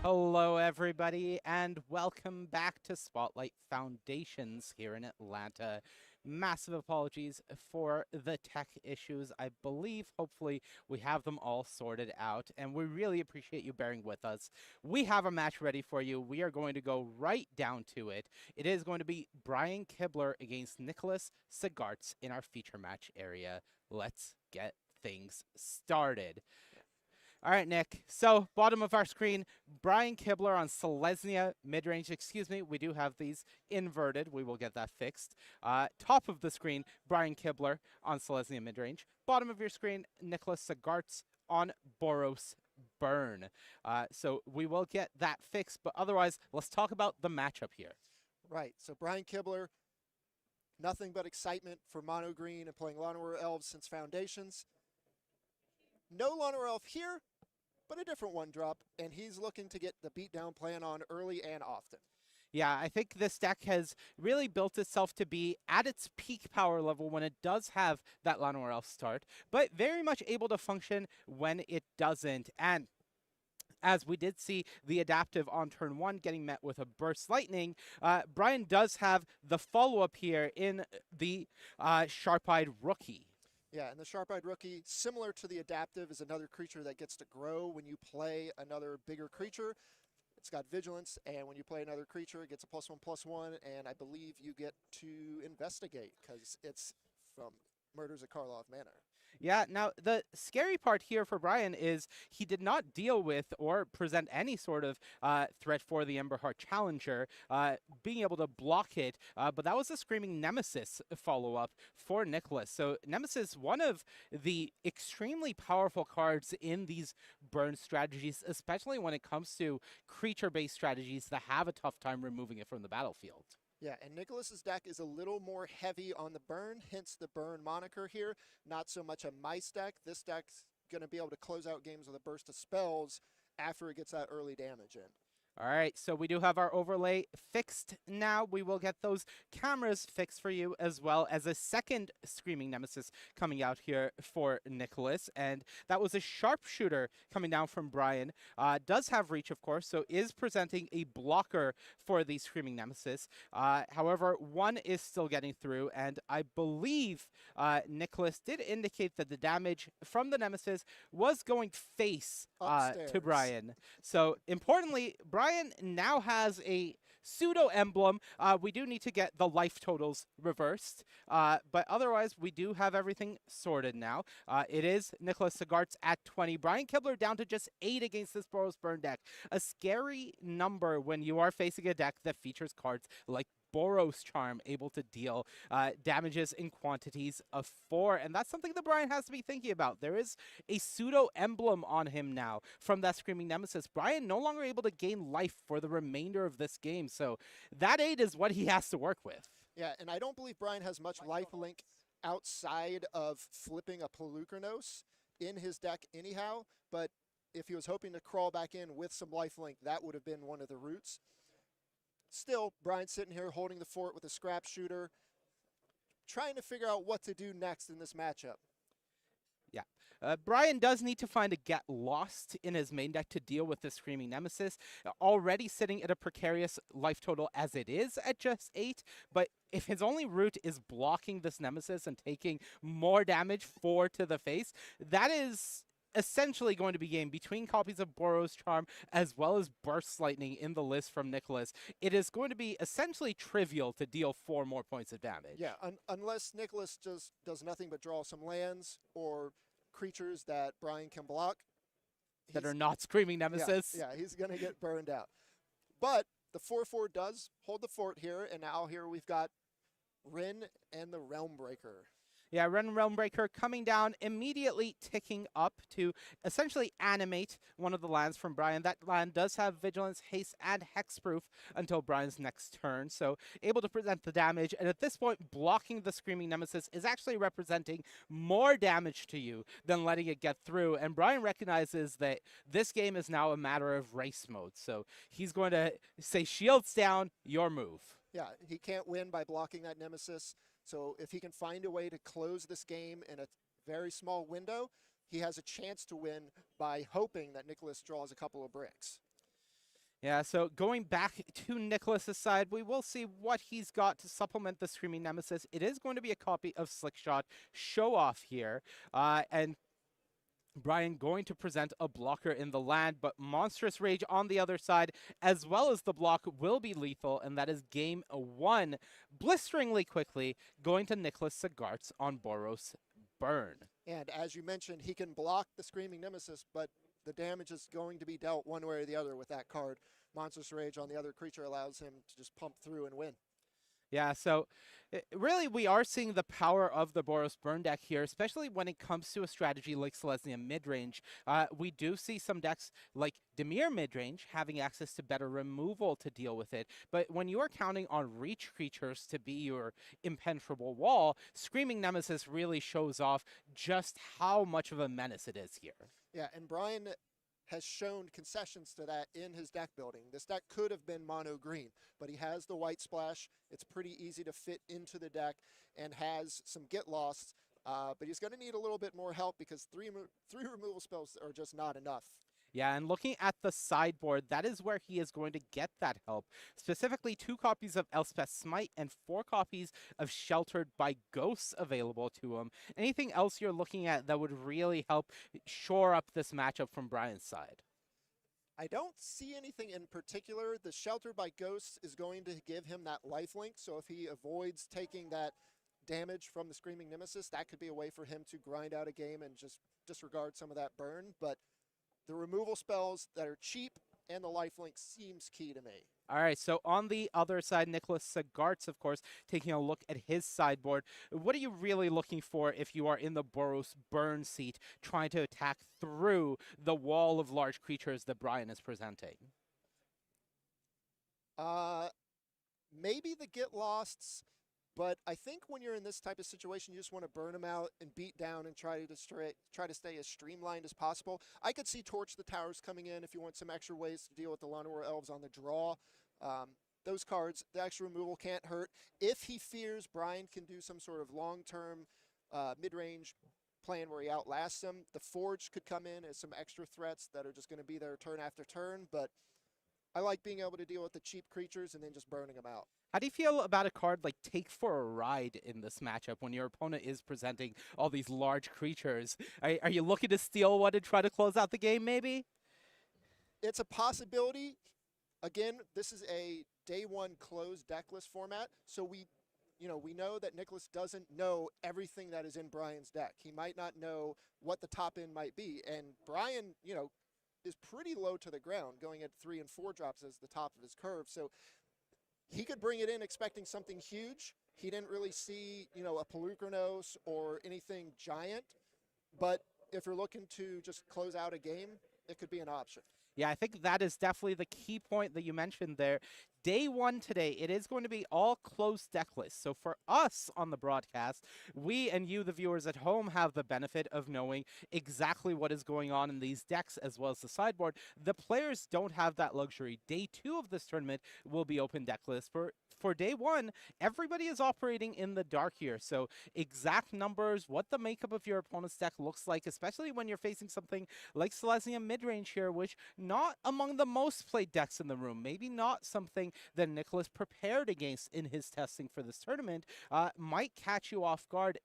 Hello, everybody, and welcome back to Spotlight Foundations here in Atlanta. Massive apologies for the tech issues. I believe, hopefully, we have them all sorted out, and we really appreciate you bearing with us. We have a match ready for you. We are going to go right down to it. It is going to be Brian Kibler against Nicholas SCGATL in our feature match area. Let's get things started. All right, Nick. So, bottom of our screen, Brian Kibler on Selesnya mid-range. Excuse me, we do have these inverted. We will get that fixed. Top of the screen, Brian Kibler on Selesnya mid-range. Bottom of your screen, Nicholas SCGATL on Boros Burn. So we will get that fixed, but otherwise, let's talk about the matchup here. Right, so Brian Kibler, nothing but excitement for Mono Green and playing Llanowar Elves since Foundations. No Llanowar Elf here, but a different one drop, and he's looking to get the beatdown plan on early and often. Yeah, I think this deck has really built itself to be at its peak power level when it does have that Llanowar Elf start, but very much able to function when it doesn't. And as we did see the adaptive on turn 1 getting met with a Burst Lightning, Brian does have the follow-up here in the Sharp-Eyed Rookie. Yeah, and the Sharp-Eyed Rookie, similar to the adaptive, is another creature that gets to grow when you play another bigger creature. It's got Vigilance, and when you play another creature, it gets a +1/+1, and I believe you get to investigate, because it's from Murders at Karlov Manor. Yeah, now the scary part here for Brian is he did not deal with or present any sort of threat for the Emberheart Challenger, being able to block it, but that was a Screaming Nemesis follow-up for Nicholas. So Nemesis, one of the extremely powerful cards in these burn strategies, especially when it comes to creature-based strategies that have a tough time removing it from the battlefield. Yeah, and Nicholas's deck is a little more heavy on the burn, hence the burn moniker here. Not so much a mice deck. This deck's going to be able to close out games with a burst of spells after it gets that early damage in. All right, so we do have our overlay fixed now. We will get those cameras fixed for you, as well as a second Screaming Nemesis coming out here for Nicholas. And that was a Sharpshooter coming down from Brian. Does have reach, of course, so is presenting a blocker for the Screaming Nemesis. However, one is still getting through, and I believe Nicholas did indicate that the damage from the Nemesis was going face to Brian. So, importantly, Brian now has a pseudo emblem. We do need to get the life totals reversed, but otherwise we do have everything sorted now. It is Nicholas SCGATL at 20. Brian Kibler down to just 8 against this Boros Burn deck. A scary number when you are facing a deck that features cards like Boros Charm, able to deal damages in quantities of 4, and that's something that Brian has to be thinking about. There is a pseudo emblem on him now from that Screaming Nemesis. Brian no longer able to gain life for the remainder of this game, so that 8 is what he has to work with. Yeah, and I don't believe Brian has much lifelink outside of flipping a Pelucranos in his deck anyhow, but if he was hoping to crawl back in with some lifelink, that would have been one of the routes. Still, Brian's sitting here holding the fort with a Scrap Shooter, trying to figure out what to do next in this matchup. Yeah. Brian does need to find a Get Lost in his main deck to deal with the Screaming Nemesis. Already sitting at a precarious life total as it is at just 8, but if his only route is blocking this Nemesis and taking more damage 4 to the face, that is essentially going to be game between copies of Boros Charm as well as Burst Lightning in the list from Nicholas. It is going to be essentially trivial to deal 4 more points of damage. Yeah, unless Nicholas just does nothing but draw some lands or creatures that Brian can block. That are not Screaming Nemesis. Yeah, he's going to get burned out. But the 4/4 does hold the fort here, and now here we've got Rin and the Realm Breaker. Yeah, Ren Realm Breaker coming down, immediately ticking up to essentially animate one of the lands from Brian. That land does have Vigilance, Haste, and Hexproof until Brian's next turn, so able to present the damage. And at this point, blocking the Screaming Nemesis is actually representing more damage to you than letting it get through. And Brian recognizes that this game is now a matter of race mode, so he's going to say, shields down, your move. Yeah, he can't win by blocking that Nemesis. So if he can find a way to close this game in a very small window, he has a chance to win by hoping that Nicholas draws a couple of bricks. Yeah, so going back to Nicholas's side, we will see what he's got to supplement the Screaming Nemesis. It is going to be a copy of Slickshot Show Off here, and Brian going to present a blocker in the land, but Monstrous Rage on the other side, as well as the block, will be lethal, and that is game 1, blisteringly quickly, going to Nicholas SCGATL on Boros Burn. And as you mentioned, he can block the Screaming Nemesis, but the damage is going to be dealt one way or the other with that card. Monstrous Rage on the other creature allows him to just pump through and win. Yeah, so really we are seeing the power of the Boros Burn deck here, especially when it comes to a strategy like Selesnya midrange. We do see some decks like Dimir midrange having access to better removal to deal with it, but when you are counting on reach creatures to be your impenetrable wall, Screaming Nemesis really shows off just how much of a menace it is here. Yeah, and Brian has shown concessions to that in his deck building. This deck could have been mono green, but he has the white splash. It's pretty easy to fit into the deck and has some get lost, but he's going to need a little bit more help because three removal spells are just not enough. Yeah, and looking at the sideboard, that is where he is going to get that help. Specifically, 2 copies of Elspeth's Smite and 4 copies of Sheltered by Ghosts available to him. Anything else you're looking at that would really help shore up this matchup from Brian's side? I don't see anything in particular. The Sheltered by Ghosts is going to give him that lifelink, so if he avoids taking that damage from the Screaming Nemesis, that could be a way for him to grind out a game and just disregard some of that burn, but the removal spells that are cheap and the lifelink seems key to me. All right, so on the other side, Nicholas SCGATL, of course, taking a look at his sideboard. What are you really looking for if you are in the Boros Burn seat, trying to attack through the wall of large creatures that Brian is presenting? Maybe the Get Losts, but I think when you're in this type of situation, you just want to burn them out and beat down and try to stay as streamlined as possible. I could see Torch the Towers coming in if you want some extra ways to deal with the Llanowar Elves on the draw. Those cards, the extra removal can't hurt. If he fears Brian can do some sort of long-term mid-range plan where he outlasts him, the Forge could come in as some extra threats that are just going to be there turn after turn, but I like being able to deal with the cheap creatures and then just burning them out. How do you feel about a card like Take for a Ride in this matchup when your opponent is presenting all these large creatures? Are you looking to steal one and try to close out the game, maybe? It's a possibility. Again, this is a day 1 closed decklist format, so we know that Nicholas doesn't know everything that is in Brian's deck. He might not know what the top end might be, and Brian, is pretty low to the ground, going at 3 and 4 drops as the top of his curve. So he could bring it in expecting something huge. He didn't really see, a Pelucranos or anything giant. But if you're looking to just close out a game, it could be an option. Yeah, I think that is definitely the key point that you mentioned there. Day 1 today, it is going to be all closed deck lists. So for us on the broadcast, we and you, the viewers at home, have the benefit of knowing exactly what is going on in these decks as well as the sideboard. The players don't have that luxury. Day 2 of this tournament will be open deck list. For day 1, everybody is operating in the dark here. So exact numbers, what the makeup of your opponent's deck looks like, especially when you're facing something like Selesnya midrange here, which not among the most played decks in the room, maybe not something that Nicholas prepared against in his testing for this tournament, might catch you off guard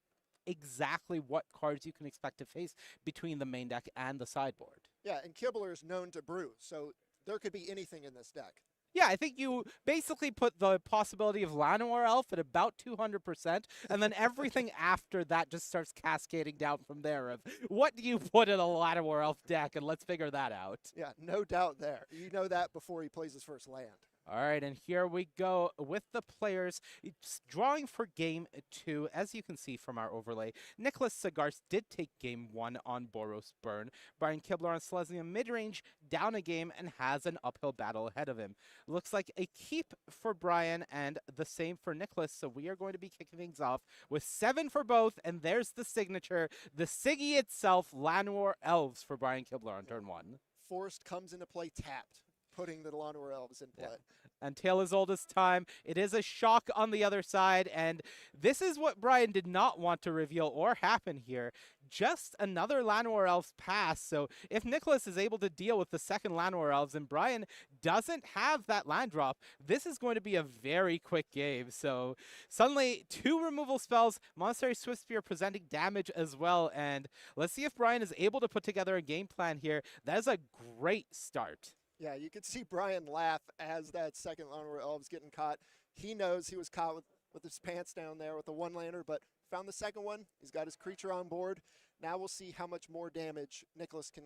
exactly what cards you can expect to face between the main deck and the sideboard. Yeah, and Kibler is known to brew, so there could be anything in this deck. Yeah, I think you basically put the possibility of Llanowar Elf at about 200%, and then everything after that just starts cascading down from there of what do you put in a Llanowar Elf deck, and let's figure that out. Yeah, no doubt there. You know that before he plays his first land. All right, and here we go with the players. It's drawing for game two. As you can see from our overlay, Nicholas Sagars did take game one on Boros Burn. Brian Kibler on Selesnya mid-range, down a game, and has an uphill battle ahead of him. Looks like a keep for Brian and the same for Nicholas, so we are going to be kicking things off with 7 for both, and there's the signature, the Siggy itself, Llanowar Elves for Brian Kibler on turn 1. Forced comes into play tapped, putting the Llanowar Elves in play. Yeah. Until as old as time. It is a shock on the other side, and this is what Brian did not want to reveal or happen here. Just another Llanowar Elves pass, so if Nicholas is able to deal with the second Llanowar Elves and Brian doesn't have that land drop, this is going to be a very quick game. So suddenly 2 removal spells, Monastery Swiftspear presenting damage as well, and let's see if Brian is able to put together a game plan here. That is a great start. Yeah, you could see Brian laugh as that second Llanowar Elves getting caught. He knows he was caught with his pants down there with the one lander, but found the second one. He's got his creature on board. Now we'll see how much more damage Nicholas can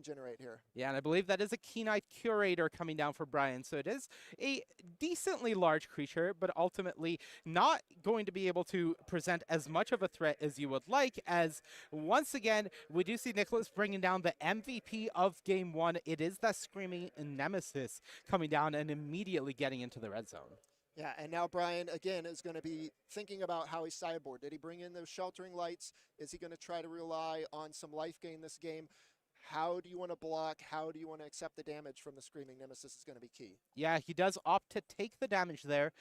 generate here. Yeah, and I believe that is a Keen-Eyed Curator coming down for Brian. So it is a decently large creature, but ultimately not going to be able to present as much of a threat as you would like, as once again, we do see Nicholas bringing down the MVP of Game 1. It is that Screaming Nemesis coming down and immediately getting into the red zone. Yeah, and now Brian, again, is going to be thinking about how he sideboard. Did he bring in those Sheltering Lights? Is he going to try to rely on some life gain this game? How do you want to block? How do you want to accept the damage from the Screaming Nemesis is going to be key. Yeah, he does opt to take the damage there,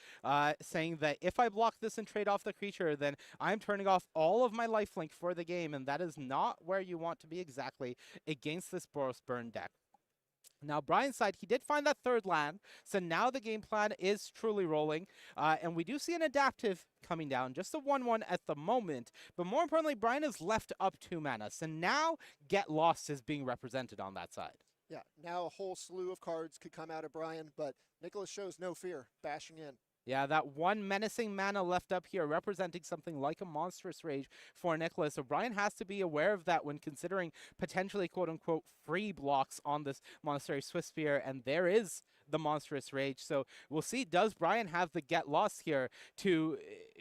saying that if I block this and trade off the creature, then I'm turning off all of my lifelink for the game, and that is not where you want to be exactly against this Boros Burn deck. Now, Brian's side, he did find that third land, so now the game plan is truly rolling, and we do see an adaptive coming down, just a 1/1 at the moment, but more importantly, Brian has left up 2 mana, so now Get Lost is being represented on that side. Yeah, now a whole slew of cards could come out of Brian, but Nicholas shows no fear, bashing in. Yeah, that 1 menacing mana left up here representing something like a monstrous rage for Nicholas. So Brian has to be aware of that when considering potentially quote-unquote free blocks on this Monastery Swiftspear, and there is the monstrous rage. So we'll see, does Brian have the Get Lost here to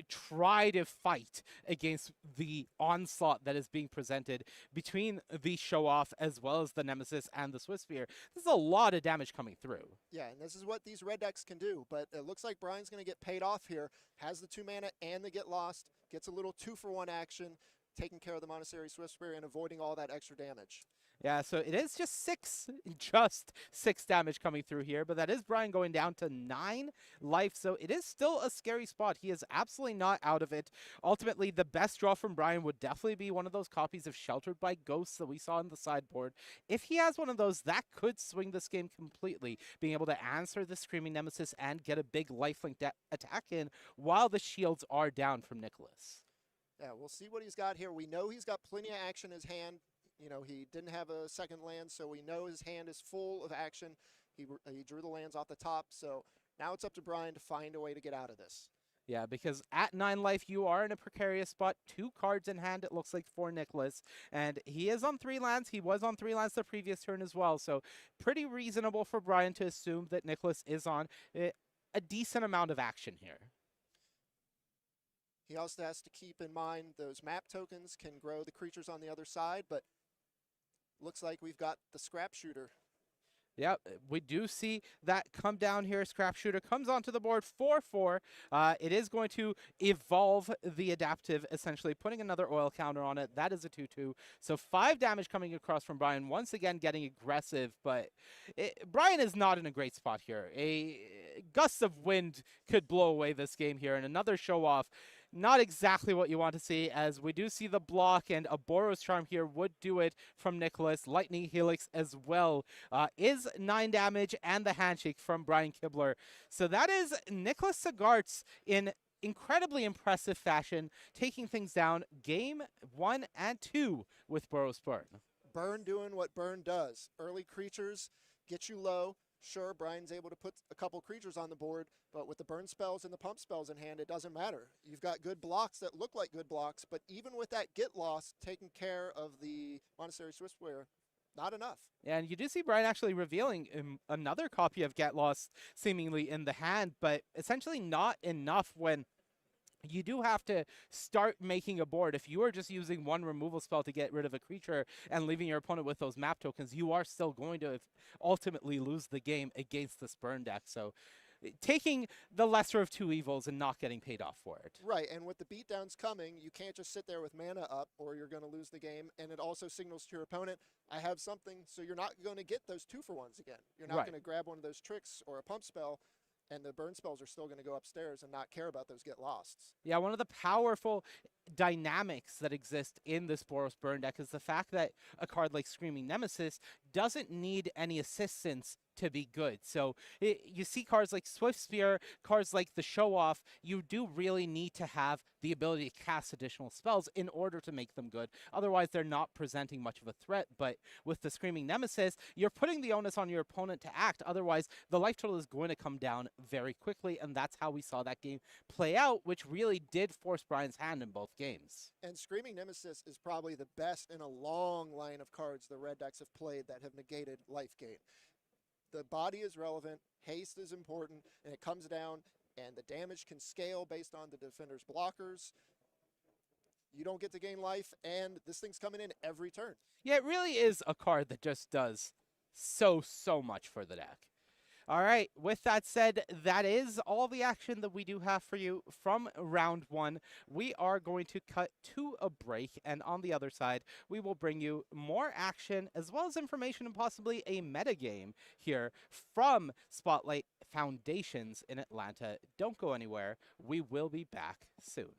try to fight against the onslaught that is being presented between the show-off as well as the Nemesis and the Swiftspear? This is a lot of damage coming through. Yeah, and this is what these red decks can do, but it looks like Brian's going to get paid off here. Has the 2 mana and the Get Lost, gets a little 2-for-1 action, taking care of the Monastery Swiftspear and avoiding all that extra damage. Yeah, so it is just 6 damage coming through here, but that is Brian going down to 9 life, so it is still a scary spot. He is absolutely not out of it. Ultimately, the best draw from Brian would definitely be one of those copies of Sheltered by Ghosts that we saw in the sideboard. If he has one of those, that could swing this game completely, being able to answer the Screaming Nemesis and get a big lifelink attack in while the shields are down from Nicholas. Yeah, we'll see what he's got here. We know he's got plenty of action in his hand. You know, he didn't have a second land, so we know his hand is full of action. He drew the lands off the top, so now it's up to Brian to find a way to get out of this. Yeah, because at 9 life, you are in a precarious spot. 2 cards in hand, it looks like, for Nicholas. And he is on 3 lands. He was on 3 lands the previous turn as well. So pretty reasonable for Brian to assume that Nicholas is on a decent amount of action here. He also has to keep in mind those map tokens can grow the creatures on the other side, but looks like we've got the Scrap Shooter. Yeah, we do see that come down here. Scrap Shooter comes onto the board 4/4. It is going to evolve the adaptive, essentially putting another oil counter on it. That is a 2/2. So 5 damage coming across from Brian, once again getting aggressive, but Brian is not in a great spot here. A gust of wind could blow away this game here, and another show off. Not exactly what you want to see, as we do see the block, and a Boros Charm here would do it from Nicholas. Lightning Helix as well is 9 damage, and the Handshake from Brian Kibler. So that is Nicholas Sagars in incredibly impressive fashion, taking things down game 1 and 2 with Boros Burn. Burn doing what Burn does. Early creatures get you low. Sure, Brian's able to put a couple creatures on the board, but with the burn spells and the pump spells in hand, it doesn't matter. You've got good blocks that look like good blocks, but even with that Get Lost taking care of the Monastery Swiftspear, not enough. And you do see Brian actually revealing another copy of Get Lost seemingly in the hand, but essentially not enough when you do have to start making a board. If you are just using one removal spell to get rid of a creature and leaving your opponent with those map tokens, you are still going to ultimately lose the game against this burn deck. So taking the lesser of two evils and not getting paid off for it. Right, and with the beatdowns coming, you can't just sit there with mana up or you're going to lose the game. And it also signals to your opponent, I have something, so you're not going to get those 2-for-1s again. You're not Right. going to grab one of those tricks or a pump spell, and the burn spells are still going to go upstairs and not care about those get losts. Yeah, one of the powerful dynamics that exist in this Boros burn deck is the fact that a card like Screaming Nemesis doesn't need any assistance to be good. So you see cards like Swift Spear, cards like the Show Off, you do really need to have the ability to cast additional spells in order to make them good. Otherwise, they're not presenting much of a threat. But with the Screaming Nemesis, you're putting the onus on your opponent to act. Otherwise, the life total is going to come down very quickly, and that's how we saw that game play out, which really did force Brian's hand in both games. And Screaming Nemesis is probably the best in a long line of cards the red decks have played that have negated life gain. The body is relevant, haste is important, and it comes down, and the damage can scale based on the defender's blockers. You don't get to gain life, and this thing's coming in every turn. Yeah, it really is a card that just does so much for the deck. All right, with that said, that is all the action that we do have for you from round one. We are going to cut to a break, and on the other side, we will bring you more action as well as information and possibly a metagame here from Spotlight Foundations in Atlanta. Don't go anywhere. We will be back soon.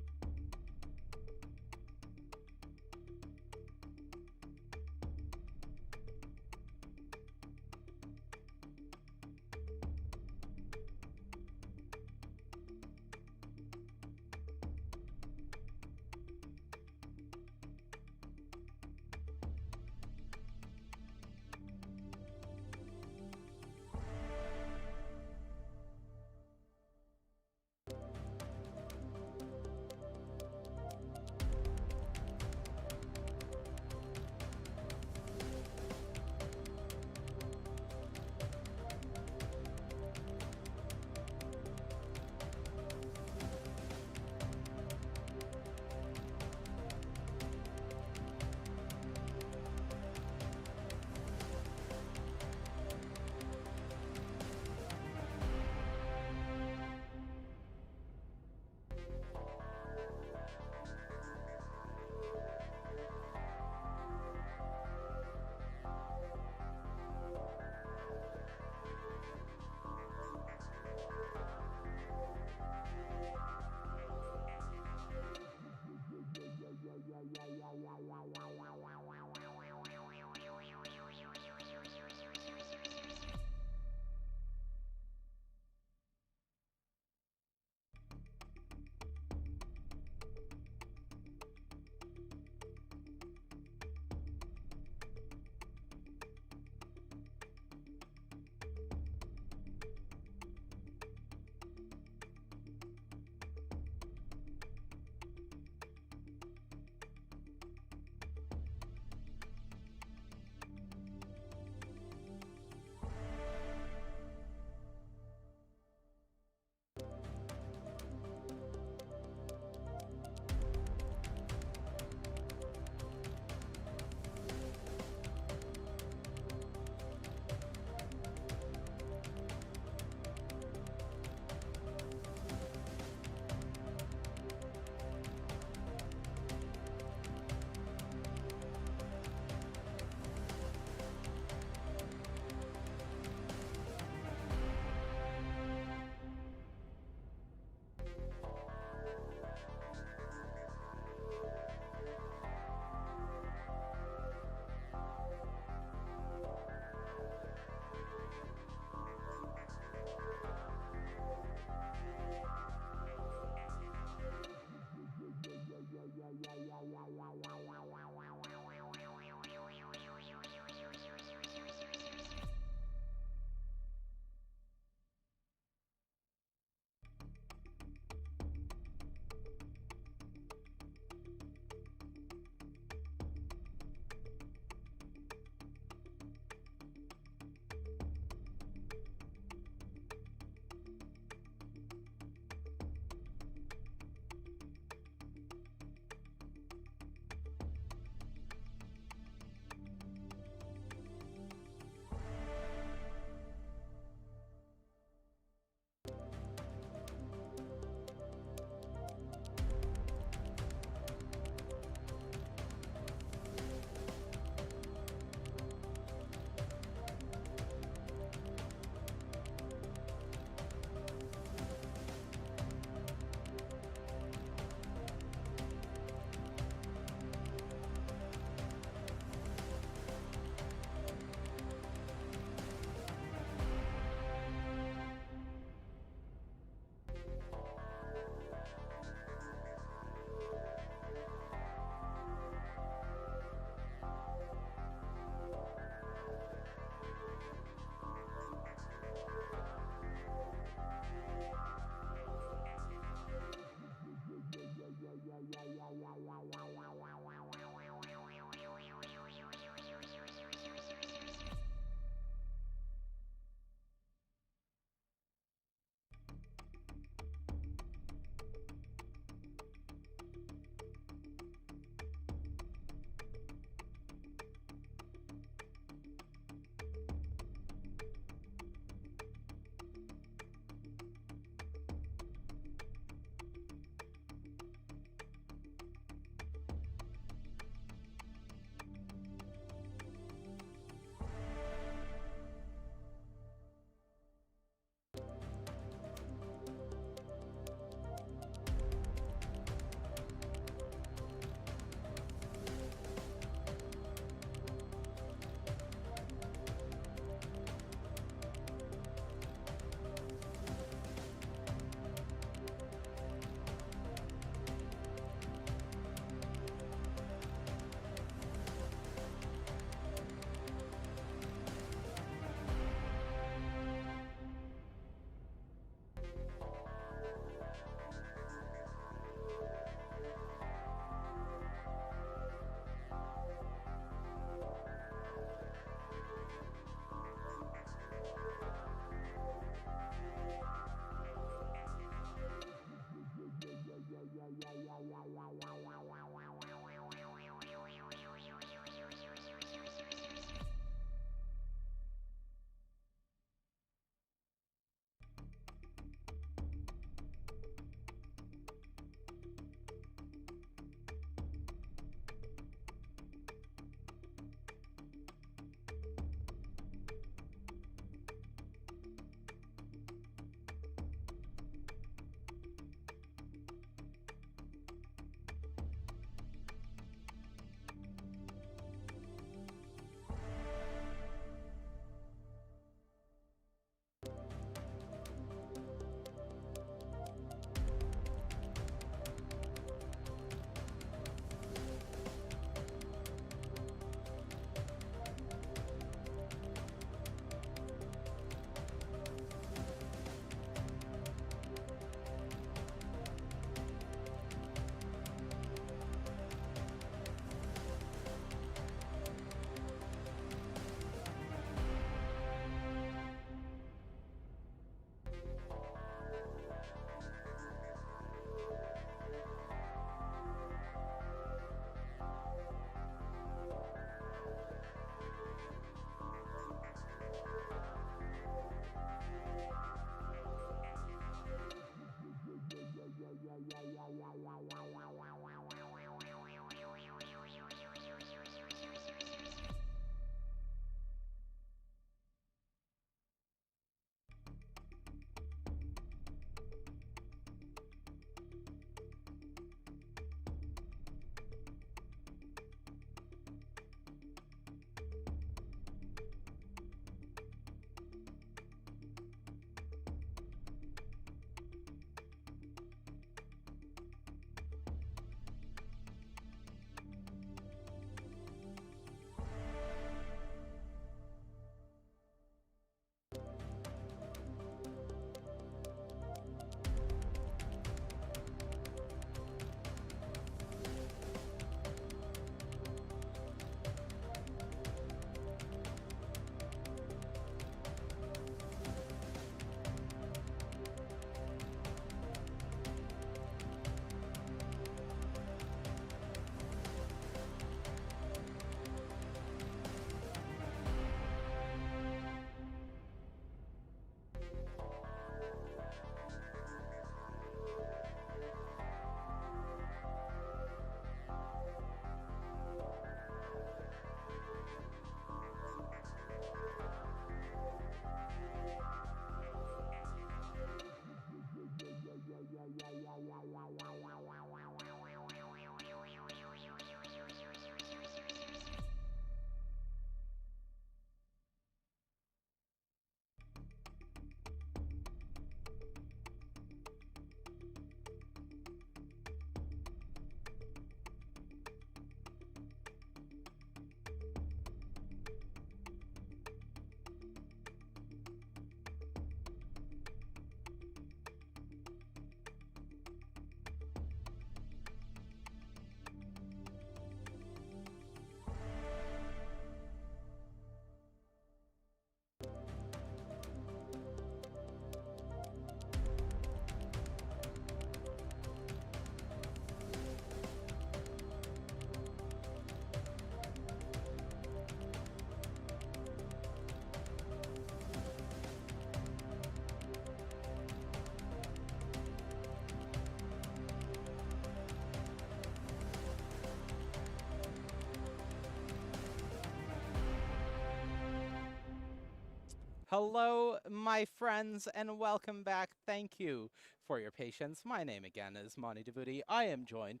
Hello, my friends, and welcome back. Thank you for your patience. My name again is Monty Devuti. I am joined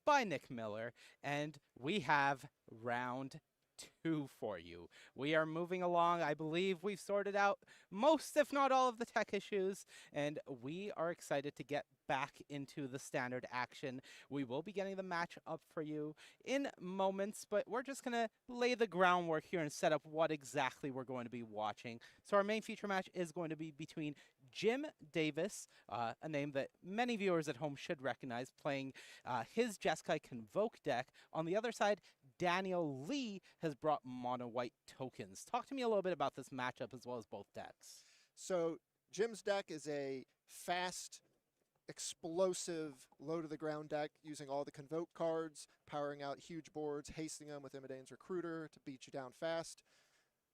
by Nick Miller, and we have round two for you. We are moving along. I believe we've sorted out most, if not all, of the tech issues, and we are excited to get back into the standard action. We will be getting the match up for you in moments, but we're just going to lay the groundwork here and set up what exactly we're going to be watching. So our main feature match is going to be between Jim Davis, a name that many viewers at home should recognize, playing his Jeskai Convoke deck. On the other side, Daniel Lee has brought mono white tokens. Talk to me a little bit about this matchup as well as both decks. So Jim's deck is a fast explosive low to the ground deck using all the convoke cards, powering out huge boards, hasting them with Imidane's Recruiter to beat you down fast.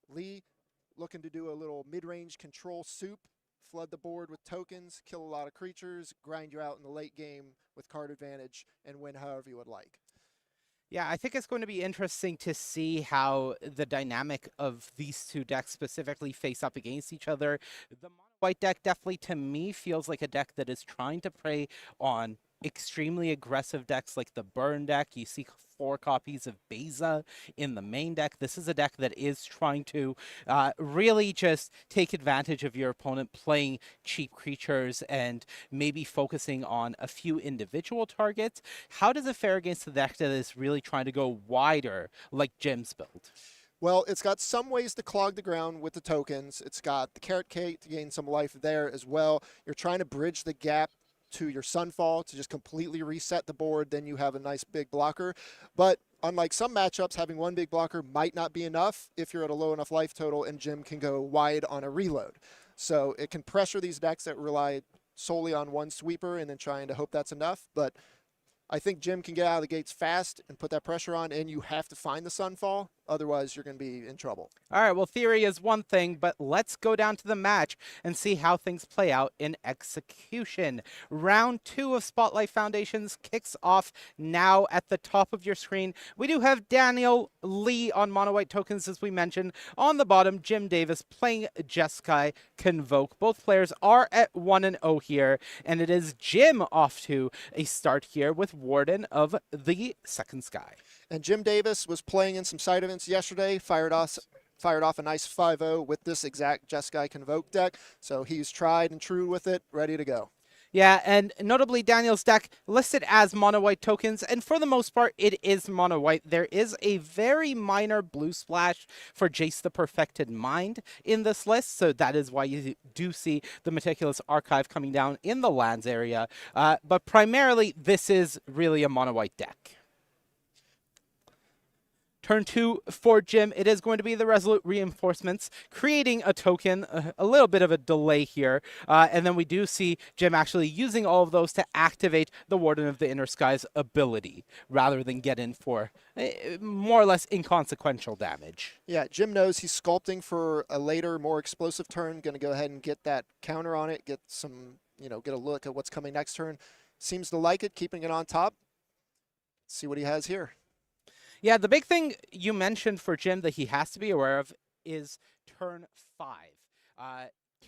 Lee looking to do a little mid-range control soup, flood the board with tokens, kill a lot of creatures, grind you out in the late game with card advantage, and win however you would like. Yeah, I think it's going to be interesting to see how the dynamic of these two decks specifically face up against each other. The mono white deck definitely, to me, feels like a deck that is trying to prey on extremely aggressive decks like the burn deck. You see 4 copies of Beza in the main deck. This is a deck that is trying to really just take advantage of your opponent playing cheap creatures and maybe focusing on a few individual targets. How does it fare against the deck that is really trying to go wider, like Jim's build? Well, it's got some ways to clog the ground with the tokens. It's got the Carrot Cake to gain some life there as well. You're trying to bridge the gap to your Sunfall to just completely reset the board. Then you have a nice big blocker. But unlike some matchups, having one big blocker might not be enough if you're at a low enough life total, and Jim can go wide on a reload. So it can pressure these decks that rely solely on one sweeper and then trying to hope that's enough. But I think Jim can get out of the gates fast and put that pressure on, and you have to find the Sunfall. Otherwise, you're going to be in trouble. All right, well, theory is one thing, but let's go down to the match and see how things play out in execution. Round 2 of Spotlight Foundations kicks off now at the top of your screen. We do have Daniel Lee on mono white tokens, as we mentioned. On the bottom, Jim Davis playing Jeskai Convoke. Both players are at 1-0 here, and it is Jim off to a start here with Warden of the Second Sky. And Jim Davis was playing in some side events yesterday, fired off a nice 5-0 with this exact Jeskai Convoke deck. So he's tried and true with it, ready to go. Yeah, and notably Daniel's deck listed as mono white tokens, and for the most part it is mono white. There is a very minor blue splash for Jace the Perfected Mind in this list, so that is why you do see the Meticulous Archive coming down in the lands area. But primarily this is really a mono white deck. Turn 2 for Jim, it is going to be the Resolute Reinforcements, creating a token, a little bit of a delay here. And then we do see Jim actually using all of those to activate the Warden of the Inner Skies ability, rather than get in for more or less inconsequential damage. Yeah, Jim knows he's sculpting for a later, more explosive turn, going to go ahead and get that counter on it, get some, get a look at what's coming next turn. Seems to like it, keeping it on top. See what he has here. Yeah, the big thing you mentioned for Jim that he has to be aware of is turn 5.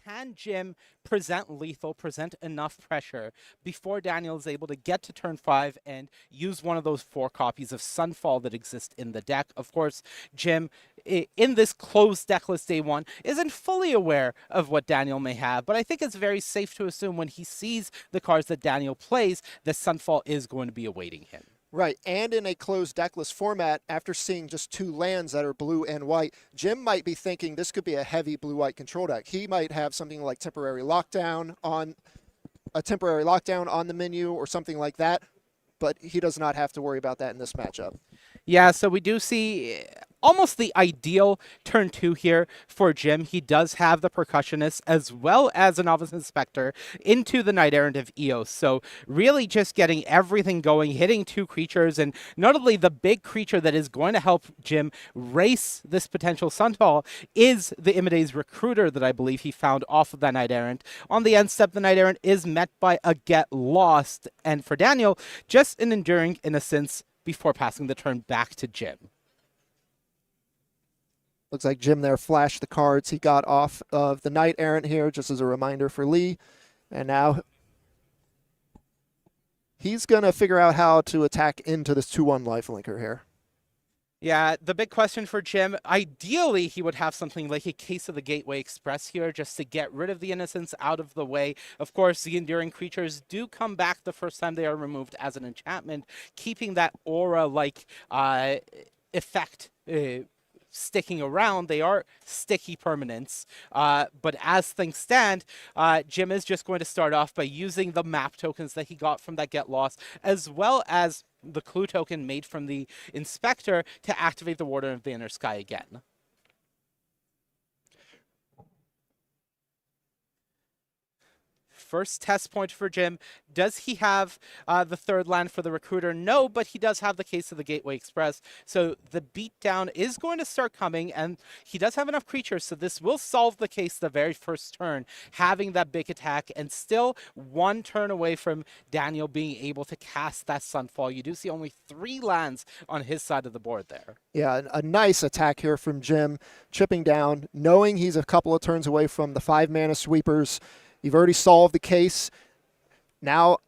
Can Jim present lethal, present enough pressure before Daniel is able to get to turn 5 and use one of those 4 copies of Sunfall that exist in the deck? Of course, Jim, in this closed decklist day 1, isn't fully aware of what Daniel may have, but I think it's very safe to assume when he sees the cards that Daniel plays, that Sunfall is going to be awaiting him. Right, and in a closed decklist format, after seeing just 2 lands that are blue and white, Jim might be thinking this could be a heavy blue-white control deck. He might have something like temporary lockdown on the menu or something like that, but he does not have to worry about that in this matchup. Yeah, so we do see almost the ideal turn 2 here for Jim. He does have the Percussionist as well as a Novice Inspector into the Knight Errant of Eos. So really just getting everything going, hitting 2 creatures, and notably the big creature that is going to help Jim race this potential Sunfall is the Imidane's Recruiter that I believe he found off of that Knight Errant. On the end step, the Knight Errant is met by a Get Lost, and for Daniel, just an Enduring Innocence before passing the turn back to Jim. Looks like Jim there flashed the cards he got off of the Knight Errant here, just as a reminder for Lee. And now he's going to figure out how to attack into this 2-1 lifelinker here. Yeah, the big question for Jim, ideally he would have something like a Case of the Gateway Express here just to get rid of the Innocence out of the way. Of course, the Enduring Creatures do come back the first time they are removed as an enchantment, keeping that aura-like effect sticking around. They are sticky permanents, but as things stand, Jim is just going to start off by using the map tokens that he got from that Get Lost, as well as the clue token made from the Inspector to activate the Warden of the Inner Sky again. first test point for Jim. Does he have the third land for the Recruiter? No, but he does have the case of the Gateway Express. So the beatdown is going to start coming, and he does have enough creatures, so this will solve the case the very first turn, having that big attack, and still one turn away from Daniel being able to cast that Sunfall. You do see only 3 lands on his side of the board there. Yeah, a nice attack here from Jim, chipping down, knowing he's a couple of turns away from the 5-mana sweepers. You've already solved the case. Now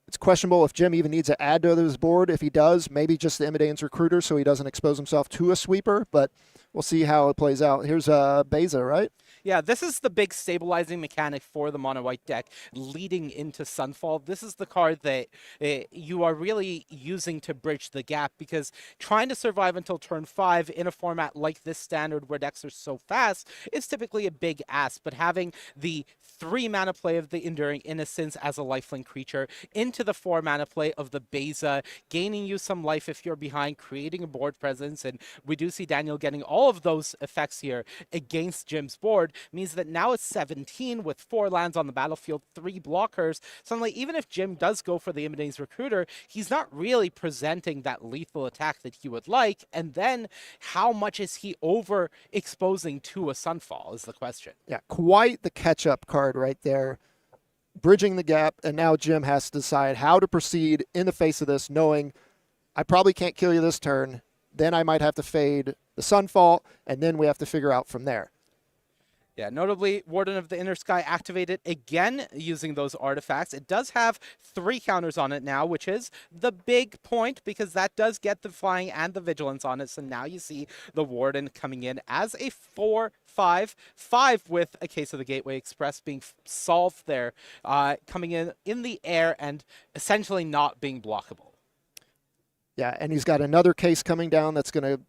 it's questionable if Jim even needs to add to his board. If he does, maybe just the Imidane's Recruiter so he doesn't expose himself to a sweeper, but we'll see how it plays out. Here's Beza, right? Yeah, this is the big stabilizing mechanic for the mono white deck leading into Sunfall. This is the card that you are really using to bridge the gap, because trying to survive until turn 5 in a format like this standard where decks are so fast is typically a big ask, but having the 3 mana play of the Enduring Innocence as a lifelink creature into the 4 mana play of the Beza, gaining you some life if you're behind, creating a board presence, and we do see Daniel getting all of those effects here against Jim's board, means that now it's 17 with 4 lands on the battlefield, 3 blockers. Suddenly, even if Jim does go for the Imidane's Recruiter, he's not really presenting that lethal attack that he would like, and then how much is he overexposing to a Sunfall is the question. Yeah, quite the catch-up card right there. Bridging the gap, and now Jim has to decide how to proceed in the face of this, knowing I probably can't kill you this turn, then I might have to fade the Sunfall, and then we have to figure out from there. Yeah, notably, Warden of the Inner Sky activated again using those artifacts. It does have 3 counters on it now, which is the big point, because that does get the flying and the vigilance on it. So now you see the Warden coming in as a 4/5/5 with a case of the Gateway Express being solved there, coming in the air and essentially not being blockable. Yeah, and he's got another case coming down that's going to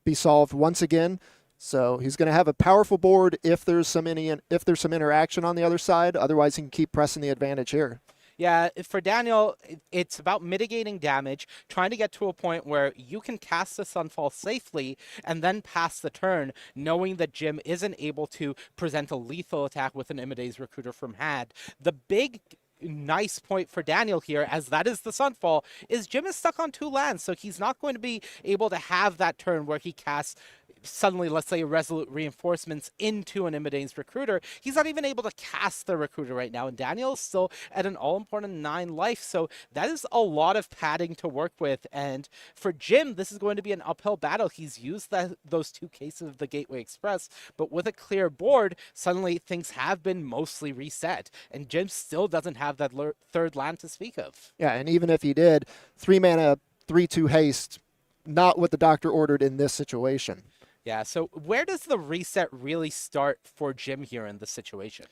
be solved once again. So he's going to have a powerful board if there's some interaction on the other side. Otherwise, he can keep pressing the advantage here. Yeah, for Daniel, it's about mitigating damage, trying to get to a point where you can cast the Sunfall safely and then pass the turn, knowing that Jim isn't able to present a lethal attack with an Imidane's Recruiter from hand. The big nice point for Daniel here, as that is the Sunfall, is Jim is stuck on 2 lands, so he's not going to be able to have that turn where he casts suddenly, let's say, Resolute Reinforcements into an Imidane's Recruiter. He's not even able to cast the Recruiter right now, and Daniel is still at an all-important 9 life, so that is a lot of padding to work with, and for Jim, this is going to be an uphill battle. He's used those 2 cases of the Gateway Express, but with a clear board, suddenly things have been mostly reset, and Jim still doesn't have that third land to speak of. Yeah, and even if he did, 3 mana, 3/2 haste, not what the doctor ordered in this situation. Yeah, so where does the reset really start for Jim here in this situation?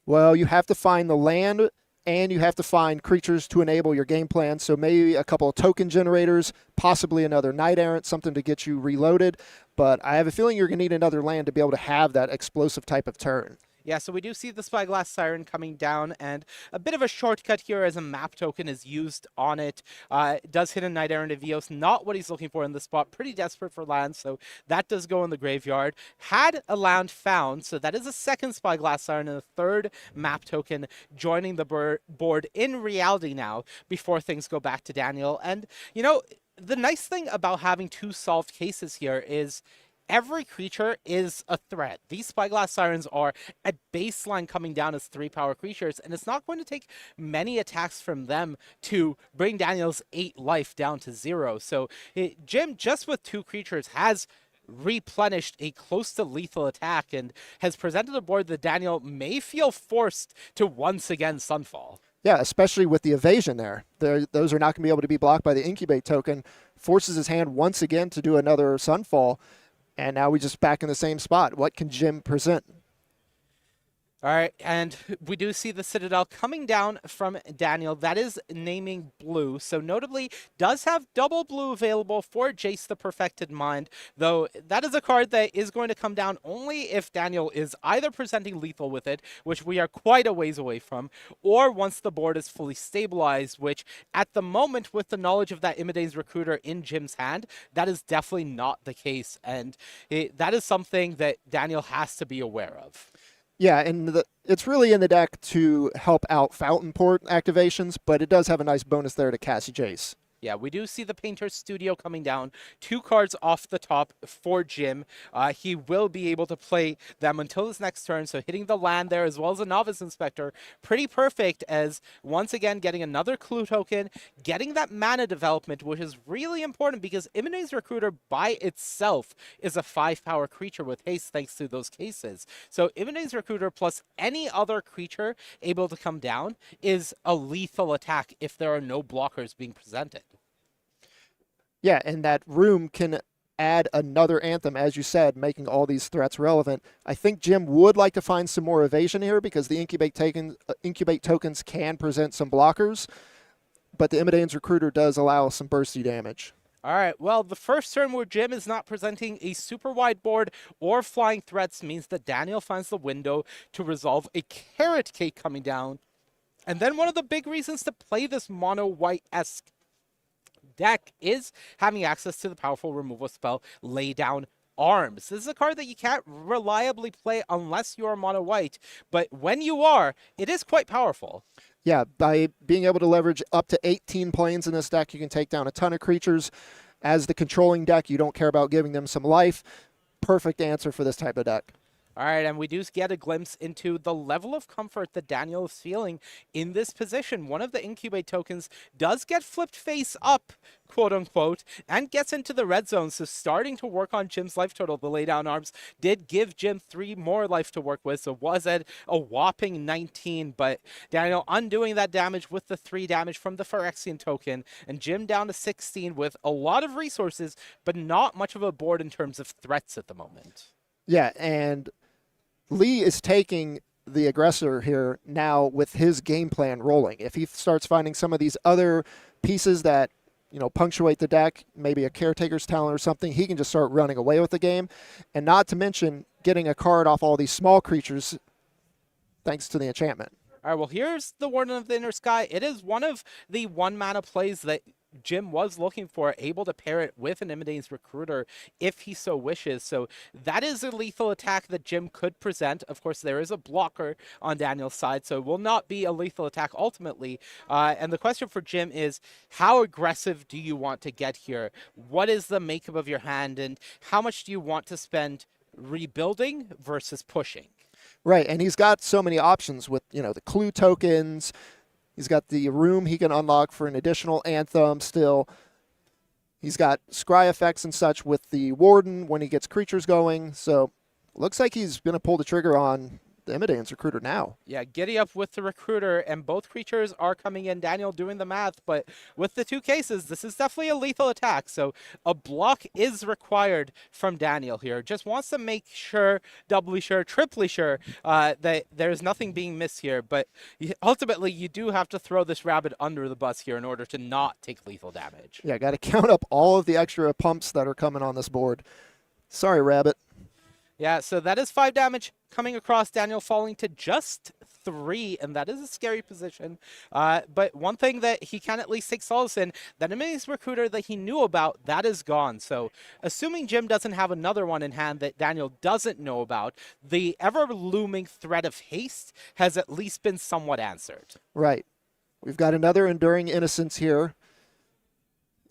Well, you have to find the land, and you have to find creatures to enable your game plan. So maybe a couple of token generators, possibly another Knight Errant, something to get you reloaded. But I have a feeling you're going to need another land to be able to have that explosive type of turn. Yeah, so we do see the Spyglass Siren coming down, and a bit of a shortcut here as a map token is used on it. It does hit a Knight Errant Evios, not what he's looking for in the spot. Pretty desperate for land, so that does go in the graveyard. Had a land found, so that is a second Spyglass Siren and a third map token joining the board in reality now before things go back to Daniel. And, you know, the nice thing about having 2 solved cases here is every creature is a threat. These Spyglass Sirens are at baseline coming down as 3-power creatures, and it's not going to take many attacks from them to bring Daniel's 8 life down to 0. So Jim, just with 2 creatures, has replenished a close to lethal attack and has presented a board that Daniel may feel forced to once again Sunfall. Yeah, especially with the evasion there. Those are not going to be able to be blocked by the Incubate token. Forces his hand once again to do another Sunfall. And now we just back in the same spot. What can Jim present? All right, and we do see the Citadel coming down from Daniel. That is naming blue, so notably does have double blue available for Jace the Perfected Mind, though that is a card that is going to come down only if Daniel is either presenting lethal with it, which we are quite a ways away from, or once the board is fully stabilized, which at the moment, with the knowledge of that Imidane's Recruiter in Jim's hand, that is definitely not the case, and that is something that Daniel has to be aware of. Yeah, and it's really in the deck to help out Fountain Port activations, but it does have a nice bonus there to Cassie Jace. Yeah, we do see the Painter's Studio coming down. 2 cards off the top for Jim. He will be able to play them until his next turn, so hitting the land there as well as a Novice Inspector. Pretty perfect as, once again, getting another clue token, getting that mana development, which is really important because Imine's Recruiter by itself is a 5-power creature with haste thanks to those cases. So Imine's Recruiter plus any other creature able to come down is a lethal attack if there are no blockers being presented. Yeah, and that room can add another Anthem, as you said, making all these threats relevant. I think Jim would like to find some more evasion here because the incubate tokens can present some blockers, but the Imidane's Recruiter does allow some bursty damage. All right, well, the first turn where Jim is not presenting a super wide board or flying threats means that Daniel finds the window to resolve a Carrot Cake coming down. And then one of the big reasons to play this mono-white-esque deck is having access to the powerful removal spell Lay Down Arms. This is a card that you can't reliably play unless you are mono white, but when you are, it is quite powerful. Yeah, by being able to leverage up to 18 planes in this deck, you can take down a ton of creatures. As the controlling deck, you don't care about giving them some life. Perfect answer for this type of deck. All right, and we do get a glimpse into the level of comfort that Daniel is feeling in this position. One of the incubate tokens does get flipped face up, quote unquote, and gets into the red zone. So starting to work on Jim's life total. The Lay Down Arms did give Jim 3 more life to work with, so was at a whopping 19. But Daniel undoing that damage with the 3 damage from the Phyrexian token, and Jim down to 16 with a lot of resources, but not much of a board in terms of threats at the moment. Yeah, and Lee is taking the aggressor here now with his game plan rolling. If he starts finding some of these other pieces that, punctuate the deck, maybe a Caretaker's Talent or something, he can just start running away with the game. And not to mention getting a card off all these small creatures thanks to the enchantment. All right, well, here's the Warden of the Inner Sky. It is one of the 1-mana plays that Jim was looking for, able to pair it with an Imidane's Recruiter if he so wishes. So that is a lethal attack that Jim could present. Of course, there is a blocker on Daniel's side, so it will not be a lethal attack ultimately. And the question for Jim is, how aggressive do you want to get here? What is the makeup of your hand, and how much do you want to spend rebuilding versus pushing? Right, and he's got so many options with, the clue tokens. He's got the room he can unlock for an additional Anthem still. He's got scry effects and such with the Warden when he gets creatures going. So looks like he's going to pull the trigger on the Imidane's Recruiter now. Yeah, giddy up with the Recruiter, and both creatures are coming in. Daniel doing the math, but with the 2 cases, this is definitely a lethal attack. So a block is required from Daniel here. Just wants to make sure, doubly sure, triply sure that there's nothing being missed here. But ultimately, you do have to throw this rabbit under the bus here in order to not take lethal damage. Yeah, got to count up all of the extra pumps that are coming on this board. Sorry, rabbit. Yeah, so that is 5 damage coming across. Daniel falling to just 3, and that is a scary position. But one thing that he can at least take solace in, that Imidane's Recruiter that he knew about, that is gone. So assuming Jim doesn't have another one in hand that Daniel doesn't know about, the ever-looming threat of haste has at least been somewhat answered. Right. We've got another Enduring Innocence here.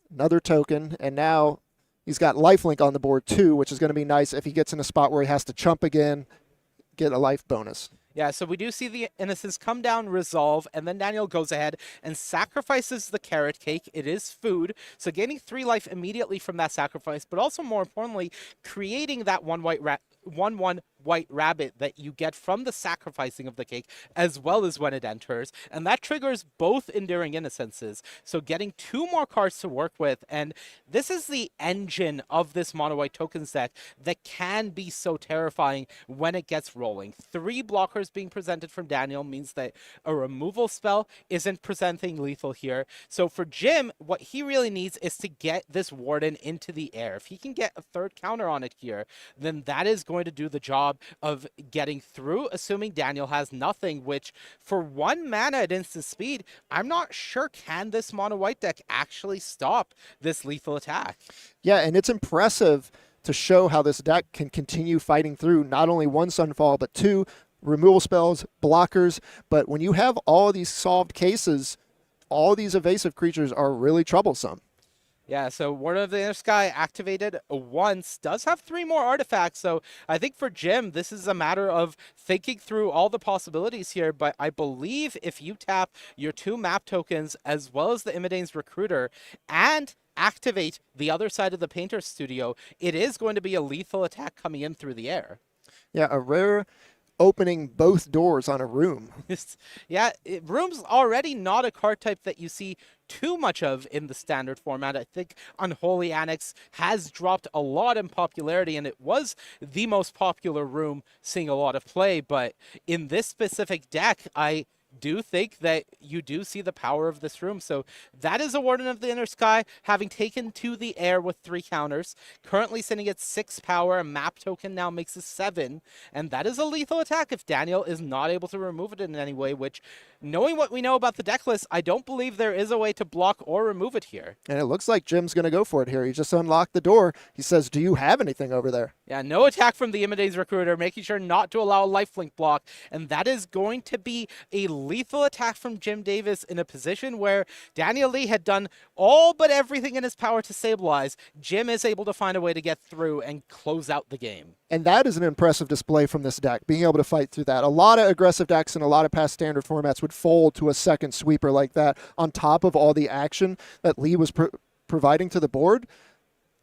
Another token, and now he's got lifelink on the board too, which is going to be nice if he gets in a spot where he has to chump again, get a life bonus. Yeah, so we do see the Innocence come down, resolve, and then Daniel goes ahead and sacrifices the Carrot Cake. It is food, so gaining 3 life immediately from that sacrifice, but also more importantly, creating that 1/1 white rabbit that you get from the sacrificing of the cake as well as when it enters, and that triggers both Enduring Innocences, so getting 2 more cards to work with. And this is the engine of this mono white tokens deck that can be so terrifying when it gets rolling. 3 blockers being presented from Daniel means that a removal spell isn't presenting lethal here. So for Jim, what he really needs is to get this Warden into the air. If he can get a 3rd counter on it here, then that is going to do the job of getting through, assuming Daniel has nothing, which for 1 mana at instant speed, I'm not sure can this mono white deck actually stop this lethal attack. Yeah, and it's impressive to show how this deck can continue fighting through not only 1 Sunfall, but 2, removal spells, blockers. But when you have all these solved cases, all these evasive creatures are really troublesome. Yeah, so Warden of the Inner Sky activated once, does have 3 more artifacts, so I think for Jim, this is a matter of thinking through all the possibilities here, but I believe if you tap your 2 map tokens as well as the Imidane's Recruiter and activate the other side of the Painter Studio, it is going to be a lethal attack coming in through the air. Yeah, a rare opening both doors on a room. Yeah, Room's already not a card type that you see too much of in the standard format. I think Unholy Annex has dropped a lot in popularity, and it was the most popular room seeing a lot of play, but in this specific deck, I do think that you do see the power of this room. So that is a Warden of the Inner Sky, having taken to the air with 3 counters, currently sitting at 6 power. A map token now makes a 7, and that is a lethal attack if Daniel is not able to remove it in any way, which, knowing what we know about the deck list, I don't believe there is a way to block or remove it here. And it looks like Jim's going to go for it here. He just unlocked the door. He says, do you have anything over there? Yeah, no attack from the Imidane's Recruiter, making sure not to allow a lifelink block, and that is going to be a lethal attack from Jim Davis in a position where Daniel Lee had done all but everything in his power to stabilize. Jim is able to find a way to get through and close out the game. And that is an impressive display from this deck, being able to fight through that. A lot of aggressive decks in a lot of past standard formats would fold to a second sweeper like that on top of all the action that Lee was providing to the board.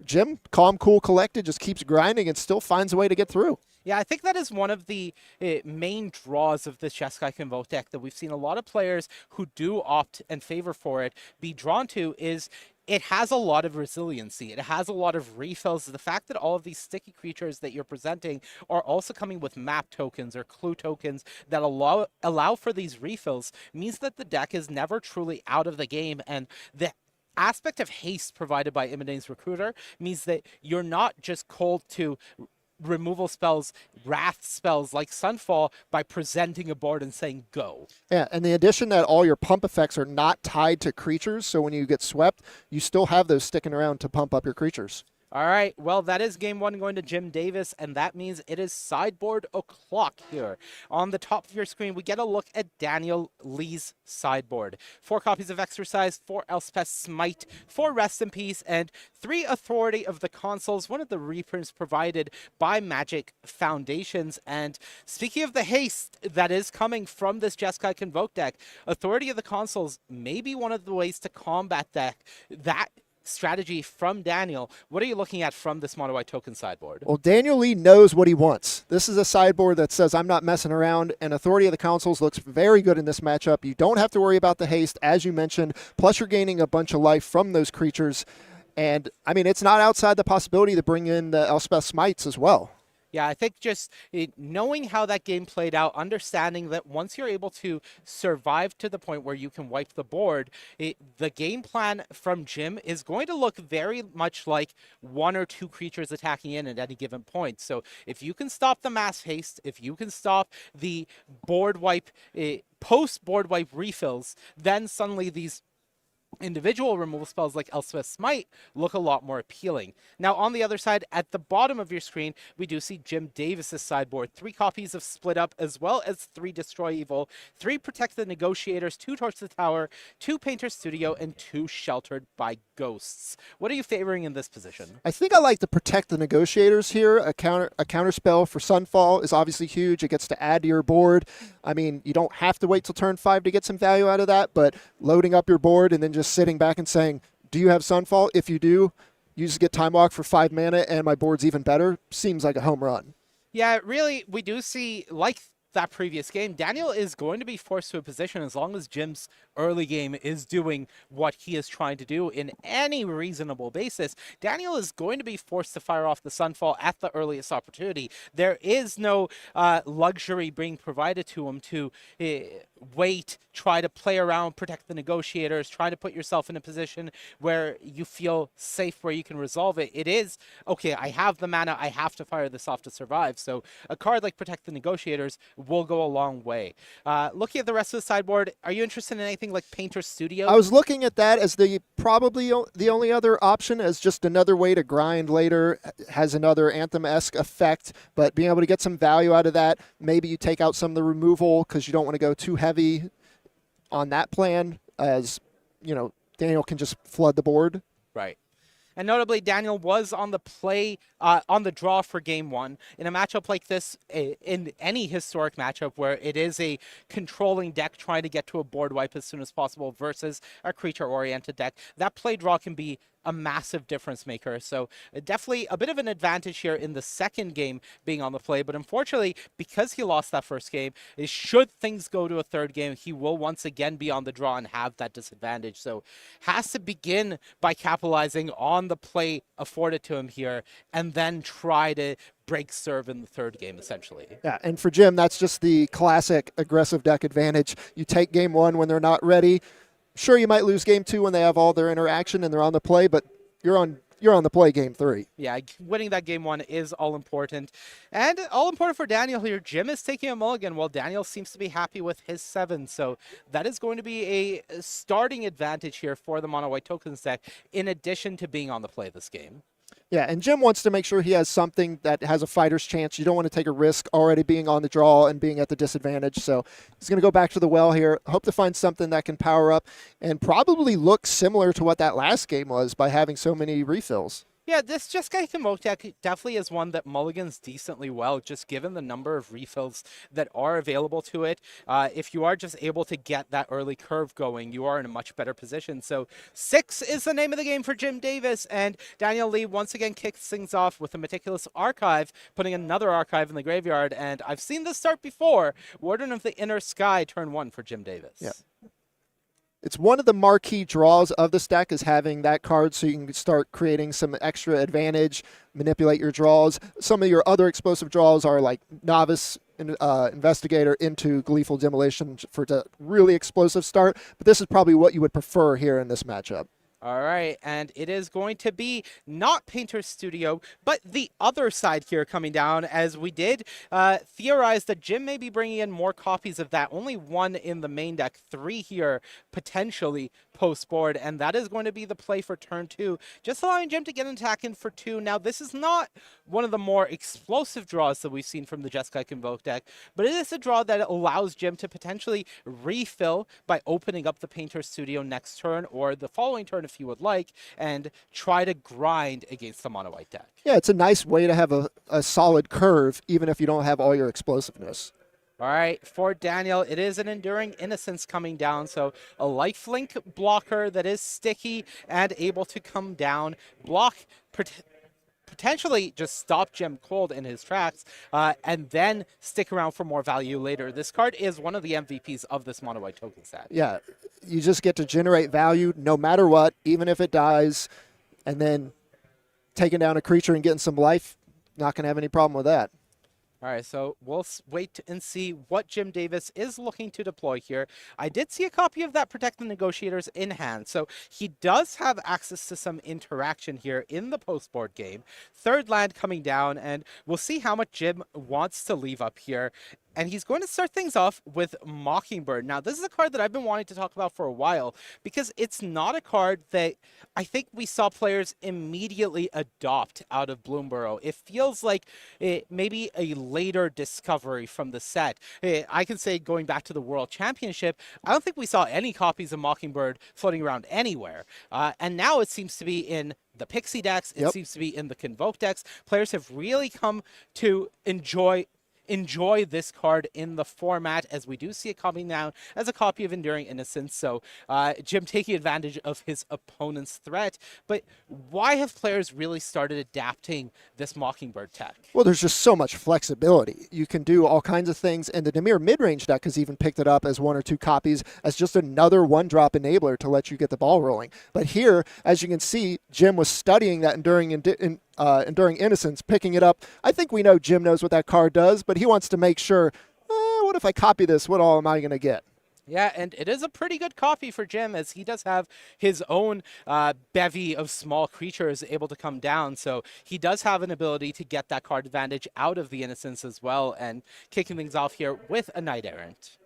Jim, calm, cool, collected, just keeps grinding and still finds a way to get through. Yeah, I think that is one of the main draws of this Jeskai Convoke deck that we've seen a lot of players who do opt and favor for it be drawn to is it has a lot of resiliency. It has a lot of refills. The fact that all of these sticky creatures that you're presenting are also coming with map tokens or clue tokens that allow for these refills means that the deck is never truly out of the game, and the aspect of haste provided by Imidane's Recruiter means that you're not just cold to removal spells, wrath spells like Sunfall by presenting a board and saying go. Yeah, and the addition that all your pump effects are not tied to creatures, so when you get swept, you still have those sticking around to pump up your creatures. All right, well, that is game 1 going to Jim Davis, and that means it is sideboard o'clock here. On the top of your screen, we get a look at Daniel Lee's sideboard. 4 copies of Exercise, 4 Elspeth Smite, 4 Rest in Peace, and 3 Authority of the Consuls, one of the reprints provided by Magic Foundations. And speaking of the haste that is coming from this Jeskai Convoke deck, Authority of the Consuls may be one of the ways to combat that strategy from Daniel. What are you looking at from this mono white token sideboard? Well, Daniel Lee knows what he wants. This is a sideboard that says, I'm not messing around, and Authority of the Consuls looks very good in this matchup. You don't have to worry about the haste, as you mentioned, plus you're gaining a bunch of life from those creatures. And, I mean, it's not outside the possibility to bring in the Elspeth Smites as well. Yeah, I think just knowing how that game played out, understanding that once you're able to survive to the point where you can wipe the board, the game plan from Jim is going to look very much like 1 or 2 creatures attacking in at any given point. So if you can stop the mass haste, if you can stop the board wipe, post-board wipe refills, then suddenly these individual removal spells like Elspeth Smite look a lot more appealing. Now, on the other side, at the bottom of your screen, we do see Jim Davis's sideboard. 3 copies of Split Up, as well as 3 Destroy Evil, 3 Protect the Negotiators, 2 Torch the Tower, 2 Painter Studio, and 2 Sheltered by Ghosts. What are you favoring in this position? I think I like to Protect the Negotiators here. A counter spell for Sunfall is obviously huge. It gets to add to your board. I mean, you don't have to wait till turn 5 to get some value out of that, but loading up your board and then just sitting back and saying, do you have Sunfall? If you do, you just get Time Walk for 5 mana and my board's even better. Seems like a home run. Yeah, really, we do see, like that previous game, Daniel is going to be forced to a position as long as Jim's early game is doing what he is trying to do in any reasonable basis. Daniel is going to be forced to fire off the Sunfall at the earliest opportunity. There is no luxury being provided to him to wait, try to play around, protect the negotiators, try to put yourself in a position where you feel safe, where you can resolve it. It is, okay, I have the mana, I have to fire this off to survive. So a card like Protect the Negotiators will go a long way. Looking at the rest of the sideboard, are you interested in anything like Painter Studio? I was looking at that as the only other option, as just another way to grind later. Has another Anthem-esque effect, but being able to get some value out of that. Maybe you take out some of the removal because you don't want to go too heavy on that plan, as you know, Daniel can just flood the board. Right. And notably, Daniel was on the on the draw for game one. In a matchup like this, in any historic matchup where it is a controlling deck trying to get to a board wipe as soon as possible versus a creature-oriented deck, that play draw can be a massive difference maker. So definitely a bit of an advantage here in the second game being on the play. But unfortunately, because he lost that first game, should things go to a third game, he will once again be on the draw and have that disadvantage. So has to begin by capitalizing on the play afforded to him here and then try to break serve in the third game, essentially. Yeah, and for Jim, that's just the classic aggressive deck advantage. You take game one when they're not ready. Sure, you might lose game two when they have all their interaction and they're on the play, but you're on the play game three. Yeah, winning that game one is all important. And all important for Daniel here. Jim is taking a mulligan while Daniel seems to be happy with his 7. So that is going to be a starting advantage here for the mono white tokens deck, in addition to being on the play this game. Yeah, and Jim wants to make sure he has something that has a fighter's chance. You don't want to take a risk already being on the draw and being at the disadvantage. So he's going to go back to the well here. Hope to find something that can power up and probably look similar to what that last game was by having so many refills. Yeah, this Jeskai Convoke deck definitely is one that mulligans decently well, just given the number of refills that are available to it. If you are just able to get that early curve going, you are in a much better position. So 6 is the name of the game for Jim Davis, and Daniel Lee once again kicks things off with a meticulous archive, putting another archive in the graveyard. And I've seen this start before. Warden of the Inner Sky, turn 1 for Jim Davis. Yeah. It's one of the marquee draws of this deck is having that card so you can start creating some extra advantage, manipulate your draws. Some of your other explosive draws are like Novice Investigator into Gleeful Demolition for a really explosive start, but this is probably what you would prefer here in this matchup. All right, and it is going to be not Painter Studio, but the other side here coming down, as we did theorize that Jim may be bringing in more copies of that. Only 1 in the main deck, 3 here potentially post-board, and that is going to be the play for turn 2, just allowing Jim to get an attack in for 2. Now, this is not one of the more explosive draws that we've seen from the Jeskai Convoke deck, but it is a draw that allows Jim to potentially refill by opening up the Painter Studio next turn or the following turn if he would like, and try to grind against the mono white deck. Yeah, it's a nice way to have a solid curve, even if you don't have all your explosiveness. All right, for Daniel, it is an Enduring Innocence coming down, so a lifelink blocker that is sticky and able to come down, block, potentially just stop Jim cold in his tracks, and then stick around for more value later. This card is one of the MVPs of this mono white token set. Yeah, you just get to generate value no matter what, even if it dies, and then taking down a creature and getting some life, not going to have any problem with that. All right, so we'll wait and see what Jim Davis is looking to deploy here. I did see a copy of that Protect the Negotiators in hand, so he does have access to some interaction here in the post-board game. Third land coming down, and we'll see how much Jim wants to leave up here. And he's going to start things off with Mockingbird. Now, this is a card that I've been wanting to talk about for a while because it's not a card that I think we saw players immediately adopt out of Bloomborough. It feels like maybe a later discovery from the set. I can say going back to the World Championship, I don't think we saw any copies of Mockingbird floating around anywhere. And now it seems to be in the Pixie decks. It seems to be in the Convoke decks. Players have really come to enjoy this card in the format, as we do see it coming down as a copy of Enduring Innocence. So Jim taking advantage of his opponent's threat. But why have players really started adapting this Mockingbird tech? Well, there's just so much flexibility. You can do all kinds of things, and the Dimir mid-range deck has even picked it up as 1 or 2 copies as just another one-drop enabler to let you get the ball rolling. But here, as you can see, Jim was studying that Enduring Innocence, picking it up. I think we know Jim knows what that card does, but he wants to make sure, what if I copy this? What all am I going to get? Yeah, and it is a pretty good copy for Jim, as he does have his own bevy of small creatures able to come down. So he does have an ability to get that card advantage out of the Innocence as well, and kicking things off here with a Knight Errant.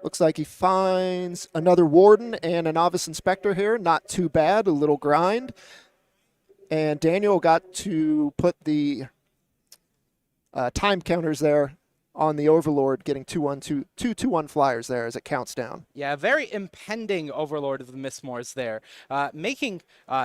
Looks like he finds another Warden and a Novice Inspector here. Not too bad, a little grind. And Daniel got to put the time counters there on the Overlord, getting 2/1 flyers there as it counts down. Yeah, very impending Overlord of the Mistmoors there, making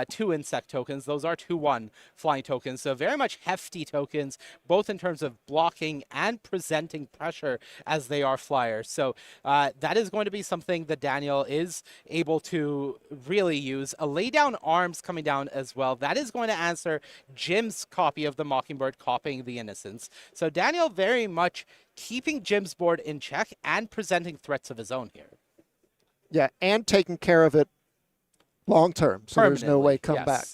2 insect tokens. Those are 2/1 flying tokens, so very much hefty tokens, both in terms of blocking and presenting pressure as they are flyers. So that is going to be something that Daniel is able to really use. A lay down arms coming down as well. That is going to answer Jim's copy of the Mockingbird copying the Innocence. So Daniel very much keeping Jim's board in check and presenting threats of his own here. Yeah, and taking care of it long term, so there's no way come back.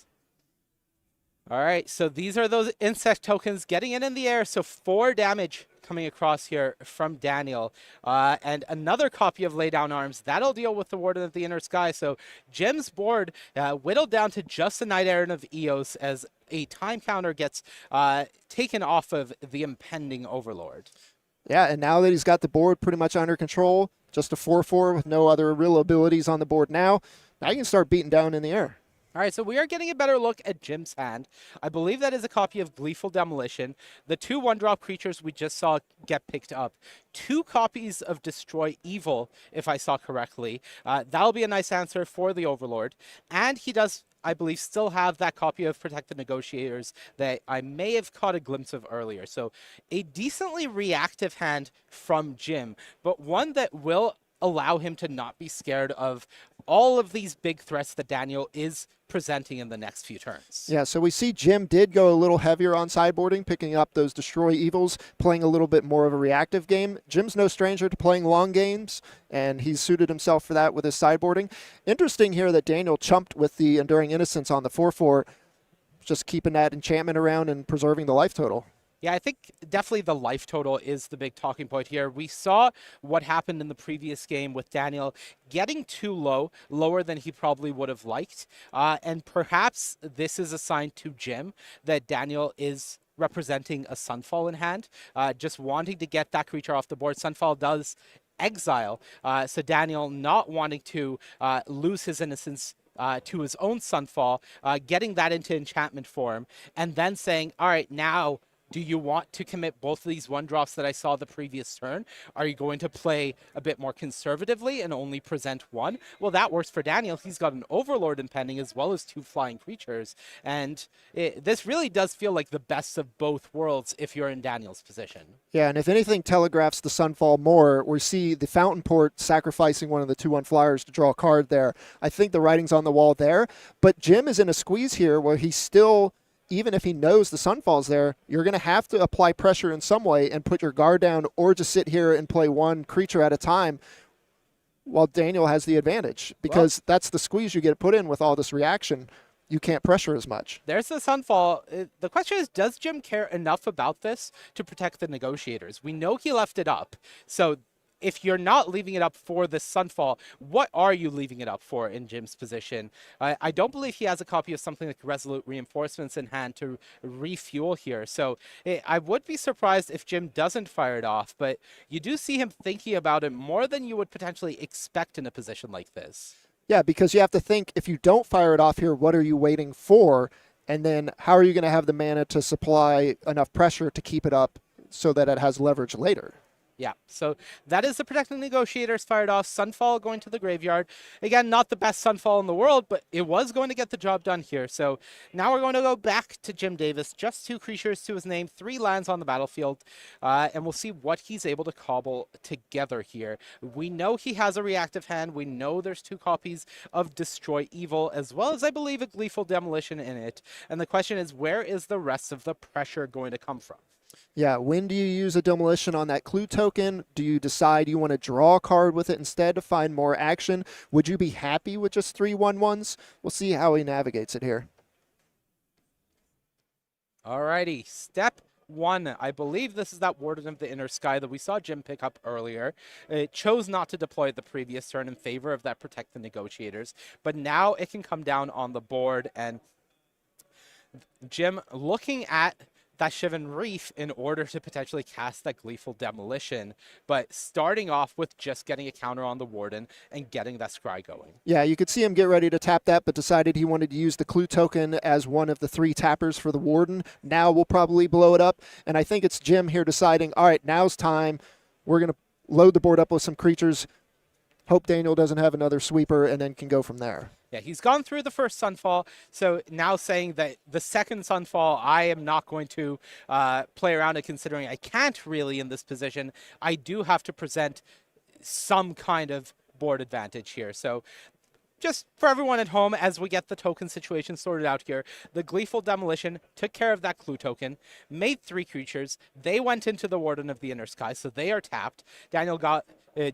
All right, so these are those insect tokens getting it in the air. So 4 damage coming across here from Daniel. And another copy of Laydown Arms. That'll deal with the Warden of the Inner Sky. So Jim's board whittled down to just a Knight Errant of Eos as a time counter gets taken off of the impending Overlord. Yeah, and now that he's got the board pretty much under control, just a 4/4 with no other real abilities on the board now you can start beating down in the air. All right, so we are getting a better look at Jim's hand. I believe that is a copy of Gleeful Demolition. The 2 1-drop creatures we just saw get picked up. 2 copies of Destroy Evil, if I saw correctly. That'll be a nice answer for the Overlord. And he does, I believe, still have that copy of Protect the Negotiators that I may have caught a glimpse of earlier. So a decently reactive hand from Jim, but one that will allow him to not be scared of all of these big threats that Daniel is presenting in the next few turns. Yeah, so we see Jim did go a little heavier on sideboarding, picking up those Destroy Evils, playing a little bit more of a reactive game. Jim's no stranger to playing long games, and he's suited himself for that with his sideboarding. Interesting here that Daniel chumped with the Enduring Innocence on the 4/4, just keeping that enchantment around and preserving the life total. Yeah, I think definitely the life total is the big talking point here. We saw what happened in the previous game with Daniel getting too low, lower than he probably would have liked. And perhaps this is a sign to Jim that Daniel is representing a Sunfall in hand, just wanting to get that creature off the board. Sunfall does exile, so Daniel not wanting to lose his innocence to his own Sunfall, getting that into enchantment form, and then saying, all right, now do you want to commit both of these 1-drops that I saw the previous turn? Are you going to play a bit more conservatively and only present 1? Well, that works for Daniel. He's got an Overlord impending as well as 2 flying creatures. And this really does feel like the best of both worlds if you're in Daniel's position. Yeah, and if anything telegraphs the Sunfall more, we see the Fountain Port sacrificing one of the 2/1 flyers to draw a card there. I think the writing's on the wall there. But Jim is in a squeeze here where he's still, even if he knows the Sunfall's there, you're going to have to apply pressure in some way and put your guard down, or just sit here and play 1 creature at a time while Daniel has the advantage, because that's the squeeze you get put in with all this reaction. You can't pressure as much. There's the Sunfall. The question is, does Jim care enough about this to protect the Negotiators? We know he left it up. So if you're not leaving it up for the Sunfall, what are you leaving it up for in Jim's position? I don't believe he has a copy of something like Resolute Reinforcements in hand to refuel here. So I would be surprised if Jim doesn't fire it off, but you do see him thinking about it more than you would potentially expect in a position like this. Yeah, because you have to think, if you don't fire it off here, what are you waiting for? And then how are you going to have the mana to supply enough pressure to keep it up so that it has leverage later? Yeah, so that is the Protecting Negotiators fired off. Sunfall going to the graveyard. Again, not the best Sunfall in the world, but it was going to get the job done here. So now we're going to go back to Jim Davis. Just 2 creatures to his name, 3 lands on the battlefield, and we'll see what he's able to cobble together here. We know he has a reactive hand. We know there's 2 copies of Destroy Evil, as well as, I believe, a Gleeful Demolition in it. And the question is, where is the rest of the pressure going to come from? Yeah, when do you use a demolition on that clue token? Do you decide you want to draw a card with it instead to find more action? Would you be happy with just 3 1/1s? We'll see how he navigates it here. Alrighty, step one. I believe this is that Warden of the Inner Sky that we saw Jim pick up earlier. It chose not to deploy the previous turn in favor of that Protect the Negotiators, but now it can come down on the board, and Jim looking at that Shivan Reef in order to potentially cast that Gleeful Demolition, but starting off with just getting a counter on the Warden and getting that Scry going. Yeah, you could see him get ready to tap that, but decided he wanted to use the clue token as one of the 3 tappers for the Warden. Now we'll probably blow it up, and I think it's Jim here deciding, all right, now's time. We're going to load the board up with some creatures, hope Daniel doesn't have another sweeper, and then can go from there. Yeah, he's gone through the first Sunfall, so now saying that the second Sunfall, I am not going to play around it, considering I can't really in this position. I do have to present some kind of board advantage here. So just for everyone at home, as we get the token situation sorted out here, the Gleeful Demolition took care of that clue token, made 3 creatures. They went into the Warden of the Inner Sky, so they are tapped.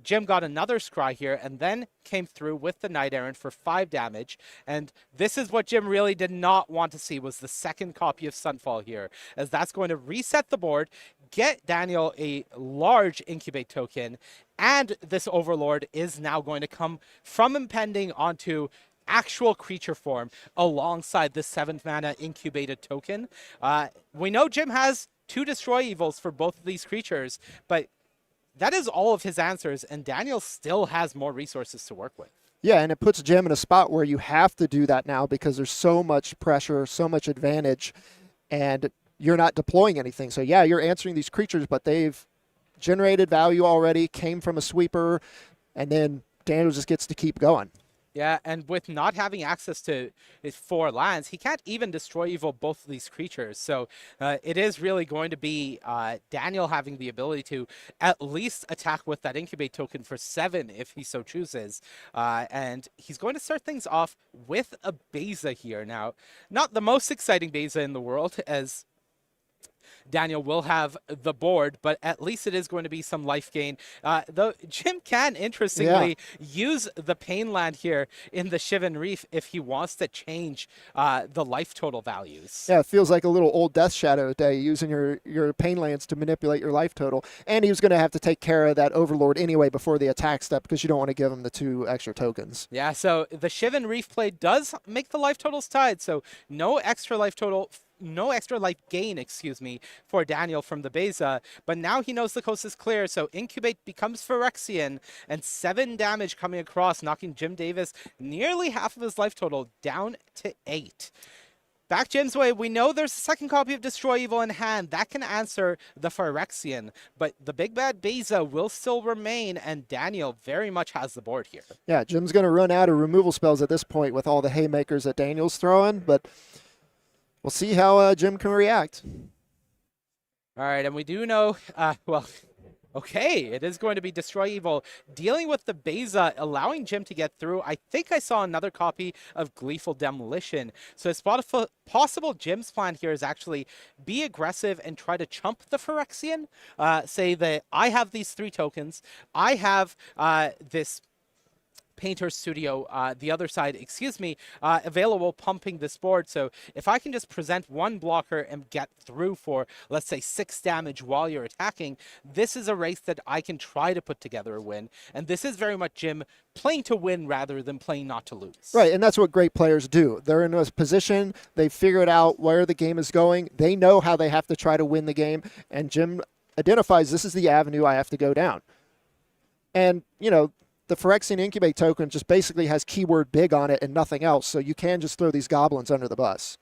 Jim got another Scry here, and then came through with the Knight Errant for 5 damage. And this is what Jim really did not want to see, was the second copy of Sunfall here, as that's going to reset the board, get Daniel a large Incubate token, and this Overlord is now going to come from Impending onto actual creature form alongside the 7th mana Incubated token. We know Jim has 2 Destroy Evils for both of these creatures, but that is all of his answers, and Daniel still has more resources to work with. Yeah, and it puts Jim in a spot where you have to do that now because there's so much pressure, so much advantage, and you're not deploying anything. So yeah, you're answering these creatures, but they've generated value already, came from a sweeper, and then Daniel just gets to keep going. Yeah, and with not having access to his 4 lands, he can't even destroy evil both of these creatures. So it is really going to be Daniel having the ability to at least attack with that Incubate token for 7 if he so chooses. And he's going to start things off with a Beza here. Now, not the most exciting Beza in the world, as Daniel will have the board, but at least it is going to be some life gain. Though Jim can, interestingly, use the Pain land here in the Shivan Reef if he wants to change the life total values. Yeah, it feels like a little old Death Shadow day, using your Pain lands to manipulate your life total. And he was going to have to take care of that Overlord anyway before the attack step, because you don't want to give him the 2 extra tokens. Yeah, so the Shivan Reef play does make the life totals tied, so no extra life gain, excuse me, for Daniel from the Beza, but now he knows the coast is clear, so Incubate becomes Phyrexian, and 7 damage coming across, knocking Jim Davis nearly half of his life total down to 8. Back Jim's way, we know there's a second copy of Destroy Evil in hand. That can answer the Phyrexian, but the big bad Beza will still remain, and Daniel very much has the board here. Yeah, Jim's going to run out of removal spells at this point with all the haymakers that Daniel's throwing, but we'll see how Jim can react. All right, and we do know, okay, it is going to be Destroy Evil, dealing with the Beza, allowing Jim to get through. I think I saw another copy of Gleeful Demolition. So it's possible Jim's plan here is actually be aggressive and try to chump the Phyrexian. Say that I have these 3 tokens, I have this Painter Studio, the other side, excuse me, available pumping this board. So if I can just present 1 blocker and get through for, let's say, 6 damage while you're attacking, this is a race that I can try to put together a win. And this is very much Jim playing to win rather than playing not to lose. Right, and that's what great players do. They're in a position, they've figured out where the game is going, they know how they have to try to win the game, and Jim identifies this is the avenue I have to go down. And, you know, the Phyrexian Incubate token just basically has keyword big on it and nothing else, so you can just throw these goblins under the bus.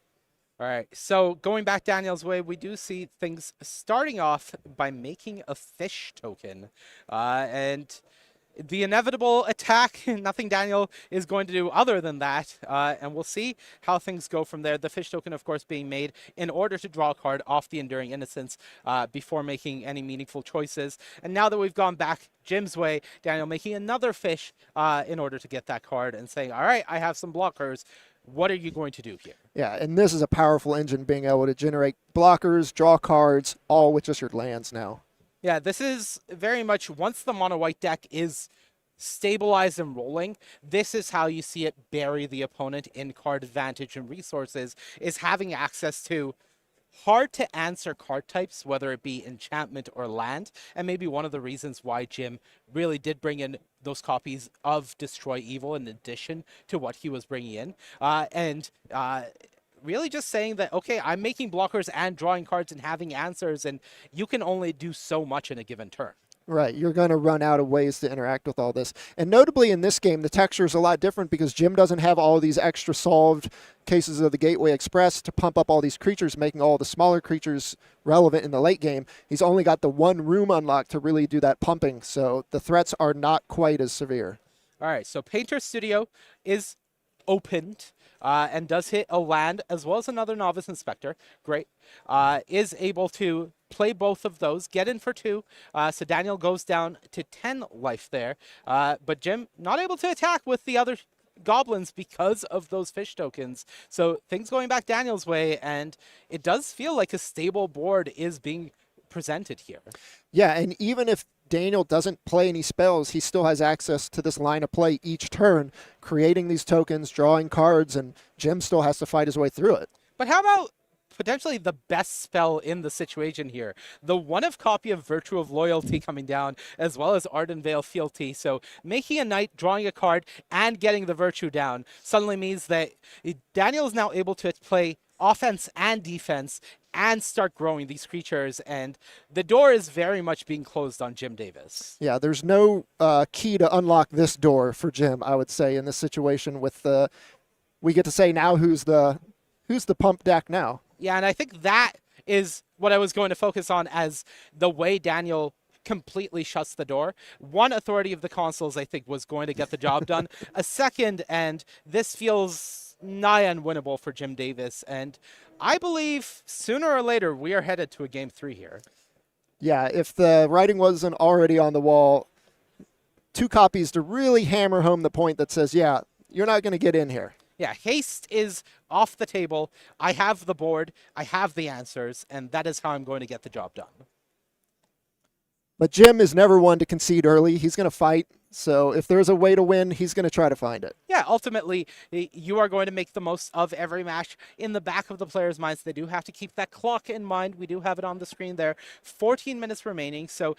All right, so going back Daniel's way, we do see things starting off by making a fish token. And the inevitable attack, nothing Daniel is going to do other than that, and we'll see how things go from there. The fish token, of course, being made in order to draw a card off the Enduring Innocence before making any meaningful choices. And now that we've gone back Jim's way, Daniel making another fish in order to get that card and saying, all right, I have some blockers. What are you going to do here? Yeah, and this is a powerful engine, being able to generate blockers, draw cards, all with just your lands now. Yeah, this is very much, once the mono-white deck is stabilized and rolling, this is how you see it bury the opponent in card advantage and resources, is having access to hard to answer card types, whether it be enchantment or land, and maybe one of the reasons why Jim really did bring in those copies of Destroy Evil in addition to what he was bringing in. Really just saying that, okay, I'm making blockers and drawing cards and having answers, and you can only do so much in a given turn. Right, you're going to run out of ways to interact with all this. And notably in this game, the texture is a lot different because Jim doesn't have all these extra solved cases of the Gateway Express to pump up all these creatures, making all the smaller creatures relevant in the late game. He's only got the one room unlocked to really do that pumping, so the threats are not quite as severe. All right, so Painter Studio is opened and does hit a land as well as another Novice Inspector. Great. Is able to play both of those, get in for 2. So Daniel goes down to 10 life there. But Jim not able to attack with the other goblins because of those fish tokens. So things going back Daniel's way, and it does feel like a stable board is being presented here. Yeah, and even if Daniel doesn't play any spells, he still has access to this line of play each turn, creating these tokens, drawing cards, and Jim still has to fight his way through it. But how about potentially the best spell in the situation here? The one-of copy of Virtue of Loyalty coming down, as well as Ardenvale Fealty. So making a knight, drawing a card, and getting the Virtue down suddenly means that Daniel is now able to play offense and defense and start growing these creatures, and the door is very much being closed on Jim Davis. Yeah, there's no key to unlock this door for Jim, I would say, in this situation with the, we get to say now who's the pump deck now. Yeah, and I think that is what I was going to focus on as the way Daniel completely shuts the door. One, Authority of the Consuls, I think, was going to get the job done. A second, and this feels nigh unwinnable for Jim Davis, and I believe sooner or later we are headed to a game 3 here. Yeah, if the writing wasn't already on the wall, 2 copies to really hammer home the point that says, yeah, you're not going to get in here. Yeah, haste is off the table. I have the board, I have the answers, and that is how I'm going to get the job done. But Jim is never one to concede early. He's going to fight. So if there's a way to win, he's going to try to find it. Yeah, ultimately, you are going to make the most of every match. In the back of the players' minds, they do have to keep that clock in mind. We do have it on the screen there. 14 minutes remaining. So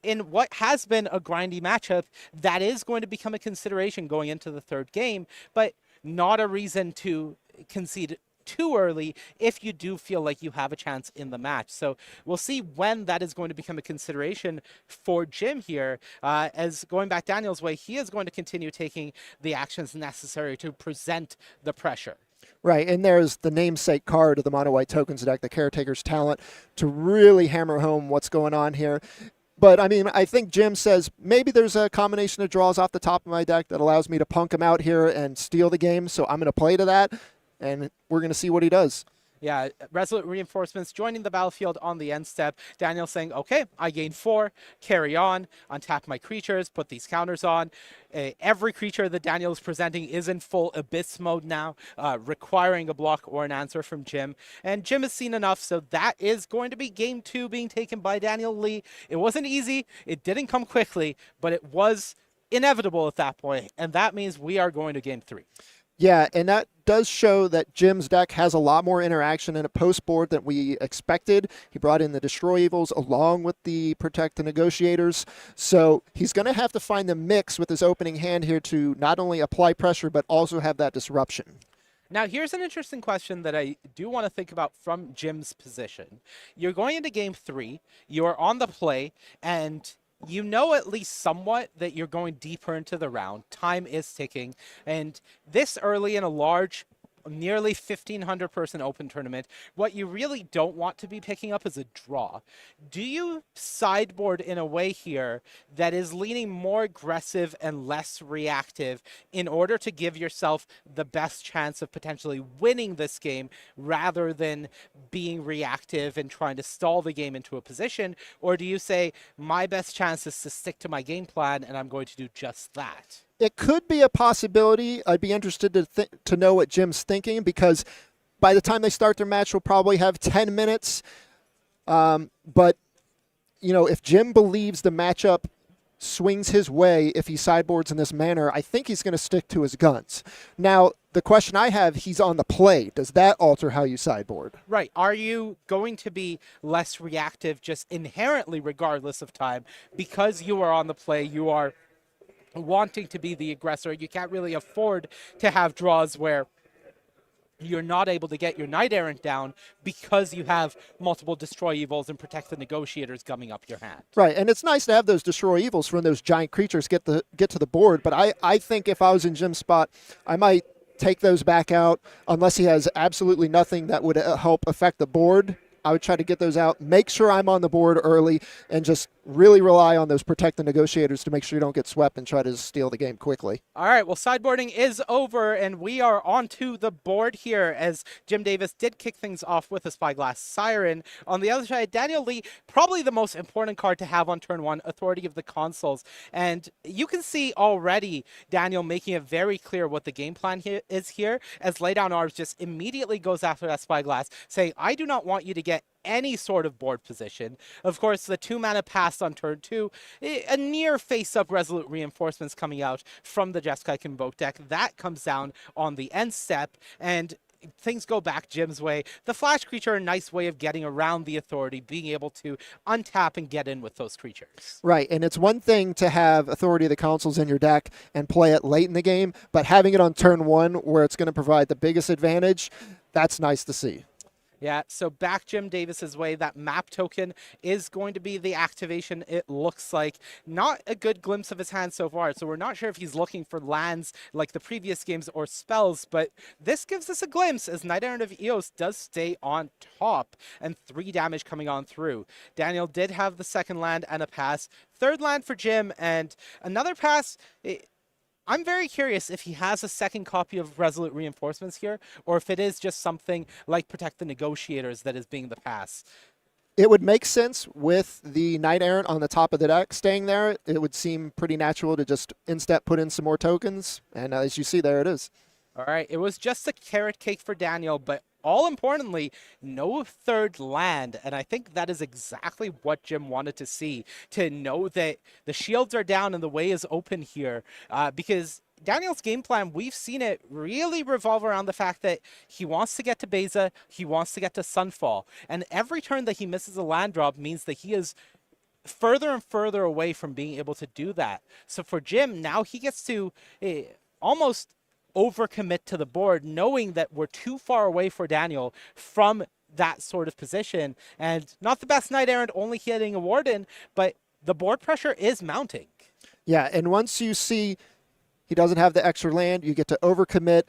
in what has been a grindy matchup, that is going to become a consideration going into the third game, but not a reason to concede too early if you do feel like you have a chance in the match. So we'll see when that is going to become a consideration for Jim here. As going back Daniel's way, he is going to continue taking the actions necessary to present the pressure. Right, and there's the namesake card of the Mono White Tokens deck, the Caretaker's Talent, to really hammer home what's going on here. But, I mean, I think Jim says maybe there's a combination of draws off the top of my deck that allows me to punk him out here and steal the game, so I'm going to play to that. And we're going to see what he does. Yeah, Resolute Reinforcements joining the battlefield on the end step. Daniel saying, okay, I gain 4, carry on, untap my creatures, put these counters on. Every creature that Daniel is presenting is in full Abyss mode now, requiring a block or an answer from Jim. And Jim has seen enough, so that is going to be game 2 being taken by Daniel Lee. It wasn't easy, it didn't come quickly, but it was inevitable at that point, and that means we are going to game 3. Yeah, and that does show that Jim's deck has a lot more interaction in a post board than we expected. He brought in the Destroy Evils along with the Protect the Negotiators. So he's going to have to find the mix with his opening hand here to not only apply pressure, but also have that disruption. Now, here's an interesting question that I do want to think about from Jim's position. You're going into game 3, you're on the play, and you know at least somewhat that you're going deeper into the round. Time is ticking. And this early in a large, nearly 1,500 person open tournament, what you really don't want to be picking up is a draw. Do you sideboard in a way here that is leaning more aggressive and less reactive in order to give yourself the best chance of potentially winning this game rather than being reactive and trying to stall the game into a position? Or do you say, my best chance is to stick to my game plan and I'm going to do just that? It could be a possibility. I'd be interested to know what Jim's thinking, because by the time they start their match, we'll probably have 10 minutes. But, you know, if Jim believes the matchup swings his way if he sideboards in this manner, I think he's going to stick to his guns. Now, the question I have, he's on the play. Does that alter how you sideboard? Right. Are you going to be less reactive just inherently regardless of time because you are on the play, you are wanting to be the aggressor. You can't really afford to have draws where you're not able to get your Knight Errant down because you have multiple Destroy Evils and Protect the Negotiators gumming up your hand. Right, and it's nice to have those Destroy Evils when those giant creatures get to the board, but I think if I was in Jim's spot, I might take those back out unless he has absolutely nothing that would help affect the board. I would try to get those out, make sure I'm on the board early, and just really rely on those Protect the Negotiators to make sure you don't get swept and try to steal the game quickly. All right, well, sideboarding is over, and we are onto the board here as Jim Davis did kick things off with a Spyglass Siren. On the other side, Daniel Lee, probably the most important card to have on turn one, Authority of the Consuls. And you can see already Daniel making it very clear what the game plan is here, as Lay Down Arms just immediately goes after that Spyglass, saying, I do not want you to get any sort of board position. Of course, the 2-mana pass on turn 2, a near face-up Resolute Reinforcements coming out from the Jeskai Convoke deck. That comes down on the end step, and things go back Jim's way. The Flash creature, a nice way of getting around the Authority, being able to untap and get in with those creatures. Right, and it's one thing to have Authority of the Consuls in your deck and play it late in the game, but having it on turn 1 where it's going to provide the biggest advantage, that's nice to see. Yeah, so back Jim Davis's way, that map token is going to be the activation, it looks like. Not a good glimpse of his hand so far, so we're not sure if he's looking for lands like the previous games or spells, but this gives us a glimpse as Knight Errant of Eos does stay on top, and 3 damage coming on through. Daniel did have the second land and a pass. Third land for Jim, and another pass. I'm very curious if he has a second copy of Resolute Reinforcements here, or if it is just something like Protect the Negotiators that is being the pass. It would make sense with the Knight Errant on the top of the deck staying there. It would seem pretty natural to just instep put in some more tokens, and as you see, there it is. All right, it was just a carrot cake for Daniel, but all importantly, no third land, and I think that is exactly what Jim wanted to see, to know that the shields are down and the way is open here, because Daniel's game plan, we've seen it really revolve around the fact that he wants to get to Beza, he wants to get to Sunfall, and every turn that he misses a land drop means that he is further and further away from being able to do that. So for Jim, now he gets to almost overcommit to the board, knowing that we're too far away for Daniel from that sort of position. And not the best Knight Errant, only hitting a Warden, but the board pressure is mounting. Yeah, and once you see he doesn't have the extra land, you get to overcommit.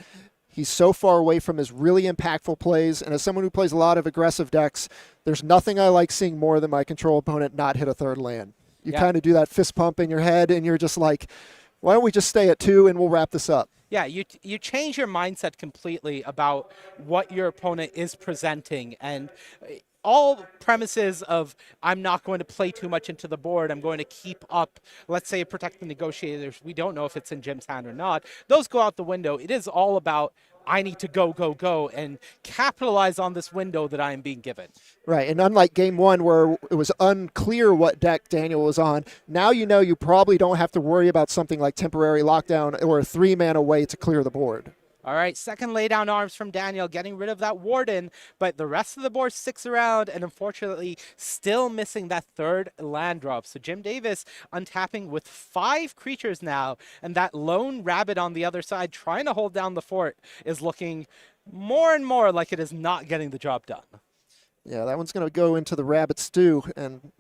He's so far away from his really impactful plays, and as someone who plays a lot of aggressive decks, there's nothing I like seeing more than my control opponent not hit a third land. You kind of do that fist pump in your head, and you're just like, why don't we just stay at 2 and we'll wrap this up? Yeah, you change your mindset completely about what your opponent is presenting, and all premises of I'm not going to play too much into the board, I'm going to keep up, let's say, Protect the Negotiators. We don't know if it's in Jim's hand or not. Those go out the window. It is all about I need to go, go, go, and capitalize on this window that I am being given. Right, and unlike game 1 where it was unclear what deck Daniel was on, now you know you probably don't have to worry about something like Temporary Lockdown or a 3-mana way to clear the board. All right, second Lay Down Arms from Daniel, getting rid of that Warden, but the rest of the board sticks around, and unfortunately still missing that third land drop. So Jim Davis untapping with 5 creatures now, and that lone rabbit on the other side trying to hold down the fort is looking more and more like it is not getting the job done. Yeah, that one's going to go into the rabbit stew and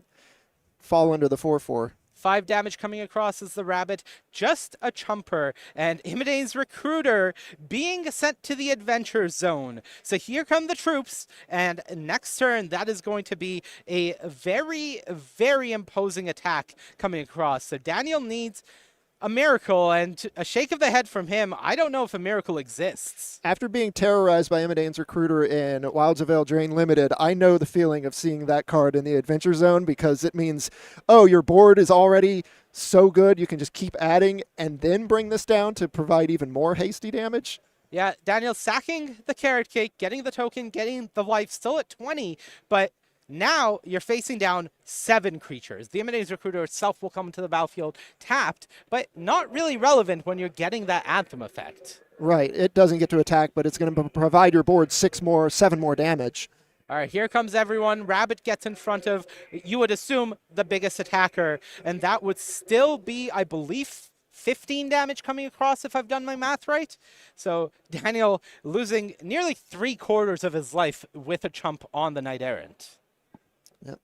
fall under the 4/4. 5 damage coming across as the rabbit, just a chumper, and Imidane's Recruiter being sent to the adventure zone. So here come the troops, and next turn, that is going to be a very, very imposing attack coming across. So Daniel needs a miracle, and a shake of the head from him. I don't know if a miracle exists. After being terrorized by Imidane's Recruiter in Wilds of Eldraine Limited, I know the feeling of seeing that card in the Adventure Zone, because it means, oh, your board is already so good, you can just keep adding and then bring this down to provide even more hasty damage. Yeah, Daniel sacking the carrot cake, getting the token, getting the life, still at 20, but Now you're facing down 7 creatures. The Emanating Recruiter itself will come into the battlefield tapped, but not really relevant when you're getting that Anthem effect. Right. It doesn't get to attack, but it's going to provide your board 7 more damage. All right, here comes everyone. Rabbit gets in front of, you would assume, the biggest attacker, and that would still be, I believe, 15 damage coming across if I've done my math right. So Daniel losing nearly 3/4 of his life with a chump on the Knight Errant. Yep.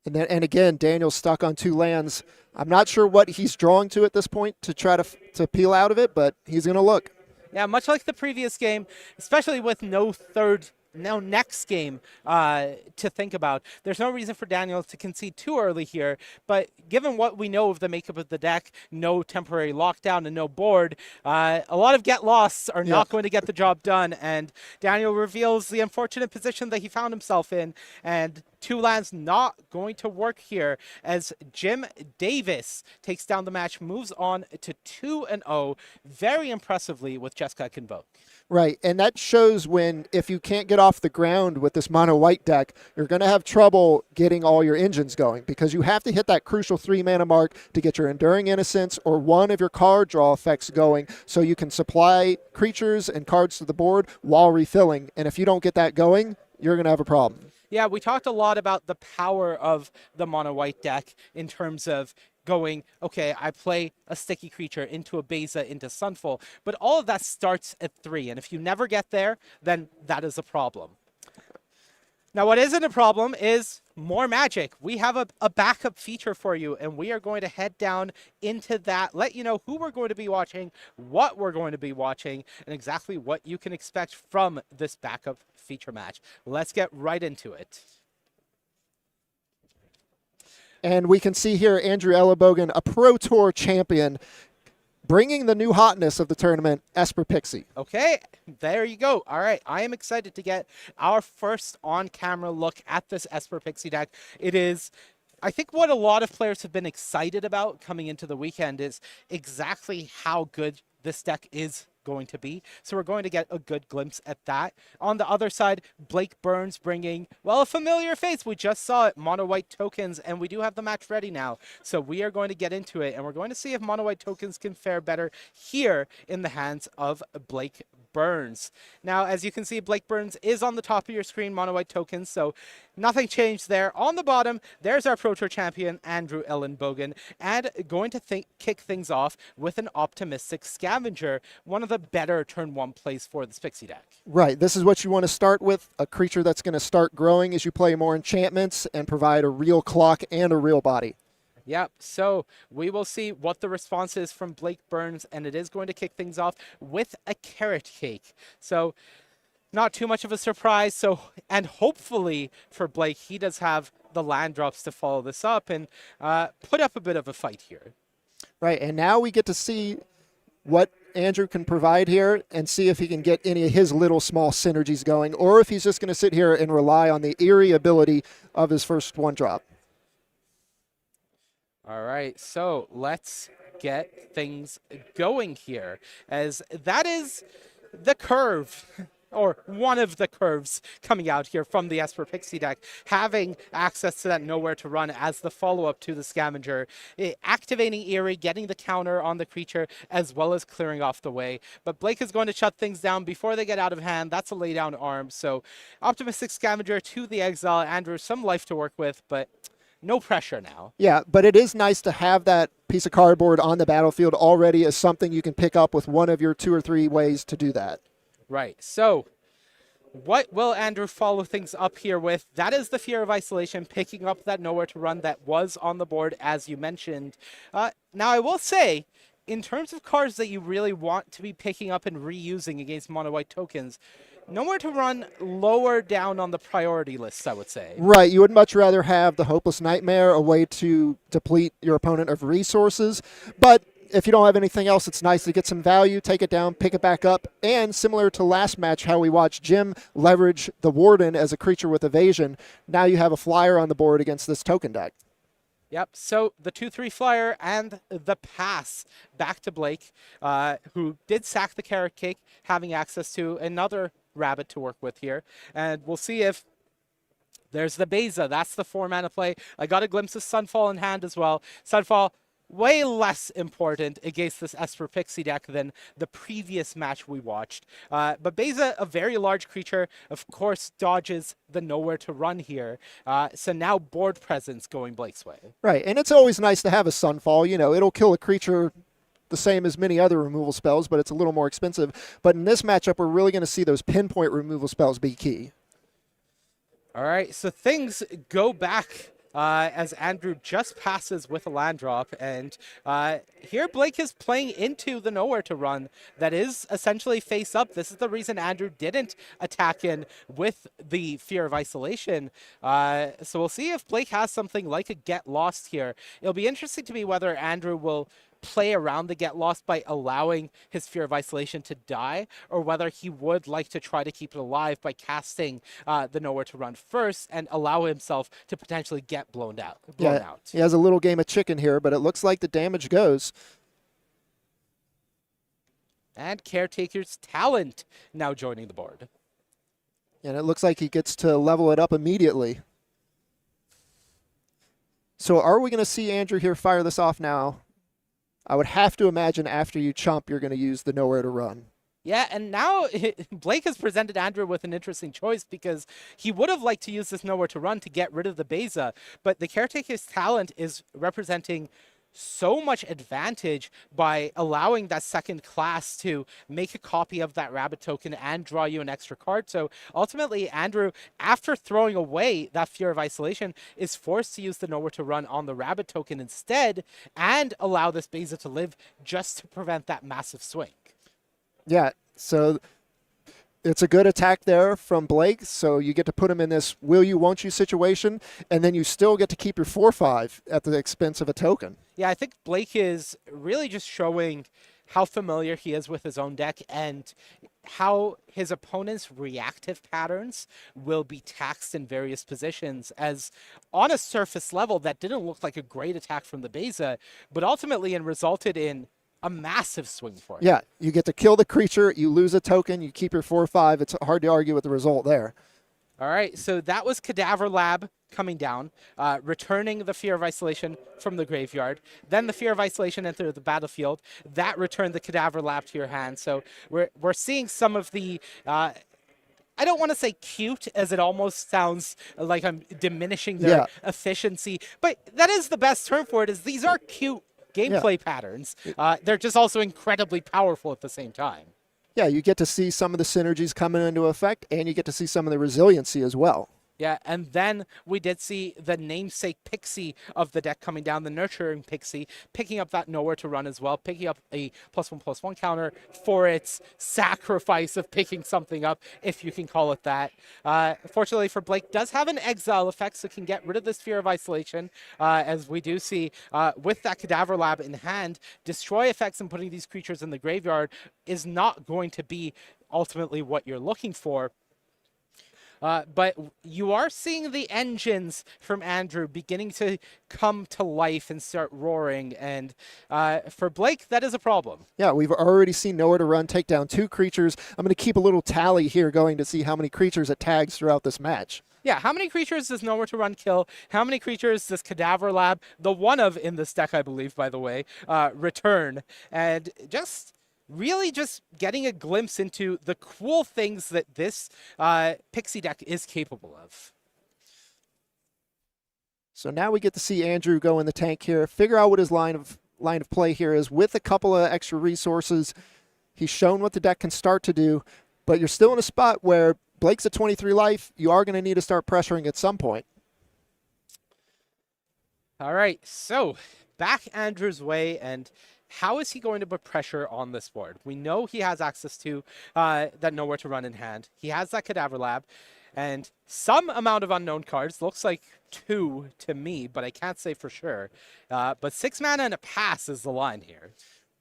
And again, Daniel's stuck on 2 lands. I'm not sure what he's drawing to at this point to try to peel out of it, but he's going to look. Yeah, much like the previous game, especially with no next game to think about. There's no reason for Daniel to concede too early here, but given what we know of the makeup of the deck, no temporary lockdown and no board, a lot of get losts are not going to get the job done, and Daniel reveals the unfortunate position that he found himself in, and 2 lands not going to work here as Jim Davis takes down the match, moves on to 2-0 very impressively with Jessica Convoke. Right, and that shows when if you can't get off the ground with this mono white deck, you're going to have trouble getting all your engines going because you have to hit that crucial 3 mana mark to get your Enduring Innocence or one of your card draw effects going so you can supply creatures and cards to the board while refilling. And if you don't get that going, you're going to have a problem. Yeah, we talked a lot about the power of the mono white deck in terms of going, okay, I play a sticky creature into a Beza, into Sunful, but all of that starts at 3, and if you never get there, then that is a problem. Now, what isn't a problem is more Magic. We have a backup feature for you, and we are going to head down into that, let you know who we're going to be watching, what we're going to be watching, and exactly what you can expect from this backup feature match. Let's get right into it. And we can see here Andrew Ellenbogen, a Pro Tour champion, bringing the new hotness of the tournament, Esper Pixie. Okay, there you go. All right, I am excited to get our first on-camera look at this Esper Pixie deck. It is, I think, what a lot of players have been excited about coming into the weekend is exactly how good this deck is going to be. So we're going to get a good glimpse at that. On the other side, Blake Burns bringing, well, a familiar face. We just saw it, mono white tokens, and we do have the match ready now. So we are going to get into it, and we're going to see if mono white tokens can fare better here in the hands of Blake Burns. Now, as you can see, Blake Burns is on the top of your screen, mono white tokens, so nothing changed there. On the bottom, there's our Pro Tour champion, Andrew Ellenbogen, and going to kick things off with an optimistic Scavenger, one of the better turn 1 plays for this Pixie deck. Right, this is what you want to start with, a creature that's going to start growing as you play more enchantments and provide a real clock and a real body. Yep, so we will see what the response is from Blake Burns, and it is going to kick things off with a Carrot Cake. So not too much of a surprise. So, and hopefully for Blake, he does have the land drops to follow this up and put up a bit of a fight here. Right, and now we get to see what Andrew can provide here and see if he can get any of his little small synergies going, or if he's just going to sit here and rely on the eerie ability of his first 1-drop. All right, so let's get things going here, as that is the curve, or one of the curves coming out here from the Esper Pixie deck, having access to that Nowhere to Run as the follow-up to the Scavenger, activating Eerie, getting the counter on the creature, as well as clearing off the way. But Blake is going to shut things down before they get out of hand. That's a lay-down arm, so optimistic Scavenger to the Exile. Andrew, some life to work with, but no pressure now. Yeah, but it is nice to have that piece of cardboard on the battlefield already as something you can pick up with one of your 2 or 3 ways to do that. Right, so what will Andrew follow things up here with? That is the Fear of Isolation, picking up that Nowhere to Run that was on the board, as you mentioned. Now, I will say, in terms of cards that you really want to be picking up and reusing against mono white tokens, Nowhere to Run lower down on the priority list, I would say. Right, you would much rather have the Hopeless Nightmare, a way to deplete your opponent of resources, but if you don't have anything else, it's nice to get some value, take it down, pick it back up, and similar to last match, how we watched Jim leverage the Warden as a creature with evasion, now you have a flyer on the board against this token deck. Yep, so the 2/3 flyer and the pass back to Blake, who did sack the Carrot Cake, having access to another rabbit to work with here. And we'll see if There's the Beza. That's the 4-mana play. I got a glimpse of Sunfall in hand as well. Sunfall, way less important against this Esper Pixie deck than the previous match we watched. But Beza, a very large creature, of course, dodges the nowhere to run here. So now board presence going Blake's way. Right, and it's always nice to have a Sunfall. You know, it'll kill a creature the same as many other removal spells, but it's a little more expensive. But in this matchup, we're really going to see those pinpoint removal spells be key. All right, so things go back as Andrew just passes with a land drop. And here Blake is playing into the nowhere to run that is essentially face up. This is the reason Andrew didn't attack in with the Fear of Isolation. So we'll see if Blake has something like a Get Lost here. It'll be interesting to me whether Andrew will play around the Get Lost by allowing his Fear of Isolation to die, or whether he would like to try to keep it alive by casting the Nowhere to Run first and allow himself to potentially get blown out. He has a little game of chicken here, but it looks like the damage goes. And Caretaker's Talent now joining the board. And it looks like he gets to level it up immediately. So are we going to see Andrew here fire this off now? I would have to imagine after you chump, you're going to use the Nowhere to Run. Yeah, and now Blake has presented Andrew with an interesting choice because he would have liked to use this Nowhere to Run to get rid of the Beza, but the Caretaker's Talent is representing so much advantage by allowing that second class to make a copy of that rabbit token and draw you an extra card. So ultimately, Andrew, after throwing away that Fear of Isolation, is forced to use the Nowhere to Run on the rabbit token instead and allow this Beza to live just to prevent that massive swing. Yeah, so it's a good attack there from Blake, so you get to put him in this will you, won't you situation, and then you still get to keep your 4/5 at the expense of a token. Yeah, I think Blake is really just showing how familiar he is with his own deck and how his opponent's reactive patterns will be taxed in various positions, as on a surface level that didn't look like a great attack from the Beza, but ultimately it resulted in a massive swing for him. Yeah, you get to kill the creature, you lose a token, you keep your 4/5. It's hard to argue with the result there. All right, so that was Cadaver Lab coming down, returning the Fear of Isolation from the graveyard. Then the Fear of Isolation entered the battlefield. That returned the Cadaver Lab to your hand. So we're seeing some of the... I don't want to say cute, as it almost sounds like I'm diminishing their efficiency, but that is the best term for it, is these are cute gameplay patterns. They're just also incredibly powerful at the same time. Yeah, you get to see some of the synergies coming into effect, and you get to see some of the resiliency as well. Yeah, and then we did see the namesake Pixie of the deck coming down, the Nurturing Pixie, picking up that Nowhere to Run as well, picking up a +1/+1 counter for its sacrifice of picking something up, if you can call it that. Fortunately for Blake, does have an Exile effect, so can get rid of this Fear of Isolation, as we do see with that Cadaver Lab in hand. Destroy effects and putting these creatures in the graveyard is not going to be ultimately what you're looking for. But you are seeing the engines from Andrew beginning to come to life and start roaring. And for Blake, that is a problem. Yeah, we've already seen Nowhere to Run take down 2 creatures. I'm going to keep a little tally here going to see how many creatures it tags throughout this match. Yeah, how many creatures does Nowhere to Run kill? How many creatures does Cadaver Lab, the one of in this deck, I believe, by the way, return? And really just getting a glimpse into the cool things that this Pixie deck is capable of. So now we get to see Andrew go in the tank here, figure out what his line of play here is with a couple of extra resources. He's shown what the deck can start to do, but you're still in a spot where Blake's at 23 life. You are going to need to start pressuring at some point. All right, so back Andrew's way, and how is he going to put pressure on this board? We know he has access to that Nowhere to Run in hand. He has that Cadaver Lab and some amount of unknown cards. Looks like 2 to me, but I can't say for sure. But 6 mana and a pass is the line here.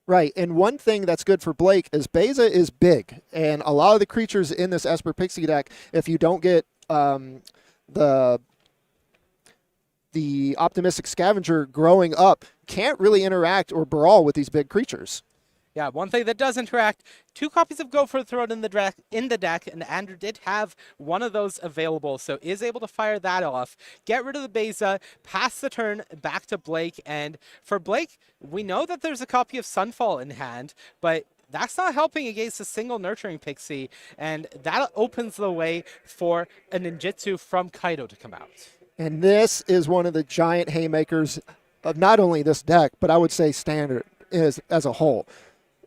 Right, and one thing that's good for Blake is Beza is big, and a lot of the creatures in this Esper Pixie deck, if you don't get the Optimistic Scavenger growing up, can't really interact or brawl with these big creatures. Yeah, one thing that does interact, 2 copies of Go for the Throat in the deck, and Andrew did have one of those available, so is able to fire that off. Get rid of the Beza, pass the turn back to Blake, and for Blake, we know that there's a copy of Sunfall in hand, but that's not helping against a single Nurturing Pixie, and that opens the way for a ninjutsu from Kaido to come out. And this is one of the giant haymakers of not only this deck, but I would say standard as a whole.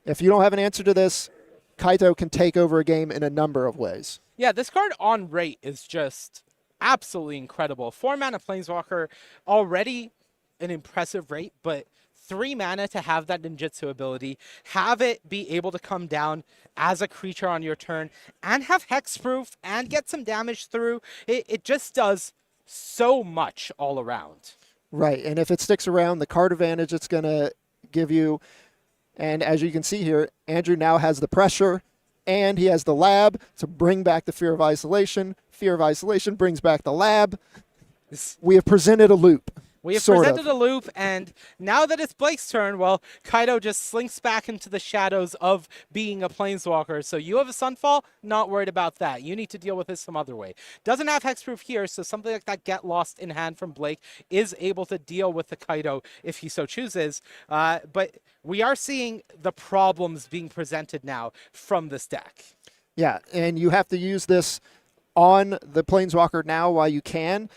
If you don't have an answer to this, Kaito can take over a game in a number of ways. Yeah, this card on rate is just absolutely incredible. 4 mana Planeswalker, already an impressive rate, but 3 mana to have that ninjutsu ability, have it be able to come down as a creature on your turn, and have hexproof and get some damage through. It just does so much all around. Right, and if it sticks around, the card advantage it's going to give you. And as you can see here, Andrew now has the pressure and he has the lab to bring back the Fear of Isolation. Fear of Isolation brings back the lab. We have presented a loop. We have presented a loop, and now that it's Blake's turn, well, Kaido just slinks back into the shadows of being a Planeswalker. So you have a Sunfall, not worried about that. You need to deal with this some other way. Doesn't have Hexproof here, so something like that Get Lost in hand from Blake is able to deal with the Kaido if he so chooses. But we are seeing the problems being presented now from this deck. Yeah, and you have to use this on the Planeswalker now while you can.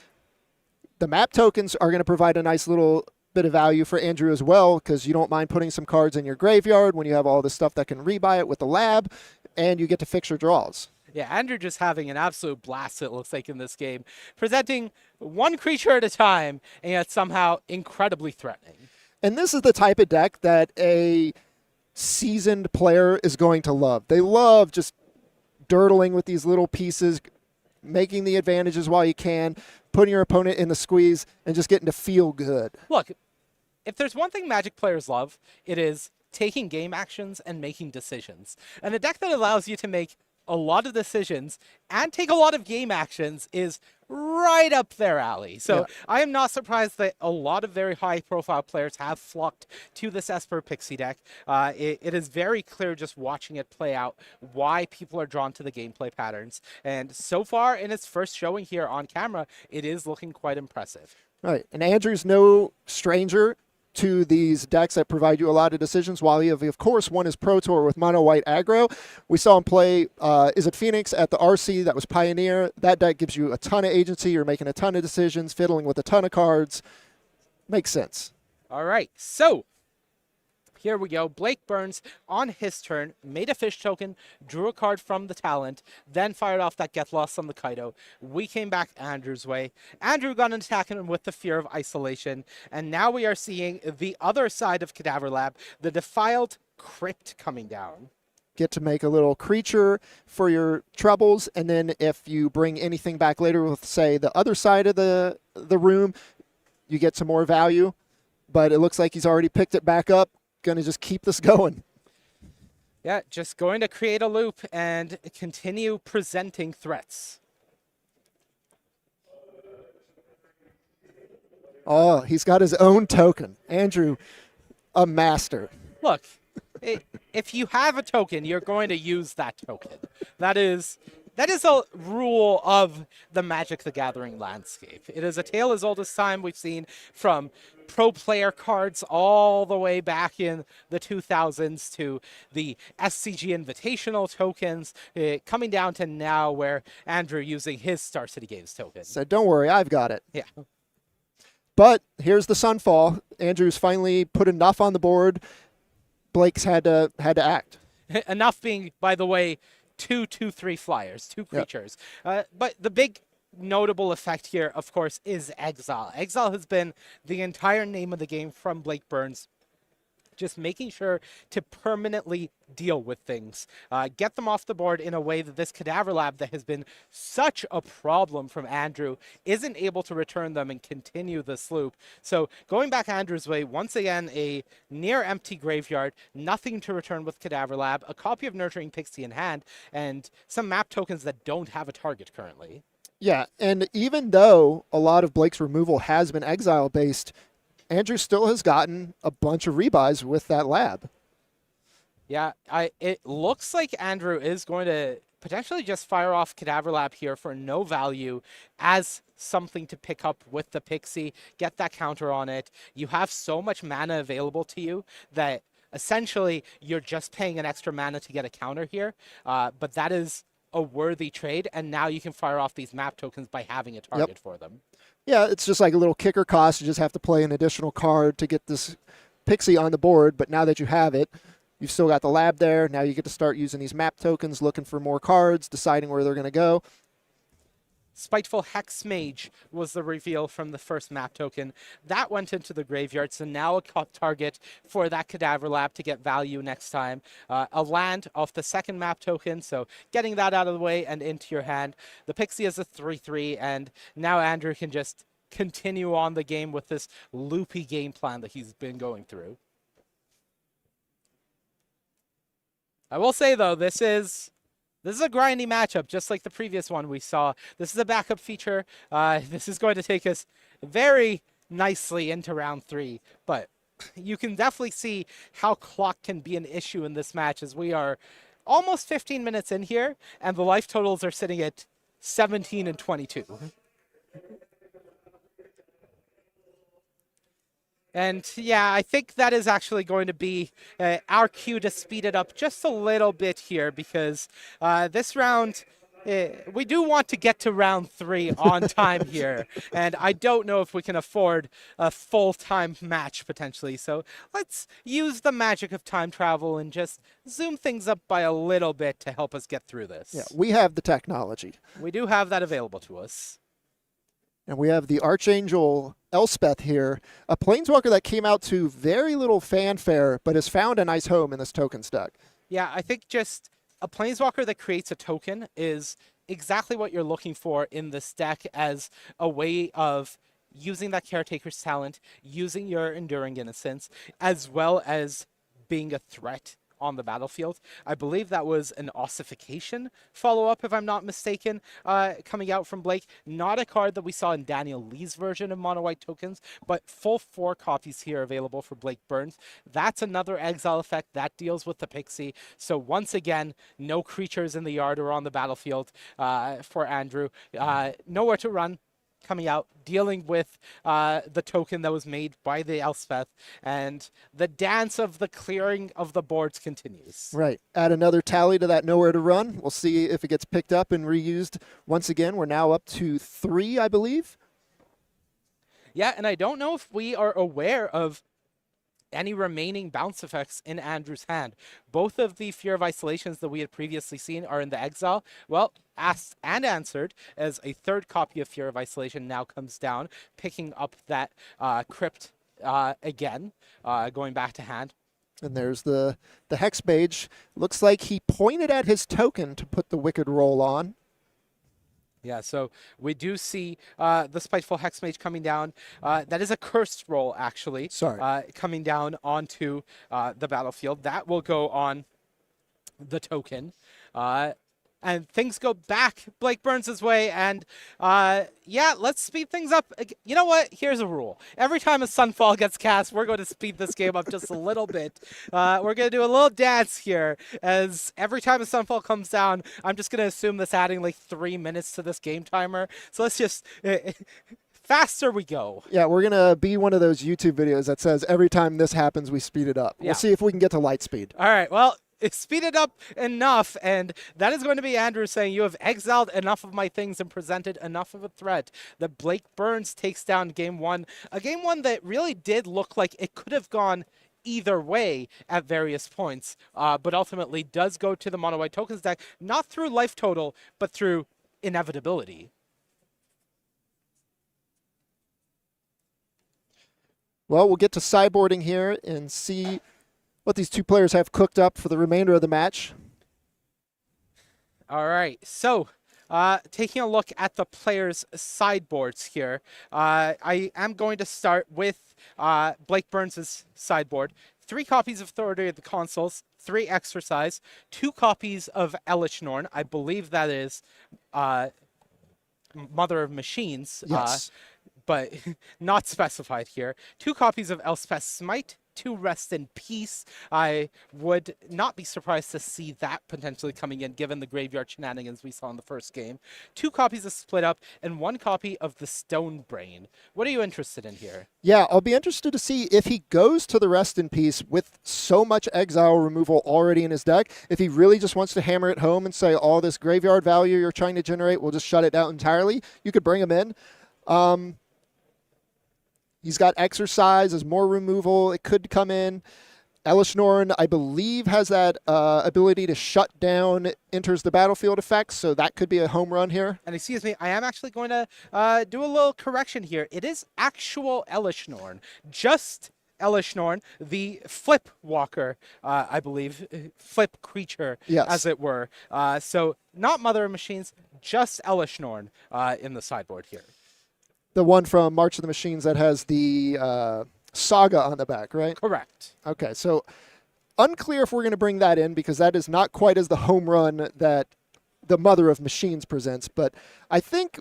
The map tokens are going to provide a nice little bit of value for Andrew as well, because you don't mind putting some cards in your graveyard when you have all this stuff that can rebuy it with the lab, and you get to fix your draws. Yeah, Andrew just having an absolute blast, it looks like, in this game. Presenting one creature at a time, and yet somehow incredibly threatening. And this is the type of deck that a seasoned player is going to love. They love just dirtling with these little pieces, making the advantages while you can, putting your opponent in the squeeze, and just getting to feel good. Look, if there's one thing Magic players love, it is taking game actions and making decisions. And a deck that allows you to make a lot of decisions and take a lot of game actions is right up their alley. So yeah. I am not surprised that a lot of very high-profile players have flocked to this Esper Pixie deck. It is very clear just watching it play out why people are drawn to the gameplay patterns. And so far in its first showing here on camera, it is looking quite impressive. Right, and Andrew's no stranger to these decks that provide you a lot of decisions. While you have, of course, one is Pro Tour with mono white aggro. We saw him play, is it Phoenix at the RC? That was Pioneer. That deck gives you a ton of agency. You're making a ton of decisions, fiddling with a ton of cards. Makes sense. All right, so here we go. Blake Burns, on his turn, made a fish token, drew a card from the talent, then fired off that Get Lost on the Kaido. We came back Andrew's way. Andrew got an attack him with the Fear of Isolation, and now we are seeing the other side of Cadaver Lab, the Defiled Crypt coming down. Get to make a little creature for your troubles, and then if you bring anything back later with, say, the other side of the room, you get some more value. But it looks like he's already picked it back up. Going to just keep this going. Yeah, just going to create a loop and continue presenting threats. Oh, he's got his own token. Andrew, a master. Look, if you have a token, you're going to use that token. That is a rule of the Magic the Gathering landscape. It is a tale as old as time. We've seen from pro player cards all the way back in the 2000s to the SCG Invitational tokens, coming down to now where Andrew using his Star City Games token. Said, don't worry, I've got it. Yeah. But here's the Sunfall. Andrew's finally put enough on the board. Blake's had to act. Enough being, by the way, 2/2/3 flyers, 2 creatures. Yep. But the big notable effect here, of course, is Exile. Exile has been the entire name of the game from Blake Burns. Just making sure to permanently deal with things. Get them off the board in a way that this Cadaver Lab that has been such a problem from Andrew isn't able to return them and continue this loop. So going back Andrew's way, once again, a near empty graveyard, nothing to return with Cadaver Lab, a copy of Nurturing Pixie in hand, and some map tokens that don't have a target currently. Yeah, and even though a lot of Blake's removal has been Exile-based, Andrew still has gotten a bunch of rebuys with that lab. Yeah, it looks like Andrew is going to potentially just fire off Cadaver Lab here for no value as something to pick up with the Pixie, get that counter on it. You have so much mana available to you that essentially you're just paying an extra mana to get a counter here, but that is a worthy trade, and now you can fire off these map tokens by having a Yep. target for them. Yeah, it's just like a little kicker cost. You just have to play an additional card to get this Pixie on the board, but now that you have it, you've still got the lab there. Now you get to start using these map tokens, looking for more cards, deciding where they're going to go. Spiteful Hex Mage was the reveal from the first map token. That went into the graveyard, so now a target for that Cadaver Lab to get value next time. A land off the second map token, so getting that out of the way and into your hand. The Pixie is a 3/3, and now Andrew can just continue on the game with this loopy game plan that he's been going through. I will say, though, this is a grindy matchup, just like the previous one we saw. This is a backup feature. This is going to take us very nicely into round 3, but you can definitely see how clock can be an issue in this match, as we are almost 15 minutes in here, and the life totals are sitting at 17 and 22. And yeah, I think that is actually going to be our cue to speed it up just a little bit here, because this round, we do want to get to round 3 on time here. And I don't know if we can afford a full-time match potentially. So let's use the magic of time travel and just zoom things up by a little bit to help us get through this. Yeah, we have the technology. We do have that available to us. And we have the Archangel Elspeth here, a Planeswalker that came out to very little fanfare, but has found a nice home in this tokens deck. Yeah, I think just a Planeswalker that creates a token is exactly what you're looking for in this deck, as a way of using that Caretaker's talent, using your Enduring Innocence, as well as being a threat on the battlefield. I believe that was an ossification follow-up, if I'm not mistaken, coming out from Blake. Not a card that we saw in Daniel Lee's version of Mono White tokens, but full 4 copies here available for Blake Burns. That's another exile effect that deals with the Pixie. So once again, no creatures in the yard or on the battlefield for Andrew. Nowhere to run. Coming out, dealing with the token that was made by the Elspeth, and the dance of the clearing of the boards continues. Right. Add another tally to that nowhere to run. We'll see if it gets picked up and reused once again. We're now up to 3, I believe. Yeah, and I don't know if we are aware of any remaining bounce effects in Andrew's hand. Both of the Fear of Isolations that we had previously seen are in the exile. Well, asked and answered, as a third copy of Fear of Isolation now comes down, picking up that crypt again, going back to hand. And there's the Hex Mage. Looks like he pointed at his token to put the Wicked Roll on. Yeah, so we do see the Spiteful Hex Mage coming down. That is a cursed roll, actually. Sorry. Coming down onto the battlefield. That will go on the token. And things go back Blake Burns' way. And yeah, let's speed things up. You know what? Here's a rule. Every time a Sunfall gets cast, we're going to speed this game up just a little bit. We're going to do a little dance here, as every time a Sunfall comes down, I'm just going to assume that's adding like 3 minutes to this game timer. So let's just... faster we go. Yeah, we're going to be one of those YouTube videos that says every time this happens, we speed it up. Yeah. We'll see if we can get to light speed. All right, well... speed it up enough, and that is going to be Andrew saying, you have exiled enough of my things and presented enough of a threat that Blake Burns takes down game 1. A game 1 that really did look like it could have gone either way at various points, but ultimately does go to the Mono White tokens deck, not through life total, but through inevitability. Well, we'll get to sideboarding here and see what these two players have cooked up for the remainder of the match. All right, so taking a look at the players' sideboards here, I am going to start with Blake Burns' sideboard. 3 copies of Authority of the Consuls, 3 Exercise, 2 copies of Elish Norn. I believe that is Mother of Machines, Yes. but not specified here. 2 copies of Elspeth's Smite, to Rest in Peace. I would not be surprised to see that potentially coming in, given the graveyard shenanigans we saw in the first game. 2 copies of Split Up and 1 copy of the Stone Brain. What are you interested in here? Yeah, I'll be interested to see if he goes to the Rest in Peace with so much exile removal already in his deck. If he really just wants to hammer it home and say, all this graveyard value you're trying to generate, we'll just shut it out entirely. You could bring him in. He's got Exercise as more removal. It could come in. Elishnorn, I believe, has that ability to shut down enters the battlefield effects, so that could be a home run here. And excuse me, I am actually going to do a little correction here. It is actual Elishnorn, just Elishnorn, the flip walker, I believe, flip creature, Yes. as it were. So not Mother of Machines, just Elishnorn in the sideboard here. The one from March of the Machines that has the Saga on the back, right? Correct. Okay, so unclear if we're going to bring that in because that is not quite as the home run that the Mother of Machines presents. But I think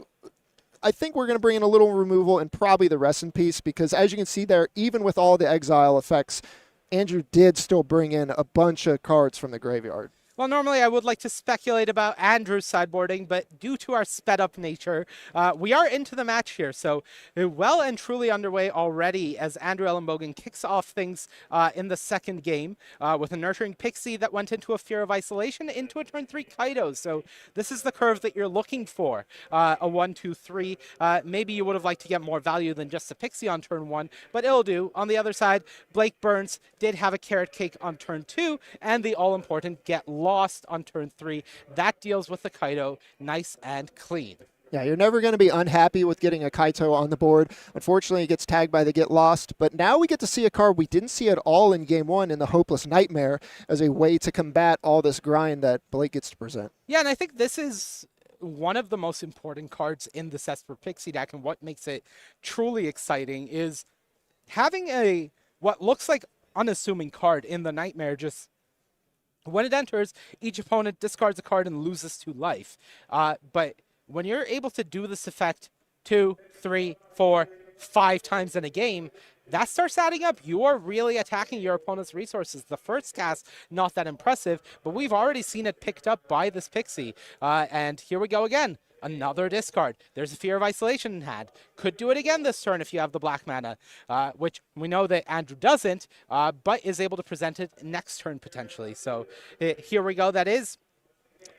we're going to bring in a little removal and probably the Rest in Peace because as you can see there, even with all the exile effects, Andrew did still bring in a bunch of cards from the graveyard. Well, normally I would like to speculate about Andrew's sideboarding, but due to our sped-up nature, we are into the match here. So well and truly underway already as Andrew Ellenbogen kicks off things in the second game with a Nurturing Pixie that went into a Fear of Isolation into a turn 3 Kaido. So this is the curve that you're looking for, a 1, 2, 3. Maybe you would have liked to get more value than just a Pixie on turn 1, but it'll do. On the other side, Blake Burns did have a Carrot Cake on turn 2, and the all-important Get Lost on turn 3. That deals with the Kaido nice and clean. Yeah, you're never going to be unhappy with getting a Kaito on the board. Unfortunately, it gets tagged by the Get Lost, but now we get to see a card we didn't see at all in Game 1 in the Hopeless Nightmare as a way to combat all this grind that Blake gets to present. Yeah, and I think this is one of the most important cards in the Esper Pixie deck, and what makes it truly exciting is having a what looks like unassuming card in the Nightmare. Just when it enters, each opponent discards a card and loses 2 life. But when you're able to do this effect 2, 3, 4, 5 times in a game, that starts adding up. You are really attacking your opponent's resources. The first cast, not that impressive, but we've already seen it picked up by this Pixie. And here we go again. Another discard. There's a Fear of Isolation in hand. Could do it again this turn if you have the black mana, which we know that Andrew doesn't, but is able to present it next turn potentially. So here we go. That is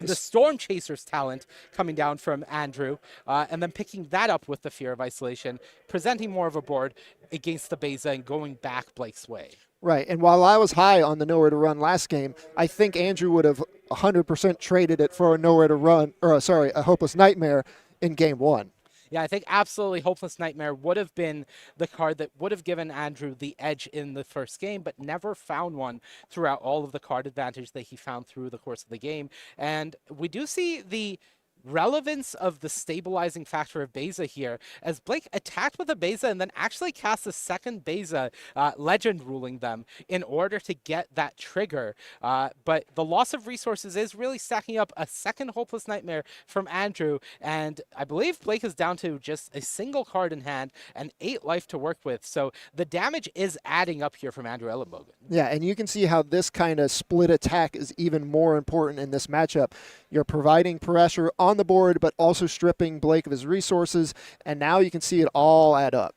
the Storm Chaser's talent coming down from Andrew, and then picking that up with the Fear of Isolation, presenting more of a board against the Beza and going back Blake's way. Right, and while I was high on the Nowhere to Run last game, I think Andrew would have 100% traded it for a Nowhere to Run, or a Hopeless Nightmare in Game 1. Yeah, I think absolutely Hopeless Nightmare would have been the card that would have given Andrew the edge in the first game, but never found one throughout all of the card advantage that he found through the course of the game. And we do see the relevance of the stabilizing factor of Beza here, as Blake attacked with a Beza and then actually cast a second Beza, legend ruling them, in order to get that trigger. But the loss of resources is really stacking up a second Hopeless Nightmare from Andrew, and I believe Blake is down to just a single card in hand and 8 life to work with. So the damage is adding up here from Andrew Ellenbogen. Yeah, and you can see how this kind of split attack is even more important in this matchup. You're providing pressure on the board, but also stripping Blake of his resources, and now you can see it all add up.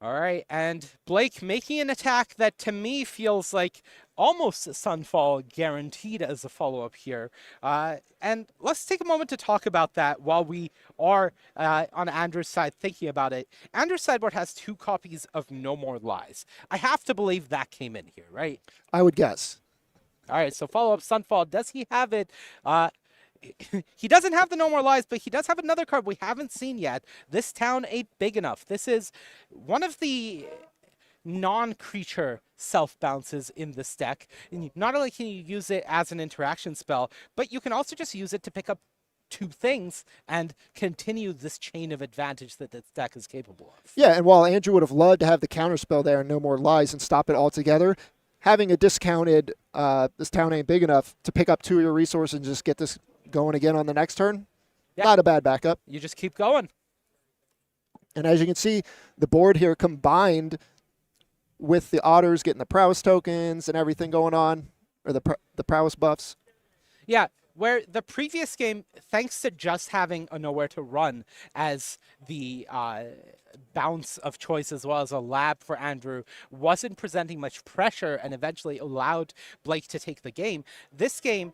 All right, and Blake making an attack that to me feels like almost a Sunfall guaranteed as a follow-up here. And let's take a moment to talk about that while we are on Andrew's side thinking about it. Andrew's sideboard has 2 copies of No More Lies. I have to believe that came in here, right? I would guess. All right, so follow-up Sunfall. Does he have it? He doesn't have the No More Lies, but he does have another card we haven't seen yet. This Town Ain't Big Enough. This is one of the non-creature self-bounces in this deck. And not only can you use it as an interaction spell, but you can also just use it to pick up 2 things and continue this chain of advantage that this deck is capable of. Yeah, and while Andrew would have loved to have the counterspell there and No More Lies and stop it altogether, having a discounted This Town Ain't Big Enough to pick up 2 of your resources and just get this going again on the next turn, not a bad backup. You just keep going. And as you can see, the board here combined with the Otters getting the prowess tokens and everything going on, or the prowess buffs. Yeah, where the previous game, thanks to just having a nowhere to run as the bounce of choice as well as a lab for Andrew, wasn't presenting much pressure and eventually allowed Blake to take the game. This game,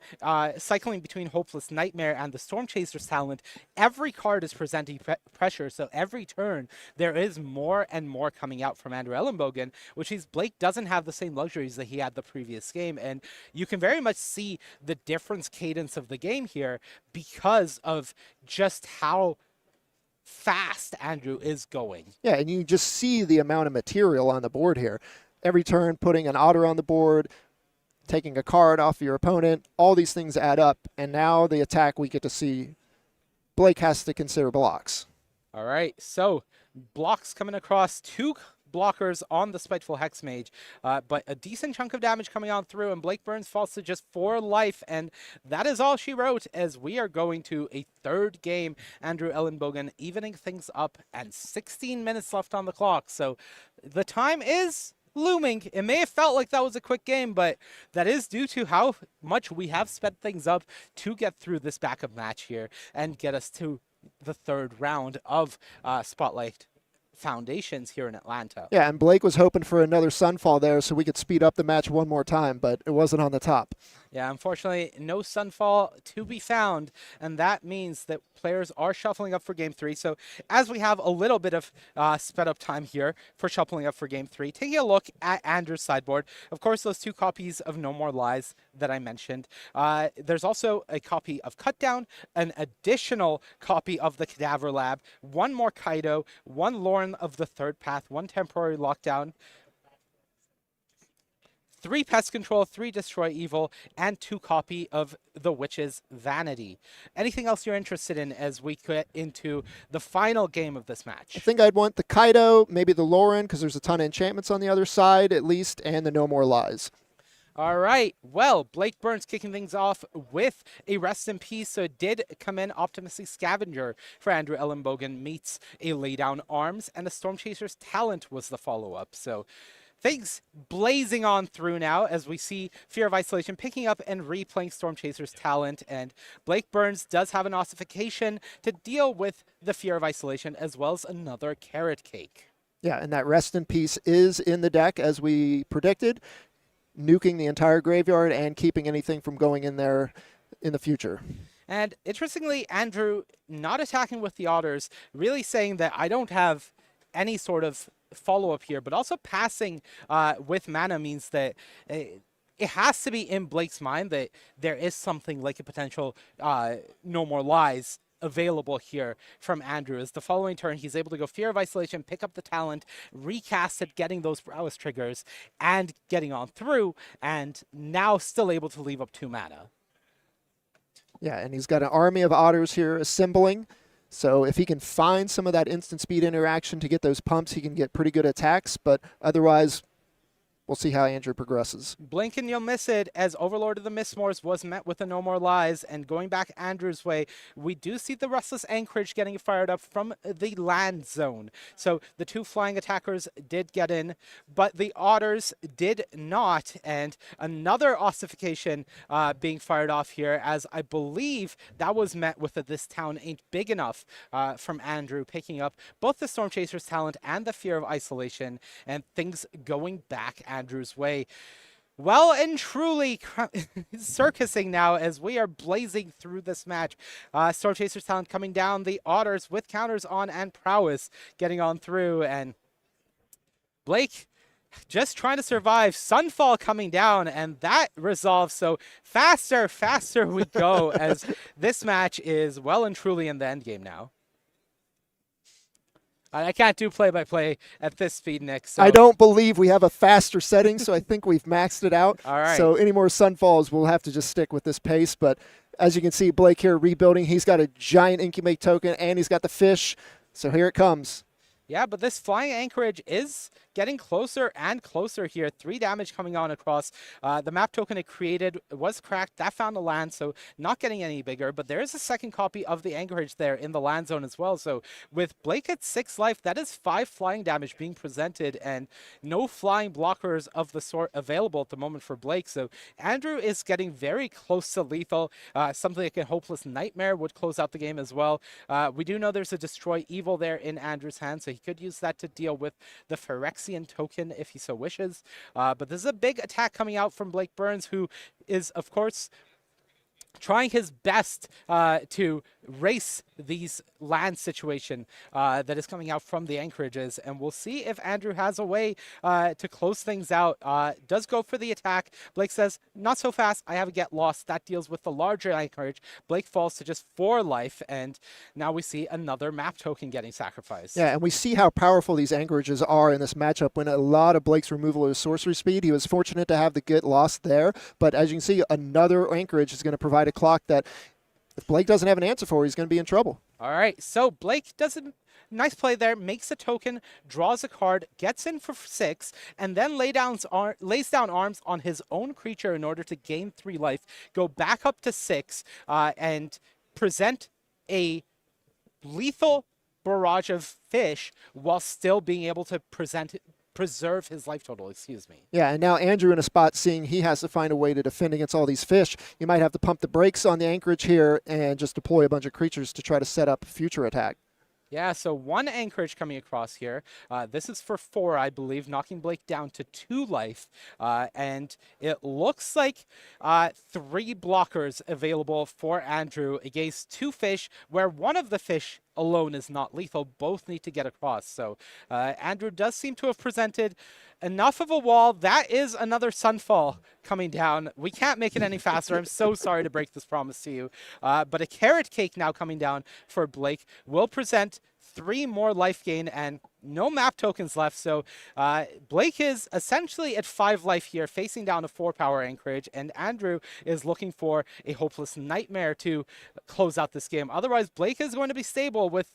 cycling between Hopeless Nightmare and the Storm Chaser's talent, every card is presenting pressure, so every turn there is more and more coming out from Andrew Ellenbogen, which means Blake doesn't have the same luxuries that he had the previous game, and you can very much see the difference cadence of the game here because of just how fast Andrew is going. Yeah, and you just see the amount of material on the board here. Every turn, putting an Otter on the board, taking a card off your opponent, all these things add up, and now the attack we get to see, Blake has to consider blocks. All right, so blocks coming across, 2 blockers on the Spiteful Hex Mage, but a decent chunk of damage coming on through, and Blake Burns falls to just 4 life, and that is all she wrote as we are going to a 3rd game. Andrew Ellenbogen evening things up, and 16 minutes left on the clock, so the time is looming. It may have felt like that was a quick game, but that is due to how much we have sped things up to get through this backup match here and get us to the 3rd round of Spotlight Foundations here in Atlanta. Yeah, and Blake was hoping for another Sunfall there so we could speed up the match one more time, but it wasn't on the top. Yeah, unfortunately, no Sunfall to be found, and that means that players are shuffling up for Game 3. So as we have a little bit of sped up time here for shuffling up for Game 3, taking a look at Andrew's sideboard, of course, those 2 copies of No More Lies that I mentioned. There's also a copy of Cutdown, an additional copy of the Cadaver Lab, 1 more Kaido, 1 Lauren of the Third Path, 1 Temporary Lockdown, 3 Pest Control, 3 Destroy Evil, and 2 copy of the Witch's Vanity. Anything else you're interested in as we get into the final game of this match? I think I'd want the Kaido, maybe the Lauren, because there's a ton of enchantments on the other side, at least, and the No More Lies. All right. Well, Blake Burns kicking things off with a Rest in Peace. So it did come in Optimistic Scavenger for Andrew Ellenbogen meets a Laydown Arms, and the Storm Chaser's Talent was the follow-up. So things blazing on through now as we see Fear of Isolation picking up and replaying Storm Chaser's Talent. And Blake Burns does have an ossification to deal with the Fear of Isolation as well as another Carrot Cake. Yeah, and that Rest in Peace is in the deck as we predicted, nuking the entire graveyard and keeping anything from going in there in the future. And interestingly, Andrew not attacking with the Otters, really saying that I don't have any sort of follow-up here, but also passing with mana means that it has to be in Blake's mind that there is something like a potential No More Lies available here from Andrew. As the following turn, he's able to go Fear of Isolation, pick up the Talent, recast it, getting those prowess triggers, and getting on through, and now still able to leave up 2 mana. Yeah, and he's got an army of Otters here assembling. So if he can find some of that instant speed interaction to get those pumps, he can get pretty good attacks, but otherwise, we'll see how Andrew progresses. Blink and you'll miss it, as Overlord of the Mistmores was met with a No More Lies, and going back Andrew's way, we do see the Restless Anchorage getting fired up from the land zone. So the 2 flying attackers did get in, but the Otters did not, and another ossification being fired off here, as I believe that was met with a This Town Ain't Big Enough from Andrew, picking up both the Storm Chaser's Talent and the Fear of Isolation, and things going back Andrew's way. Well and truly circusing now as we are blazing through this match. Storm Chaser's Talent coming down, the Otters with counters on and prowess getting on through, and Blake just trying to survive. Sunfall coming down, and that resolves. So faster we go as this match is well and truly in the end game now. I can't do play-by-play at this speed, Nick. So. I don't believe we have a faster setting, so I think we've maxed it out. All right. So any more Sunfalls, we'll have to just stick with this pace. But as you can see, Blake here rebuilding. He's got a giant Incubate token, and he's got the fish. So here it comes. Yeah, but this Flying Anchorage is getting closer and closer here. 3 damage coming on across. The map token it created was cracked. That found a land, so not getting any bigger. But there is a second copy of the Anchorage there in the land zone as well. So with Blake at 6 life, that is 5 flying damage being presented, and no flying blockers of the sort available at the moment for Blake. So Andrew is getting very close to lethal. Something like a Hopeless Nightmare would close out the game as well. We do know there's a Destroy Evil there in Andrew's hand, so he could use that to deal with the Phyrexian token if he so wishes. But this is a big attack coming out from Blake Burns, who is, of course, trying his best to race these land situation that is coming out from the anchorages, and we'll see if Andrew has a way to close things out. Does go for the attack. Blake says, not so fast, I have a get lost. That deals with the larger anchorage. Blake falls to just 4 life, and now we see another map token getting sacrificed. Yeah, and we see how powerful these anchorages are in this matchup when a lot of Blake's removal is sorcery speed. He was fortunate to have the get lost there, but as you can see, another anchorage is going to provide a clock that if Blake doesn't have an answer for, he's going to be in trouble. All right, so Blake does a nice play there, makes a token, draws a card, gets in for 6, and then lays down arms on his own creature in order to gain 3 life, go back up to 6, and present a lethal barrage of fish while still being able to preserve his life total, excuse me. Yeah, and now Andrew in a spot seeing he has to find a way to defend against all these fish. You might have to pump the brakes on the anchorage here and just deploy a bunch of creatures to try to set up future attack. Yeah, so 1 anchorage coming across here. This is for 4, I believe, knocking Blake down to 2 life. And it looks like 3 blockers available for Andrew against 2 fish, where one of the fish alone is not lethal. Both need to get across. So Andrew does seem to have presented enough of a wall. That is another Sunfall coming down. We can't make it any faster. I'm so sorry to break this promise to you. But a Carrot Cake now coming down for Blake will present 3 more life gain and no map tokens left. So Blake is essentially at 5 life here, facing down a 4 power anchorage, and Andrew is looking for a Hopeless Nightmare to close out this game. Otherwise, Blake is going to be stable with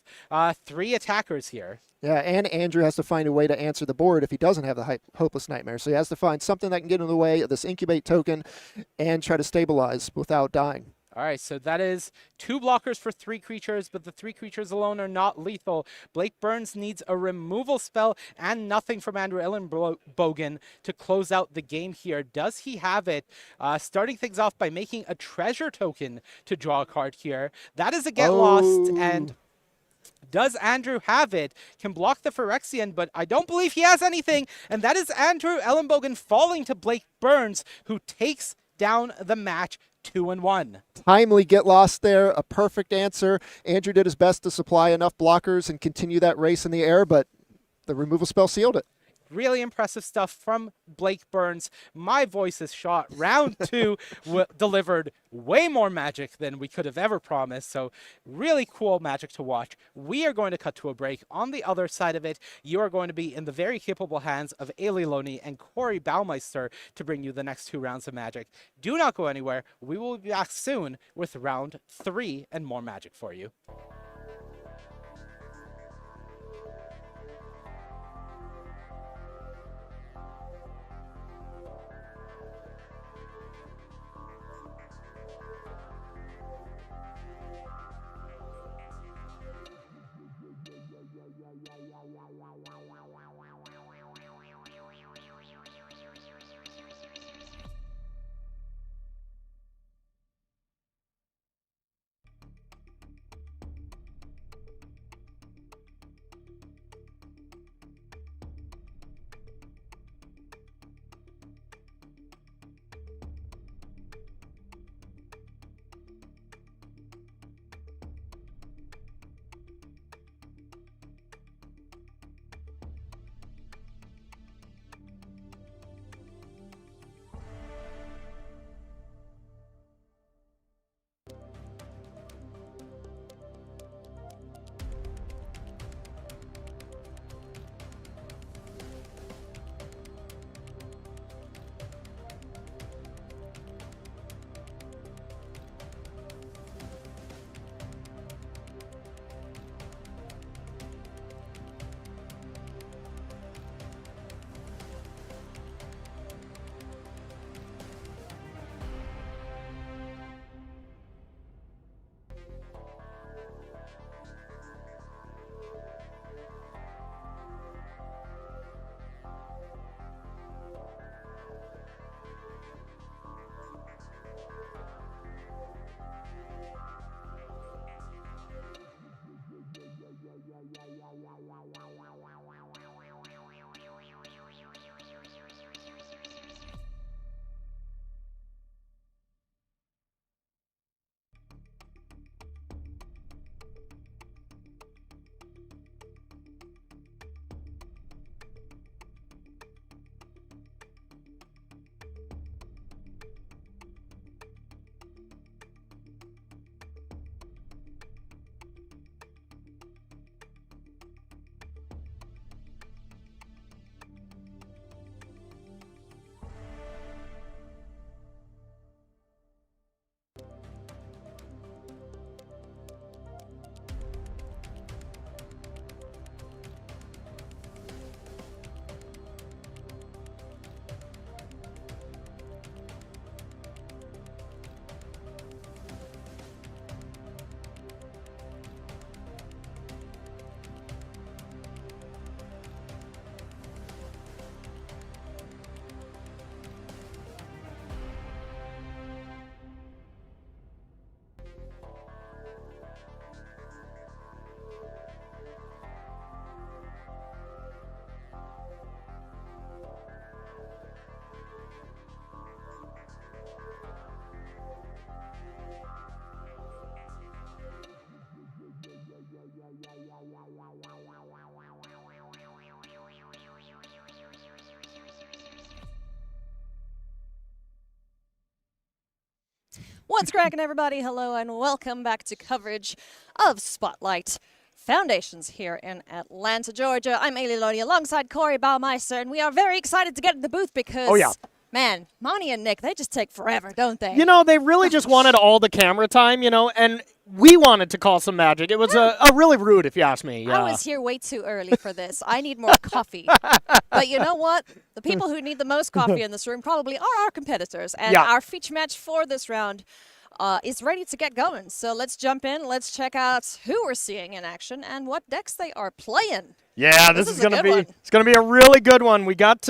3 attackers here. Yeah, and Andrew has to find a way to answer the board if he doesn't have the Hopeless Nightmare. So he has to find something that can get in the way of this Incubate token and try to stabilize without dying. All right, so that is 2 blockers for 3 creatures, but the 3 creatures alone are not lethal. Blake Burns needs a removal spell and nothing from Andrew Ellenbogen to close out the game here. Does he have it? Starting things off by making a treasure token to draw a card here. That is a get lost, and does Andrew have it? Can block the Phyrexian, but I don't believe he has anything, and that is Andrew Ellenbogen falling to Blake Burns, who takes down the match 2-1. Timely get lost there, a perfect answer. Andrew did his best to supply enough blockers and continue that race in the air, but the removal spell sealed it. Really impressive stuff from Blake Burns. My voice is shot. Round 2 delivered way more magic than we could have ever promised. So really cool magic to watch. We are going to cut to a break. On the other side of it, you are going to be in the very capable hands of Ailey Loney and Corey Baumeister to bring you the next 2 rounds of magic. Do not go anywhere. We will be back soon with round 3 and more magic for you. What's cracking, everybody? Hello, and welcome back to coverage of Spotlight Foundations here in Atlanta, Georgia. I'm Ailey Loney alongside Corey Baumeister, and we are very excited to get in the booth because, man, Monty and Nick, they just take forever, don't they? You know, they really just wanted all the camera time, and we wanted to call some magic. It was a really rude, if you ask me. I was here way too early for this. I need more coffee. But you know what? The people who need the most coffee in this room probably are our competitors. And our feature match for this round is ready to get going. So let's jump in. Let's check out who we're seeing in action and what decks they are playing. Yeah, this is gonna be a really good one. We got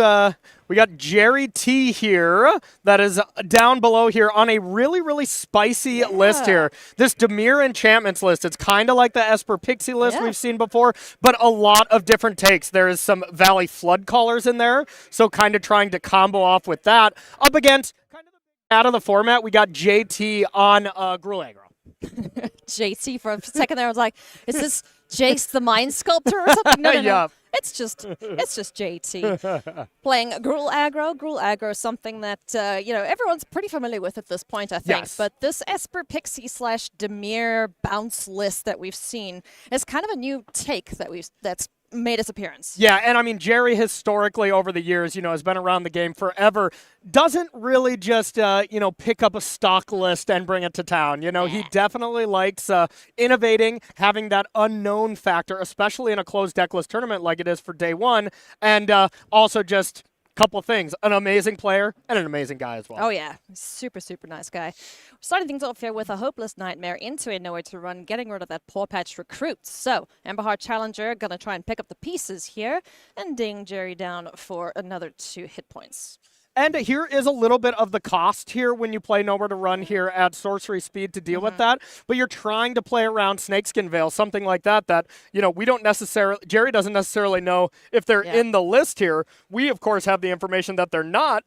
Jerry T here that is down below here on a really spicy list here. This Dimir Enchantments list. It's kind of like the Esper Pixie list we've seen before, but a lot of different takes. There is some Valley Flood Callers in there, so kind of trying to combo off with that. Up against kind of the out of the format, we got JT on Gruul Aggro. JT for a second there, I was like, is this Jace the Mind Sculptor or something? No. It's just JT playing Gruul Aggro. Gruul Aggro is something that everyone's pretty familiar with at this point, I think. Yes. But this Esper Pixie / Dimir bounce list that we've seen is kind of a new take that's made its appearance. Yeah, and I mean, Jerry historically over the years, has been around the game forever. Doesn't really just, pick up a stock list and bring it to town. He definitely likes innovating, having that unknown factor, especially in a closed deck list tournament like it is for day one. And also just couple things, an amazing player and an amazing guy as well. Oh yeah, super nice guy. We're starting things off here with a Hopeless Nightmare into a Nowhere to Run, getting rid of that Paw Patch Recruit. So Emberheart Challenger gonna try and pick up the pieces here and ding Jerry down for another 2 hit points. And here is a little bit of the cost here when you play Nowhere to Run here at Sorcery Speed to deal with that. But you're trying to play around Snakeskin Veil, something like that, we don't necessarily, Jerry doesn't necessarily know if they're in the list here. We, of course, have the information that they're not.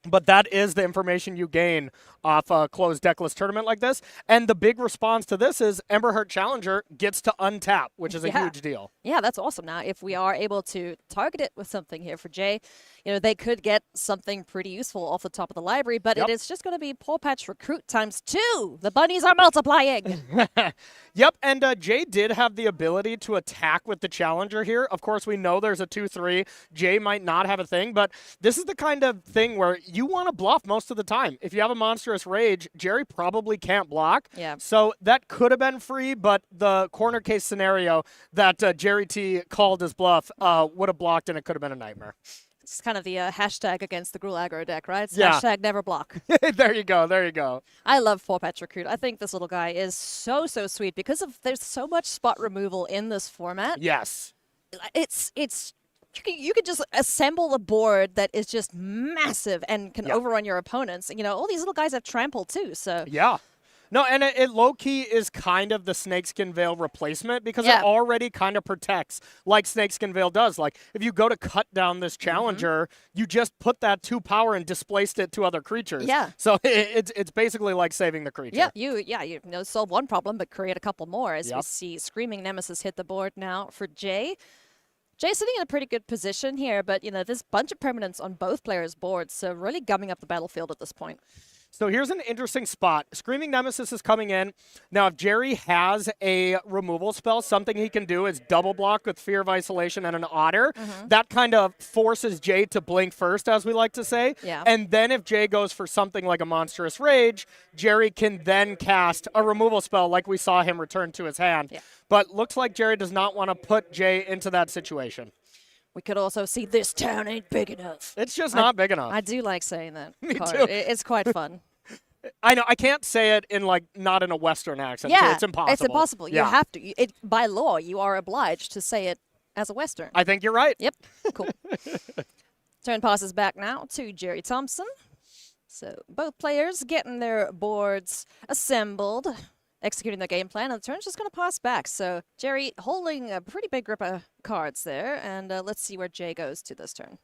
But that is the information you gain off a closed deck list tournament like this. And the big response to this is Emberheart Challenger gets to untap, which is a huge deal. Yeah, that's awesome. Now, if we are able to target it with something here for Jay, they could get something pretty useful off the top of the library, but it is just going to be Paw Patch Recruit ×2. The bunnies are multiplying. Yep, and Jay did have the ability to attack with the Challenger here. Of course, we know there's a 2-3. Jay might not have a thing, but this is the kind of thing where you want to bluff most of the time. If you have a Monstrous Rage, Jerry probably can't block. Yeah. So that could have been free, but the corner case scenario that Jerry T called his bluff would have blocked, and it could have been a nightmare. It's kind of the hashtag against the Gruul Aggro deck, right? It's hashtag never block. There you go. I love Paw Patch Recruit. I think this little guy is so sweet because there's so much spot removal in this format. Yes. It's you could just assemble a board that is just massive and can overrun your opponents. All these little guys have trample too, so. Yeah. No, and it low-key is kind of the Snakeskin Veil replacement because it already kind of protects like Snakeskin Veil does. Like, if you go to cut down this Challenger, you just put that 2 power and displaced it to other creatures. Yeah. So it's basically like saving the creature. Yeah, you solve one problem, but create a couple more as we see Screaming Nemesis hit the board now for Jay. Jay's sitting in a pretty good position here, but, there's a bunch of permanents on both players' boards, so really gumming up the battlefield at this point. So here's an interesting spot. Screaming Nemesis is coming in. Now, if Jerry has a removal spell, something he can do is double block with Fear of Isolation and an Otter. That kind of forces Jay to blink first, as we like to say. Yeah. And then if Jay goes for something like a Monstrous Rage, Jerry can then cast a removal spell like we saw him return to his hand. Yeah. But looks like Jerry does not want to put Jay into that situation. We could also see this town ain't big enough. It's just not big enough. I do like saying that. Me part. too. It's quite fun. I know. I can't say it in not in a Western accent. Yeah, so it's impossible. It's impossible. You have to. By law, you are obliged to say it as a Western. I think you're right. Yep. Cool. Turn passes back now to Jerry Thompson. So both players getting their boards assembled, executing their game plan, and the turn's just going to pass back. So Jerry holding a pretty big grip of cards there, and let's see where Jay goes to this turn.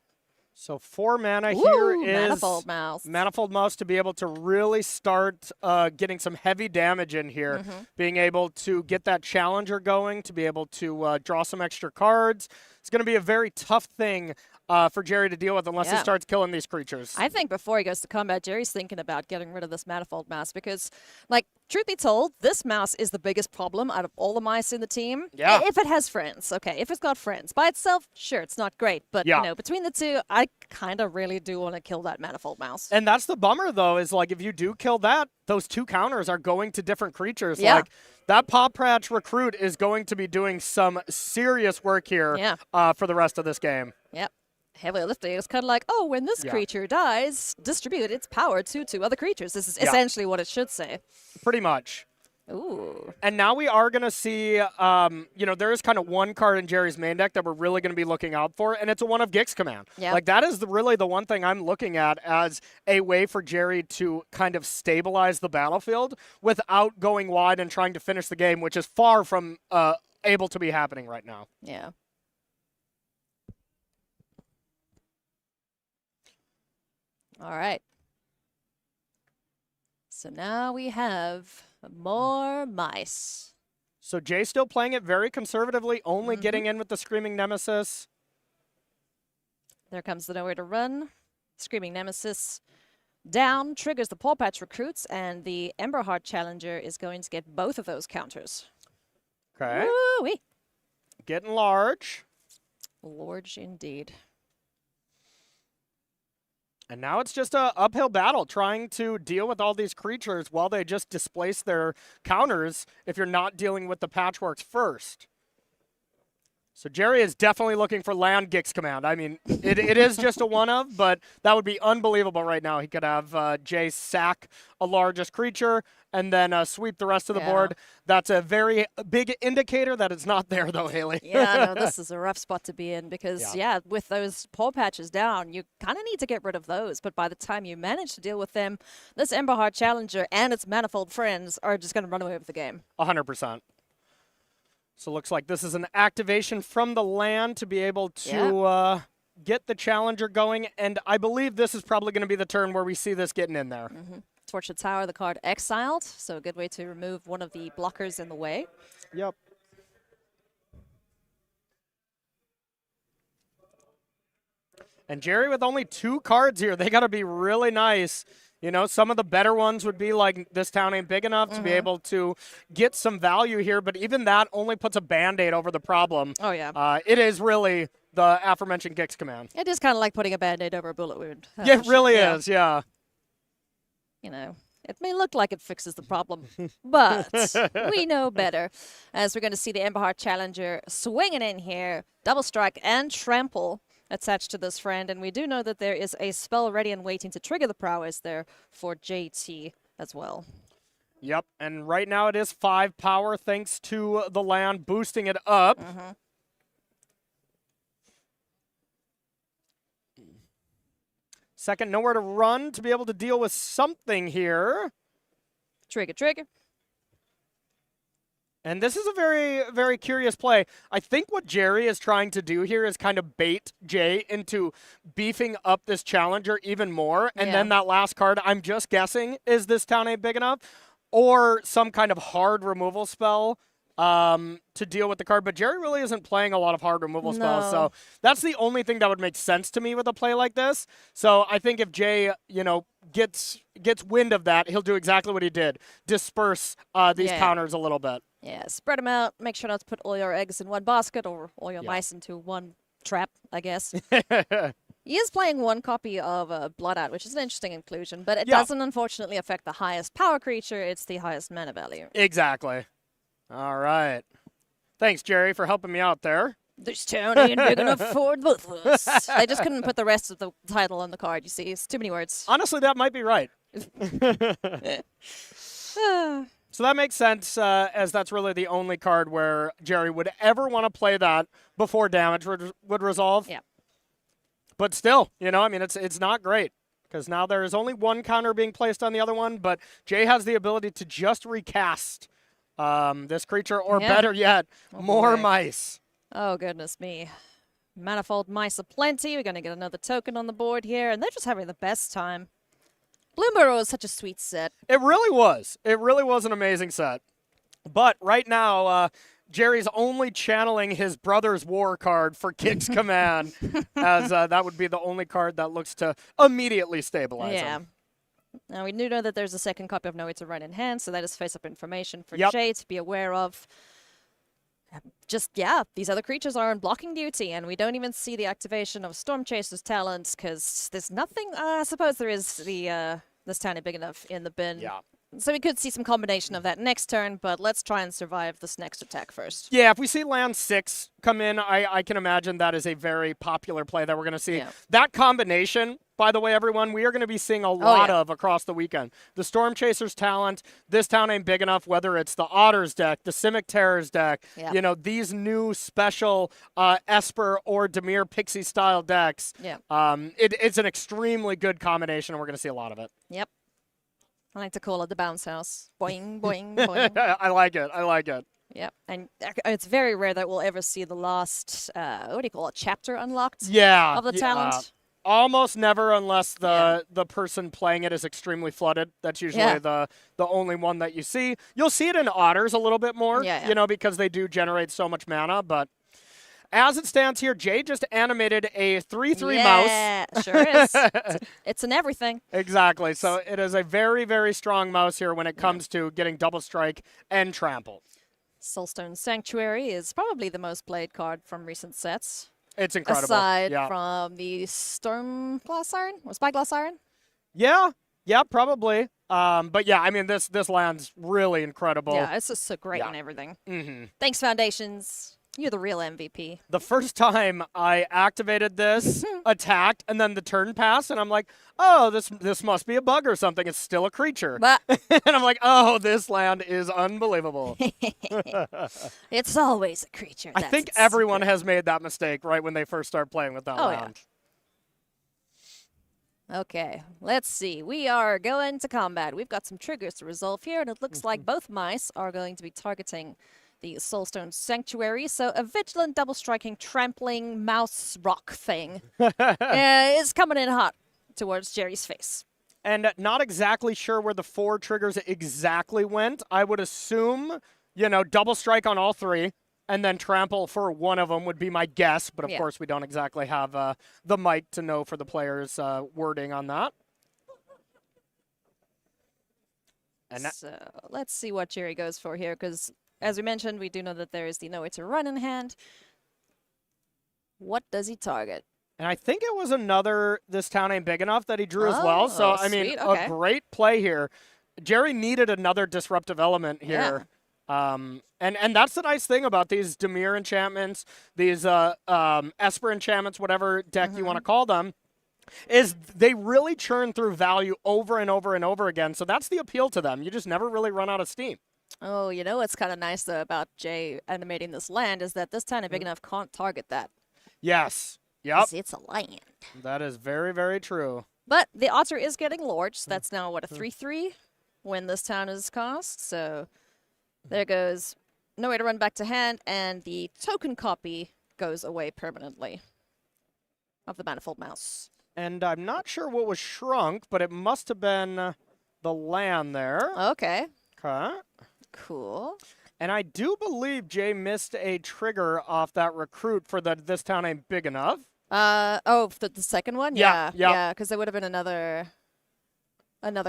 So 4 mana Ooh, here is Manifold Mouse. Manifold Mouse to be able to really start getting some heavy damage in here, being able to get that challenger going, to be able to draw some extra cards. It's going to be a very tough thing for Jerry to deal with unless he starts killing these creatures. I think before he goes to combat, Jerry's thinking about getting rid of this Manifold Mouse because, like, truth be told, this mouse is the biggest problem out of all the mice in the team. Yeah. If it has friends, okay. If it's got friends. By itself, sure, it's not great. But, you know, between the two, I kind of really do want to kill that Manifold Mouse. And that's the bummer, though, is, like, if you do kill that, those 2 counters are going to different creatures. Yeah. Like, that Paw Patch Recruit is going to be doing some serious work here for the rest of this game. Yep. Heavily lifting. It's kind of like, oh, when this creature dies, distribute its power to 2 other creatures. This is essentially what it should say. Pretty much. Ooh. And now we are going to see, you know, there is kind of one card in Jerry's main deck that we're really going to be looking out for, and it's a one of Gix Command. Yep. Like, that is really the one thing I'm looking at as a way for Jerry to kind of stabilize the battlefield without going wide and trying to finish the game, which is far from able to be happening right now. Yeah. All right. So now we have more mice. So Jay's still playing it very conservatively, only getting in with the Screaming Nemesis. There comes the Nowhere to Run. Screaming Nemesis down, triggers the Paw Patch Recruits, and the Emberheart Challenger is going to get both of those counters. Okay. Woo-wee. Getting large. Large indeed. And now it's just a uphill battle trying to deal with all these creatures while they just displace their counters if you're not dealing with the patchworks first. So Jerry is definitely looking for land Gix Command. I mean, it is just a one-of, but that would be unbelievable right now. He could have Jay sack a largest creature and then sweep the rest of the board. That's a very big indicator that it's not there, though, Haley. Yeah, no, this is a rough spot to be in because, with those paw patches down, you kind of need to get rid of those. But by the time you manage to deal with them, this Emberheart Challenger and its manifold friends are just going to run away with the game. 100%. So it looks like this is an activation from the land to be able to get the challenger going. And I believe this is probably going to be the turn where we see this getting in there. Torch Tower, the card exiled. So a good way to remove one of the blockers in the way. Yep. And Jerry with only 2 cards here. They got to be really nice. You know, some of the better ones would be like this town ain't big enough to be able to get some value here, but even that only puts a Band-Aid over the problem. Oh, yeah. It is really the aforementioned Gix Command. It is kind of like putting a Band-Aid over a bullet wound. Yeah, it really is, yeah. You know, it may look like it fixes the problem, but we know better. As we're going to see the Emberheart Challenger swinging in here, double strike and trample attached to this friend, and we do know that there is a spell ready and waiting to trigger the prowess there for JT as well. Yep, and right now it is 5 power thanks to the land boosting it up. Second, nowhere to run to be able to deal with something here. Trigger, trigger. And this is a very, very curious play. I think what Jerry is trying to do here is kind of bait Jay into beefing up this challenger even more. And then that last card, I'm just guessing, is this town ain't big enough? Or some kind of hard removal spell to deal with the card. But Jerry really isn't playing a lot of hard removal spells. So that's the only thing that would make sense to me with a play like this. So I think if Jay, you know, gets wind of that, he'll do exactly what he did. Disperse these counters a little bit. Yeah, spread them out. Make sure not to put all your eggs in one basket or all your mice into one trap, I guess. He is playing one copy of Bloodout, which is an interesting inclusion, but it doesn't unfortunately affect the highest power creature. It's the highest mana value. Exactly. All right. Thanks, Jerry, for helping me out there. This town ain't big enough for both of us. I just couldn't put the rest of the title on the card, you see. It's too many words. Honestly, that might be right. So that makes sense, as that's really the only card where Jerry would ever want to play that before damage would resolve. Yeah. But still, you know, I mean, it's not great, because now there is only one counter being placed on the other one, but Jay has the ability to just recast this creature, or better yet, more mice. Oh, goodness me. Manifold mice aplenty. We're going to get another token on the board here, and they're just having the best time. Bloomburrow is such a sweet set. It really was. It really was an amazing set. But right now, Jerry's only channeling his brother's war card for King's Command, as that would be the only card that looks to immediately stabilize him. Now, we do know that there's a second copy of Nowhere to Run in hand, so that is face-up information for Yep. Jay to be aware of. These other creatures are on blocking duty, and we don't even see the activation of Storm Chaser's talents, because there's nothing, I suppose there is this tiny big enough in the bin. Yeah. So we could see some combination of that next turn, but let's try and survive this next attack first. Yeah, if we see land 6 come in, I can imagine that is a very popular play that we're going to see. Yeah. That combination, by the way, everyone, we are going to be seeing a lot of across the weekend. The Storm Chaser's talent, this town ain't big enough, whether it's the Otters deck, the Simic Terrors deck, you know, these new special Esper or Dimir Pixie-style decks. Yeah. It's an extremely good combination, and we're going to see a lot of it. Yep. I like to call it the bounce house. Boing, boing, boing. I like it. I like it. Yep. And it's very rare that we'll ever see the last, what do you call it, chapter unlocked Yeah. of the talent. Almost never, unless the person playing it is extremely flooded. That's usually the only one that you see. You'll see it in Otters a little bit more, you know, because they do generate so much mana. But as it stands here, Jay just animated a 3/3 mouse. Yeah, sure is. It's an everything. Exactly. So it is a very, very strong mouse here when it comes to getting double strike and trample. Soulstone Sanctuary is probably the most played card from recent sets. It's incredible. Aside from the Storm Glass Siren or Spyglass Siren. Yeah, probably. But yeah, I mean, this land's really incredible. Yeah, it's just so great and everything. Mm-hmm. Thanks, Foundations. You're the real MVP. The first time I activated this, attacked, and then the turn passed, and I'm like, oh, this must be a bug or something. It's still a creature. But and I'm like, oh, this land is unbelievable. it's always a creature. I think everyone has made that mistake right when they first start playing with that land. Okay, let's see. We are going to combat. We've got some triggers to resolve here, and it looks like both mice are going to be targeting the Soulstone Sanctuary. So a vigilant, double-striking, trampling mouse rock thing is coming in hot towards Jerry's face. And not exactly sure where the 4 triggers exactly went. I would assume, you know, double strike on all 3, and then trample for one of them would be my guess. But, of course, we don't exactly have the mic to know for the players' wording on that. And so let's see what Jerry goes for here, because as we mentioned, we do know that there is the Nowhere to Run in hand. What does he target? And I think it was another This Town Ain't Big Enough that he drew as well. So, I mean, okay. a great play here. Jerry needed another disruptive element here. And that's the nice thing about these Dimir enchantments, these Esper enchantments, whatever deck you want to call them, is they really churn through value over and over and over again. So that's the appeal to them. You just never really run out of steam. Oh, you know what's kind of nice, though, about Jay animating this land is that this Town Ain't Big Enough can't target that. Yes. Yep. It's a land. That is very, very true. But the Otter is getting Lord, so that's now, what, a 3/3 when this town is cast. So there goes Nowhere to Run back to hand, and the token copy goes away permanently of the Manifold Mouse. And I'm not sure what was shrunk, but it must have been the land there. Okay. Okay. Cool. And I do believe Jay missed a trigger off that recruit for the This Town Ain't Big Enough. The second one? Yeah, Yeah, because there would have been another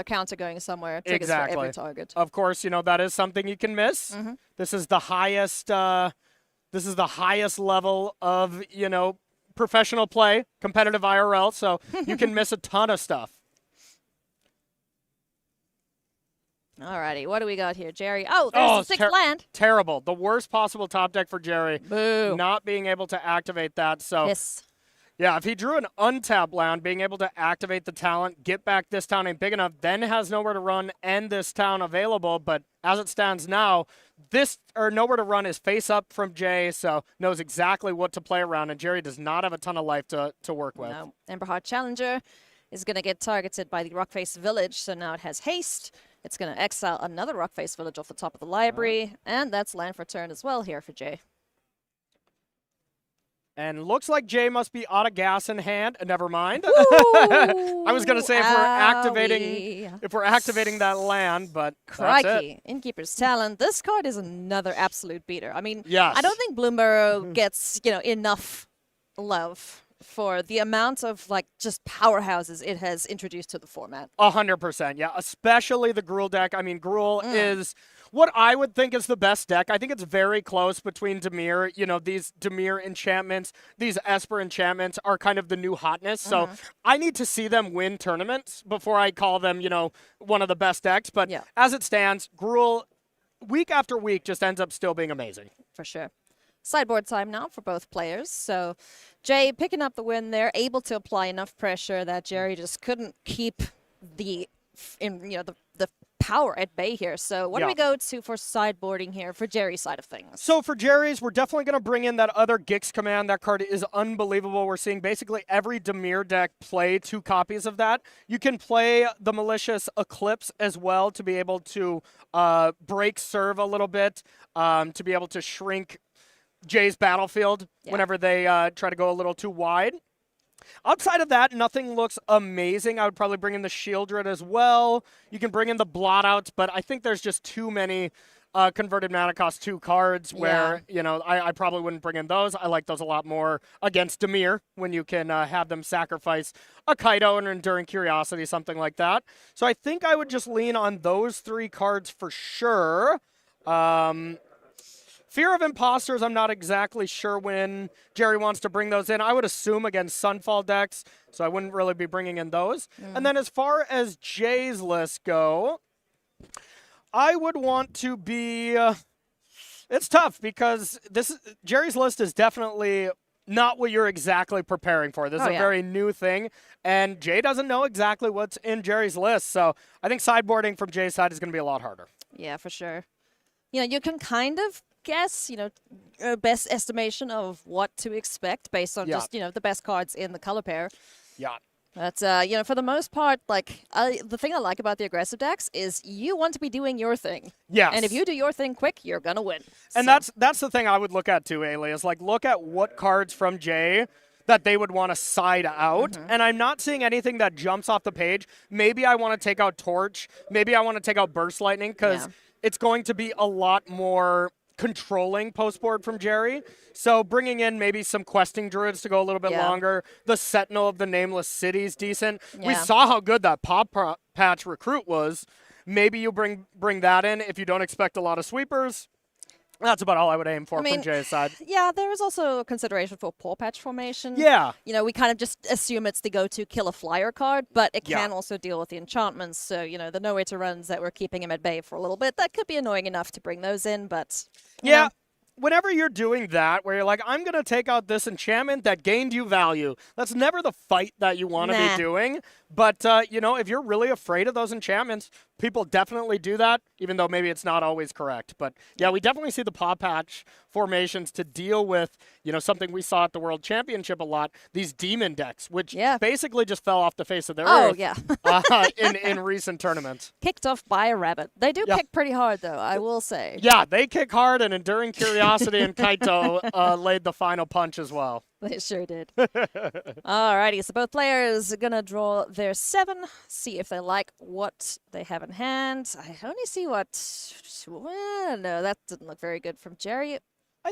counter going somewhere. Triggers for every target. Of course, you know, that is something you can miss. This is the highest level of, you know, professional play, competitive IRL, so you can miss a ton of stuff. Alrighty, what do we got here, Jerry? Oh, there's the 6th land. Terrible. The worst possible top deck for Jerry. Boo. Not being able to activate that. So, yes. Yeah, if he drew an untapped land, being able to activate the talent, get back This Town Ain't Big Enough, then has Nowhere to Run and this town available. But as it stands now, Nowhere to Run is face up from Jay, so knows exactly what to play around, and Jerry does not have a ton of life to work with. No. Emberheart Challenger is going to get targeted by the Rockface Village, so now it has haste. It's going to exile another Rockface Village off the top of the library, and that's land for turn as well here for Jay. And looks like Jay must be out of gas in hand. Never mind. I was gonna say if we're activating that land, but that's it. Crikey, Innkeeper's Talent. This card is another absolute beater. I mean, Yes. I don't think Bloomburrow gets, enough love for the amount of just powerhouses it has introduced to the format. 100%, yeah. Especially the Gruul deck. I mean, Gruul is what I would think is the best deck. I think it's very close between Dimir. These Dimir enchantments, these Esper enchantments are kind of the new hotness. So I need to see them win tournaments before I call them, one of the best decks. But as it stands, Gruul, week after week, just ends up still being amazing. For sure. Sideboard time now for both players. So Jay picking up the win there, able to apply enough pressure that Jerry just couldn't keep the power at bay here. So what do we go to for sideboarding here for Jerry's side of things? So for Jerry's, we're definitely going to bring in that other Gix command. That card is unbelievable. We're seeing basically every Dimir deck play 2 copies of that. You can play the Malicious Eclipse as well to be able to break serve a little bit, to be able to shrink Jay's battlefield whenever they try to go a little too wide. Outside of that, nothing looks amazing. I would probably bring in the Shieldred as well. You can bring in the Blotouts, but I think there's just too many converted mana cost 2 cards where, I probably wouldn't bring in those. I like those a lot more against Dimir when you can have them sacrifice a Kaido and Enduring Curiosity, something like that. So I think I would just lean on those 3 cards for sure. Fear of Imposters, I'm not exactly sure when Jerry wants to bring those in. I would assume against Sunfall decks, so I wouldn't really be bringing in those. And then as far as Jay's list go, I would want to be... it's tough because Jerry's list is definitely not what you're exactly preparing for. This is a very new thing, and Jay doesn't know exactly what's in Jerry's list, so I think sideboarding from Jay's side is going to be a lot harder. Yeah, for sure. You can kind of guess, a best estimation of what to expect based on just, the best cards in the color pair. Yeah. But, for the most part, the thing I like about the aggressive decks is you want to be doing your thing. Yes. And if you do your thing quick, you're going to win. And that's the thing I would look at too, Ailey, is look at what cards from Jay that they would want to side out. And I'm not seeing anything that jumps off the page. Maybe I want to take out Torch. Maybe I want to take out Burst Lightning because it's going to be a lot more controlling postboard from Jerry. So bringing in maybe some questing druids to go a little bit longer. The Sentinel of the Nameless City is decent. We saw how good that Pop Patch recruit was. Maybe you bring that in if you don't expect a lot of sweepers. That's about all I would aim for from Jay's side. Yeah, there is also a consideration for Paw Patch formation. Yeah. We kind of just assume it's the go-to kill a flyer card, but it can also deal with the enchantments. So, the nowhere to runs that were keeping him at bay for a little bit, that could be annoying enough to bring those in, but... you know. Whenever you're doing that, where you're like, I'm going to take out this enchantment that gained you value, that's never the fight that you want to be doing. But, if you're really afraid of those enchantments, people definitely do that, even though maybe it's not always correct. But, yeah, we definitely see the Paw Patch formations to deal with, something we saw at the World Championship a lot, these demon decks, which basically just fell off the face of the earth in recent tournaments. Kicked off by a rabbit. They do kick pretty hard, though, I will say. Yeah, they kick hard, and Enduring Curiosity and Kaito laid the final punch as well. They sure did. Alrighty, so both players are going to draw their 7, see if they like what they have in hand. I only see what... Well, no, that didn't look very good from Jerry.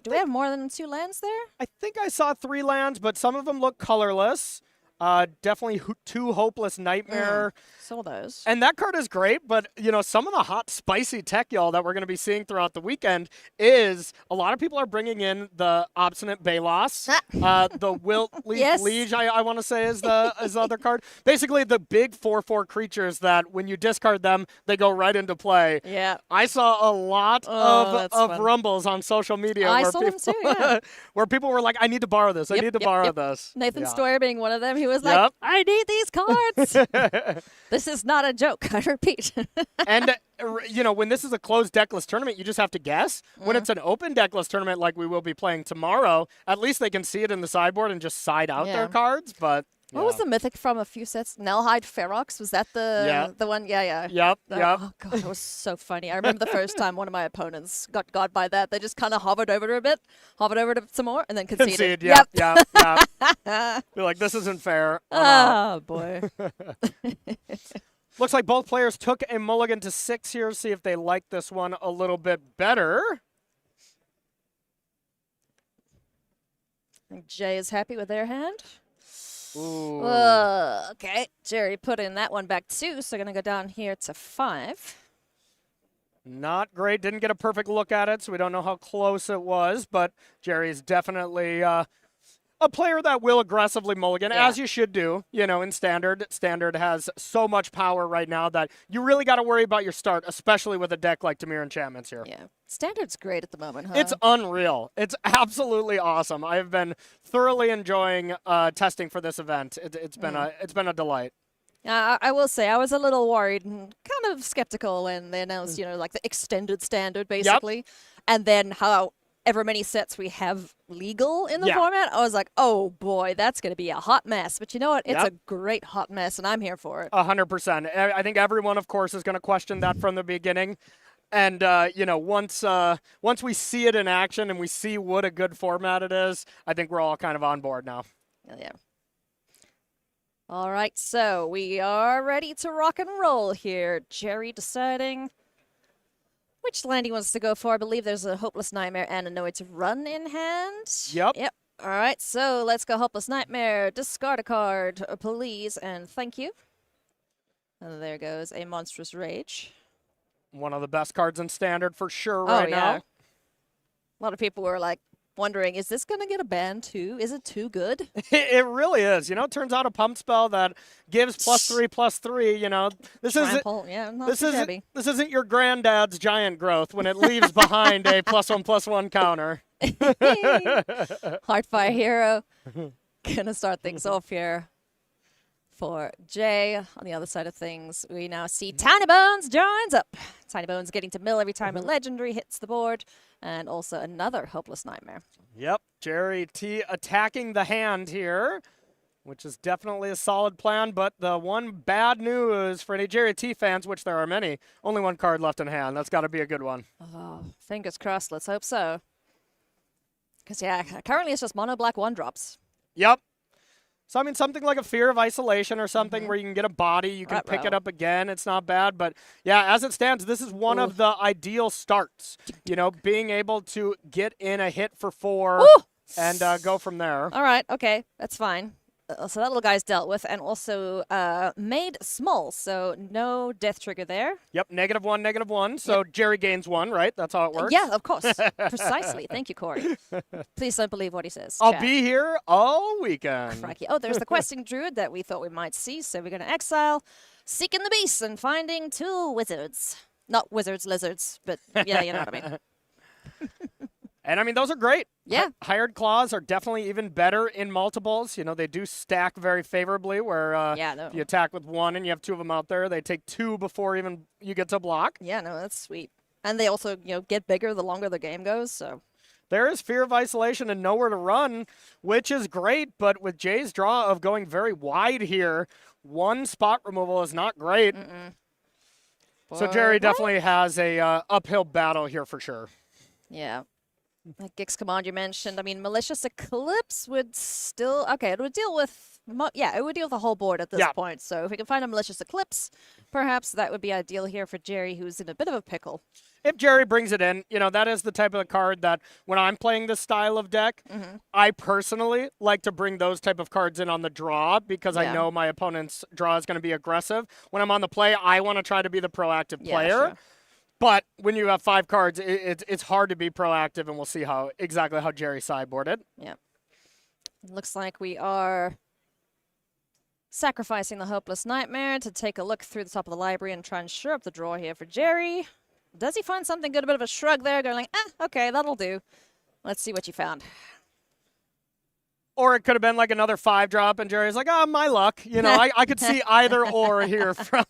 Do we have more than 2 lands there? I think I saw 3 lands, but some of them look colorless. Definitely 2 Hopeless Nightmare. Saw those. And that card is great, but, some of the hot, spicy tech, y'all, that we're going to be seeing throughout the weekend is a lot of people are bringing in the Obstinate Balos, the Wilt Liege, I want to say is the other card. Basically, the big 4/4 creatures that when you discard them, they go right into play. Yeah. I saw a lot of rumbles on social media where people were like, I need to borrow this. I need to borrow this. Nathan Stoyer being one of them. He was like, I need these cards. This is not a joke, I repeat. And, when this is a closed deckless tournament, you just have to guess. When it's an open deckless tournament like we will be playing tomorrow, at least they can see it in the sideboard and just side out their cards. But What was the mythic from a few sets? Nelhide Ferox? Was that the one? Yeah, yeah. Yep, yep. Oh, God, it was so funny. I remember the first time one of my opponents got by that. They just kind of hovered over it a bit, hovered over it some more, and then conceded. Yep, yep, yep. You're like, this isn't fair. Oh, boy. Looks like both players took a mulligan to 6 here. See if they like this one a little bit better. I think Jay is happy with their hand. Ooh. Okay, Jerry put in that one back 2, so going to go down here to 5. Not great. Didn't get a perfect look at it, so we don't know how close it was. But Jerry's definitely a player that will aggressively mulligan, as you should do. You know, in Standard. Standard has so much power right now that you really got to worry about your start, especially with a deck like Dimir Enchantments here. Yeah, Standard's great at the moment, huh? It's unreal. It's absolutely awesome. I've been thoroughly enjoying testing for this event. It's been a delight. I will say I was a little worried and kind of skeptical when they announced, you know, like the extended Standard, basically, and then however many sets we have legal in the format. I was like, oh boy, that's going to be a hot mess. But you know what? It's a great hot mess, and I'm here for it. 100%. I think everyone, of course, is going to question that from the beginning. And, you know, once we see it in action and we see what a good format it is, I think we're all kind of on board now. Yeah. All right, so we are ready to rock and roll here. Jerry deciding which land he wants to go for. I believe there's a Hopeless Nightmare and a Noid's Run in hand. Yep. All right, so let's go Hopeless Nightmare. Discard a card, please, and thank you. And there goes a Monstrous Rage. One of the best cards in Standard for sure right now. A lot of people were like wondering, is this going to get a ban too? Is it too good? It really is. You know, it turns out a pump spell that gives +3/+3, you know. This isn't your granddad's giant growth when it leaves behind a +1/+1 counter. Heartfire Hero. Gonna start things off here for Jay. On the other side of things, we now see Tiny Bones joins up. Tiny Bones getting to mill every time a legendary hits the board, and also another Hopeless Nightmare. Yep, Jerry T attacking the hand here, which is definitely a solid plan, but the one bad news for any Jerry T fans, which there are many, only one card left in hand. That's got to be a good one. Oh, fingers crossed. Let's hope so. Because, yeah, currently it's just mono black 1-drops. Yep. So, I mean, something like a Fear of Isolation or something where you can get a body, you can pick it up again. It's not bad. But, yeah, as it stands, this is one of the ideal starts. You know, being able to get in a hit for 4 and go from there. All right. Okay. That's fine. So that little guy's dealt with, and also made small, so no death trigger there. Yep, -1, -1. So Jerry gains 1, right? That's how it works? Yeah, of course. Precisely. Thank you, Corey. Please don't believe what he says. I'll be here all weekend. Crikey. Oh, there's the questing druid that we thought we might see, so we're going to exile, seeking the beast, and finding 2 wizards. Not wizards, lizards, but yeah, you know what I mean. And, I mean, those are great. Yeah. Hired Claws are definitely even better in multiples. You know, they do stack very favorably where if you attack with 1 and you have 2 of them out there, they take 2 before even you get to block. Yeah, no, that's sweet. And they also, you know, get bigger the longer the game goes, so. There is Fear of Isolation and Nowhere to Run, which is great, but with Jay's draw of going very wide here, 1 spot removal is not great. So Jerry definitely has a uphill battle here for sure. Yeah. Like Gix Command you mentioned, I mean, Malicious Eclipse would still, okay, it would deal with, it would deal with the whole board at this point. So if we can find a Malicious Eclipse, perhaps that would be ideal here for Jerry, who's in a bit of a pickle. If Jerry brings it in, you know, that is the type of card that when I'm playing this style of deck, I personally like to bring those type of cards in on the draw because I know my opponent's draw is going to be aggressive. When I'm on the play, I want to try to be the proactive player. Sure. But when you have 5 cards, it's hard to be proactive, and we'll see exactly how Jerry sideboarded. Yeah. Looks like we are sacrificing the Hopeless Nightmare to take a look through the top of the library and try and shore up the draw here for Jerry. Does he find something good? A bit of a shrug there, going like, okay, that'll do. Let's see what you found. Or it could have been like another 5-drop, and Jerry's like, oh, my luck. You know, I could see either or here from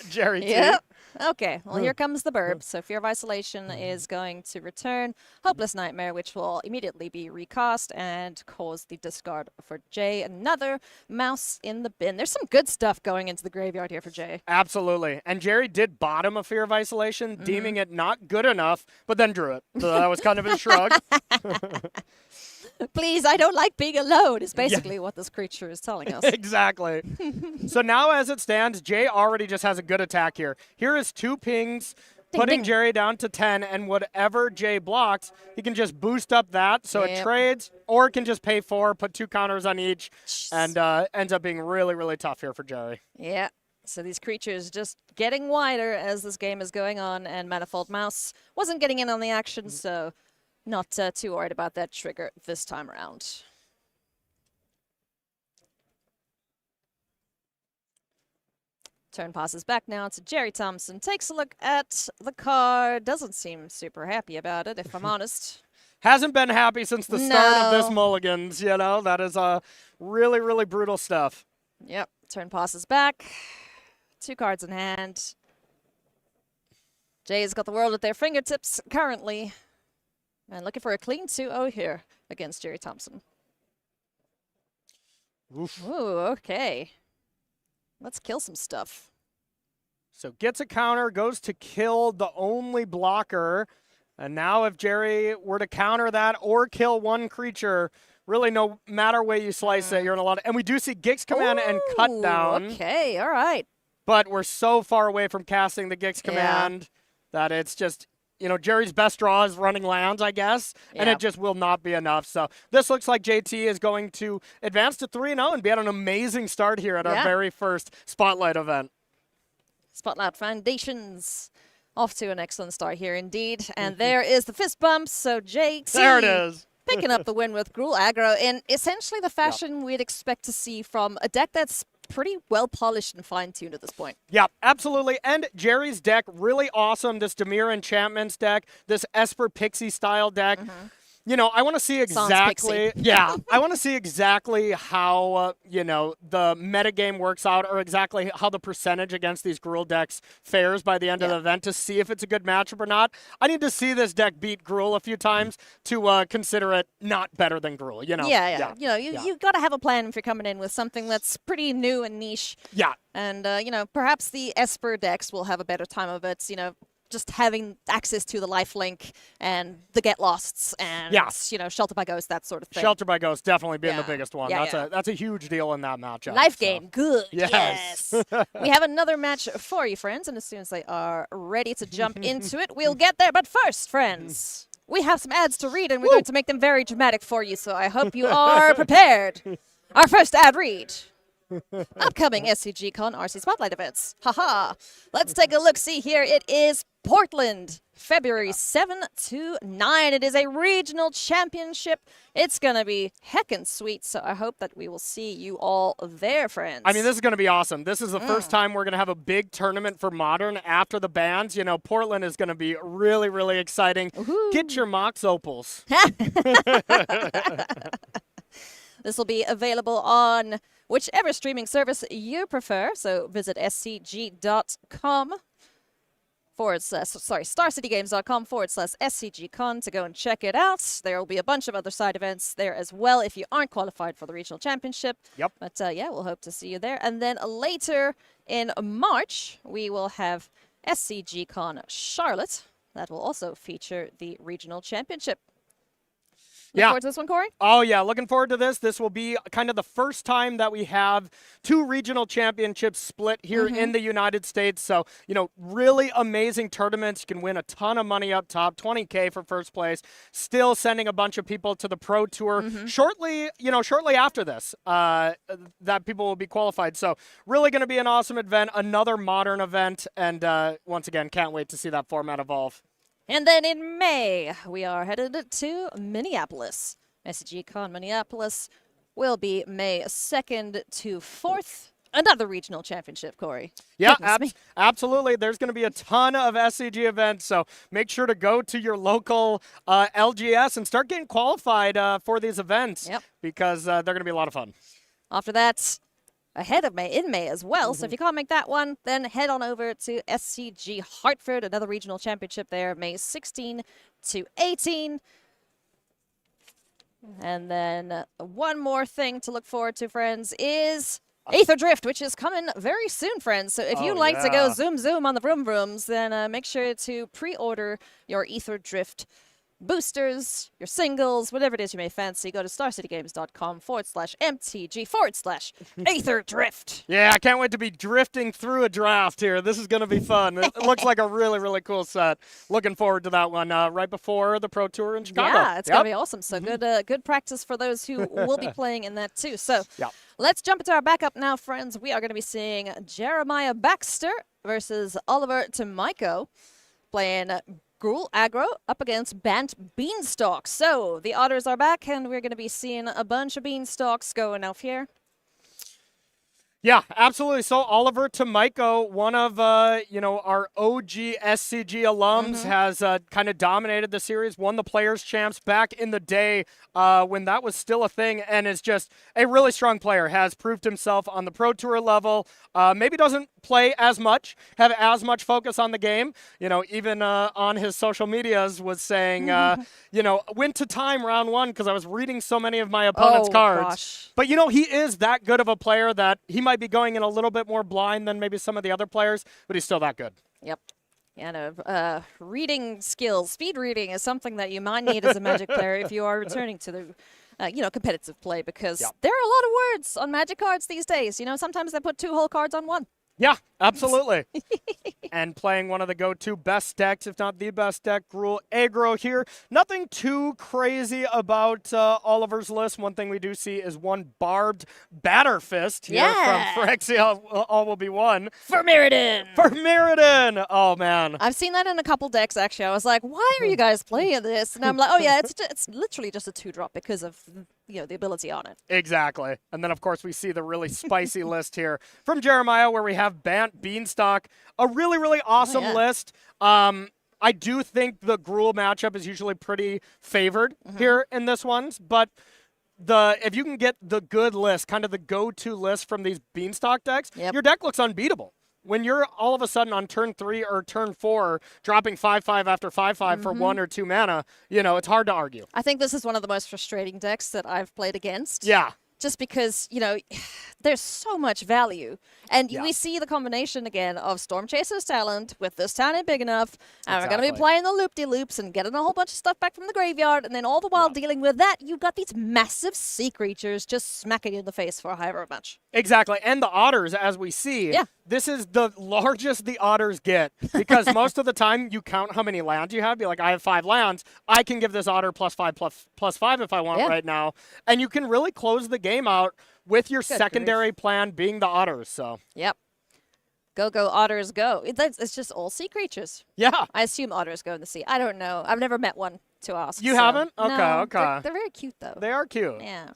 Jerry T. Yep. Okay, well, here comes the burb. So Fear of Isolation is going to return Hopeless Nightmare, which will immediately be recast and cause the discard for Jay. Another mouse in the bin. There's some good stuff going into the graveyard here for Jay. Absolutely. And Jerry did bottom a Fear of Isolation, deeming it not good enough, but then drew it. So that was kind of his shrug. Please, I don't like being alone, is basically what this creature is telling us. Exactly. So now as it stands, Jay already just has a good attack here. Here is 2 pings, putting ding. Jerry down to 10, and whatever Jay blocks, he can just boost up that so it Yep. trades, or it can just pay 4, put 2 counters on each, and ends up being really, really tough here for Jerry. Yeah. So these creatures just getting wider as this game is going on, and Manifold Mouse wasn't getting in on the action, so not too worried about that trigger this time around. Turn passes back now to Jerry Thompson. Takes a look at the card. Doesn't seem super happy about it, if I'm honest. Hasn't been happy since the start of this No. mulligans, you know. That is really, really brutal stuff. Yep. Turn passes back. 2 cards in hand. Jay's got the world at their fingertips currently. And looking for a clean 2-0 here against Jerry Thompson. Oof. Ooh, okay. Let's kill some stuff. So gets a counter, goes to kill the only blocker. And now if Jerry were to counter that or kill one creature, really no matter way you slice it, you're in a lot of... And we do see Gix Command and Cut Ooh, Down. Okay, all right. But we're so far away from casting the Gix Command that it's just... You know, Jerry's best draw is running lands, I guess, and Yeah. it just will not be enough. So this looks like JT is going to advance to 3-0 and be at an amazing start here at our Yeah. very first Spotlight event. Spotlight Foundations. Off to an excellent start here indeed. And there is the fist bump. So JT There it is. picking up the win with Gruul aggro in essentially the fashion we'd expect to see from a deck that's pretty well polished and fine-tuned at this point. Yeah, absolutely. And Jerry's deck, really awesome. This Dimir Enchantments deck, this Esper Pixie style deck. You know, I want to see exactly. Yeah, I want to see exactly how you know, the metagame works out, or exactly how the percentage against these Gruul decks fares by the end of the event to see if it's a good matchup or not. I need to see this deck beat Gruul a few times to consider it not better than Gruul. You know. Yeah. You know, you got to have a plan if you're coming in with something that's pretty new and niche. Yeah. And you know, perhaps the Esper decks will have a better time of it. You know, just having access to the lifelink and the get losts and you know, Shelter by Ghost, that sort of thing. Shelter by Ghost definitely being the Yeah. biggest one. Yeah, That's a huge deal in that matchup. Life so. gain, good. Yes. We have another match for you, friends, and as soon as they are ready to jump into it, we'll get there. But first, friends, we have some ads to read, and we're going to make them very dramatic for you, so I hope you are prepared. Our first ad read. Upcoming SCGCon RC Spotlight events. Haha. Let's take a look. See here. It is Portland, February 7 to 9. It is a regional championship. It's going to be heckin' sweet, so I hope that we will see you all there, friends. I mean, this is going to be awesome. This is the first time we're going to have a big tournament for Modern after the bans. You know, Portland is going to be really, really exciting. Woohoo. Get your Mox Opals. This will be available on whichever streaming service you prefer. So visit scg.com starcitygames.com/SCGCon to go and check it out. There will be a bunch of other side events there as well if you aren't qualified for the regional championship. Yep. But yeah, we'll hope to see you there. And then later in March, we will have SCGCon Charlotte. That will also feature the regional championship. Look Yeah. forward to this one, Corey? Oh, yeah. Looking forward to this. This will be kind of the first time that we have 2 regional championships split here in the United States. So, you know, really amazing tournaments. You can win a ton of money up top, $20K for first place. Still sending a bunch of people to the Pro Tour shortly after this, that people will be qualified. So really going to be an awesome event, another Modern event. And once again, can't wait to see that format evolve. And then in May, we are headed to Minneapolis. SCGCon Minneapolis will be May 2nd to 4th. another regional championship, Corey. Yeah, Goodness me. absolutely. There's going to be a ton of SCG events, so make sure to go to your local LGS and start getting qualified for these events because they're going to be a lot of fun. After that, ahead of May, in May as well. So if you can't make that one, then head on over to SCG Hartford, another regional championship there, May 16 to 18. And then one more thing to look forward to, friends, is Aether Drift, which is coming very soon, friends. So if you like to go zoom on the vroom vrooms, then make sure to pre-order your Aether Drift boosters, your singles, whatever it is you may fancy. Go to starcitygames.com/mtg/Aether Drift. Yeah, I can't wait to be drifting through a draft here. This is going to be fun. It looks like a really, really cool set. Looking forward to that one right before the Pro Tour in Chicago. Yeah, it's going to be awesome. So good practice for those who will be playing in that too. So let's jump into our backup now, friends. We are going to be seeing Jeremiah Baxter versus Oliver Tamaiko playing Gruul Aggro up against Bant Beanstalk. So the otters are back, and we're going to be seeing a bunch of beanstalks going off here. Yeah, absolutely. So Oliver Tamaiko, one of our OG SCG alums, has kind of dominated the series, won the Players Champs back in the day when that was still a thing, and is just a really strong player. Has proved himself on the Pro Tour level. Maybe doesn't play as much, have as much focus on the game. Even on his social medias was saying, went to time round one because I was reading so many of my opponent's cards. Gosh. But he is that good of a player that he might be going in a little bit more blind than maybe some of the other players, but he's still that good. Yep. Yeah, reading skills, speed reading is something that you might need as a Magic player if you are returning to the competitive play, because there are a lot of words on Magic cards these days. Sometimes they put 2 whole cards on one. Yeah, absolutely. And playing one of the go-to best decks, if not the best deck, Gruul Aggro here. Nothing too crazy about Oliver's list. One thing we do see is one barbed batter fist here from Phyrexia. All will be one. For Mirrodin! For Mirrodin! Oh, man. I've seen that in a couple decks, actually. I was like, why are you guys playing this? And I'm like, oh, yeah, it's literally just a 2-drop because of the ability on it. Exactly. And then, of course, we see the really spicy list here from Jeremiah, where we have Bant Beanstalk. A really, really awesome list. I do think the Gruul matchup is usually pretty favored here in this one, but if you can get the good list, kind of the go-to list from these Beanstalk decks, your deck looks unbeatable. When you're all of a sudden on turn 3 or turn 4 dropping 5/5 after 5/5 for 1 or 2 mana, it's hard to argue. I think this is one of the most frustrating decks that I've played against. Yeah. Just because, there's so much value. And we see the combination again of Storm Chaser's talent with this town ain't big enough. And we're going to be playing the loop-de-loops and getting a whole bunch of stuff back from the graveyard. And then all the while dealing with that, you've got these massive sea creatures just smacking you in the face for however much. Exactly. And the otters, as we see, this is the largest the otters get. Because most of the time, you count how many lands you have. Be like, I have 5 lands. I can give this otter +5/+5 if I want right now. And you can really close the game out with your secondary plan being the otters. So. Yep. Go, otters, go. It's just all sea creatures. Yeah. I assume otters go in the sea. I don't know. I've never met one to ask. You haven't? Okay, no, okay. They're very cute, though. They are cute. Yeah.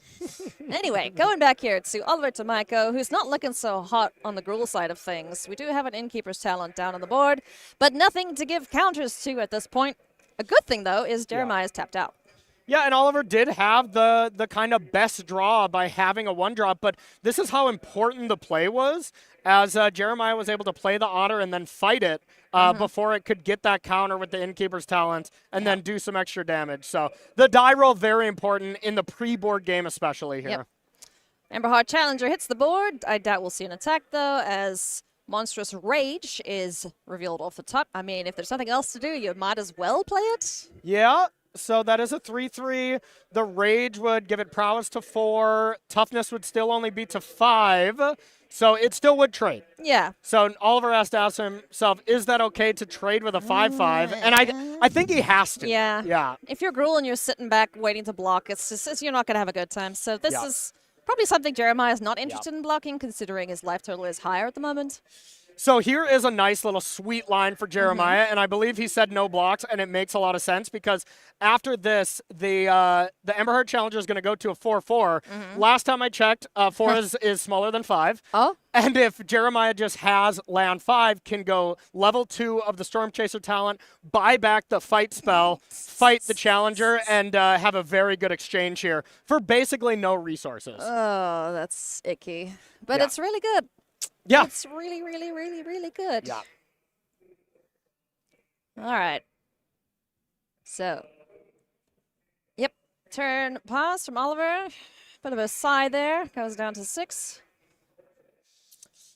Anyway, going back here to Oliver Tamaiko, who's not looking so hot on the Gruul side of things. We do have an Innkeeper's Talent down on the board, but nothing to give counters to at this point. A good thing, though, is Jeremiah's tapped out. Yeah, and Oliver did have the kind of best draw by having a 1-drop, but this is how important the play was, as Jeremiah was able to play the otter and then fight it before it could get that counter with the Innkeeper's Talent and then do some extra damage. So the die roll, very important in the pre-board game especially here. Emberheart Challenger hits the board. I doubt we'll see an attack, though, as Monstrous Rage is revealed off the top. I mean, if there's nothing else to do, you might as well play it. Yeah. So that is a 3/3. The Rage would give it prowess to 4. Toughness would still only be to 5. So it still would trade. Yeah. So Oliver has to ask himself, is that okay to trade with a 5/5? And I think he has to. Yeah. Yeah. If you're Gruul and you're sitting back waiting to block, you're not going to have a good time. So this is probably something Jeremiah is not interested in blocking, considering his life total is higher at the moment. So here is a nice little sweet line for Jeremiah, and I believe he said no blocks, and it makes a lot of sense because after this, the Emberheart Challenger is going to go to a 4-4. Last time I checked, 4 is smaller than 5. Oh. And if Jeremiah just has land 5, can go level 2 of the Storm Chaser talent, buy back the fight spell, fight the Challenger, and have a very good exchange here for basically no resources. Oh, that's icky. But Yeah. it's really good. Yeah. It's really, really, really, really good. Yeah. All right. So, yep. Turn pass from Oliver. Bit of a sigh there. Goes down to 6.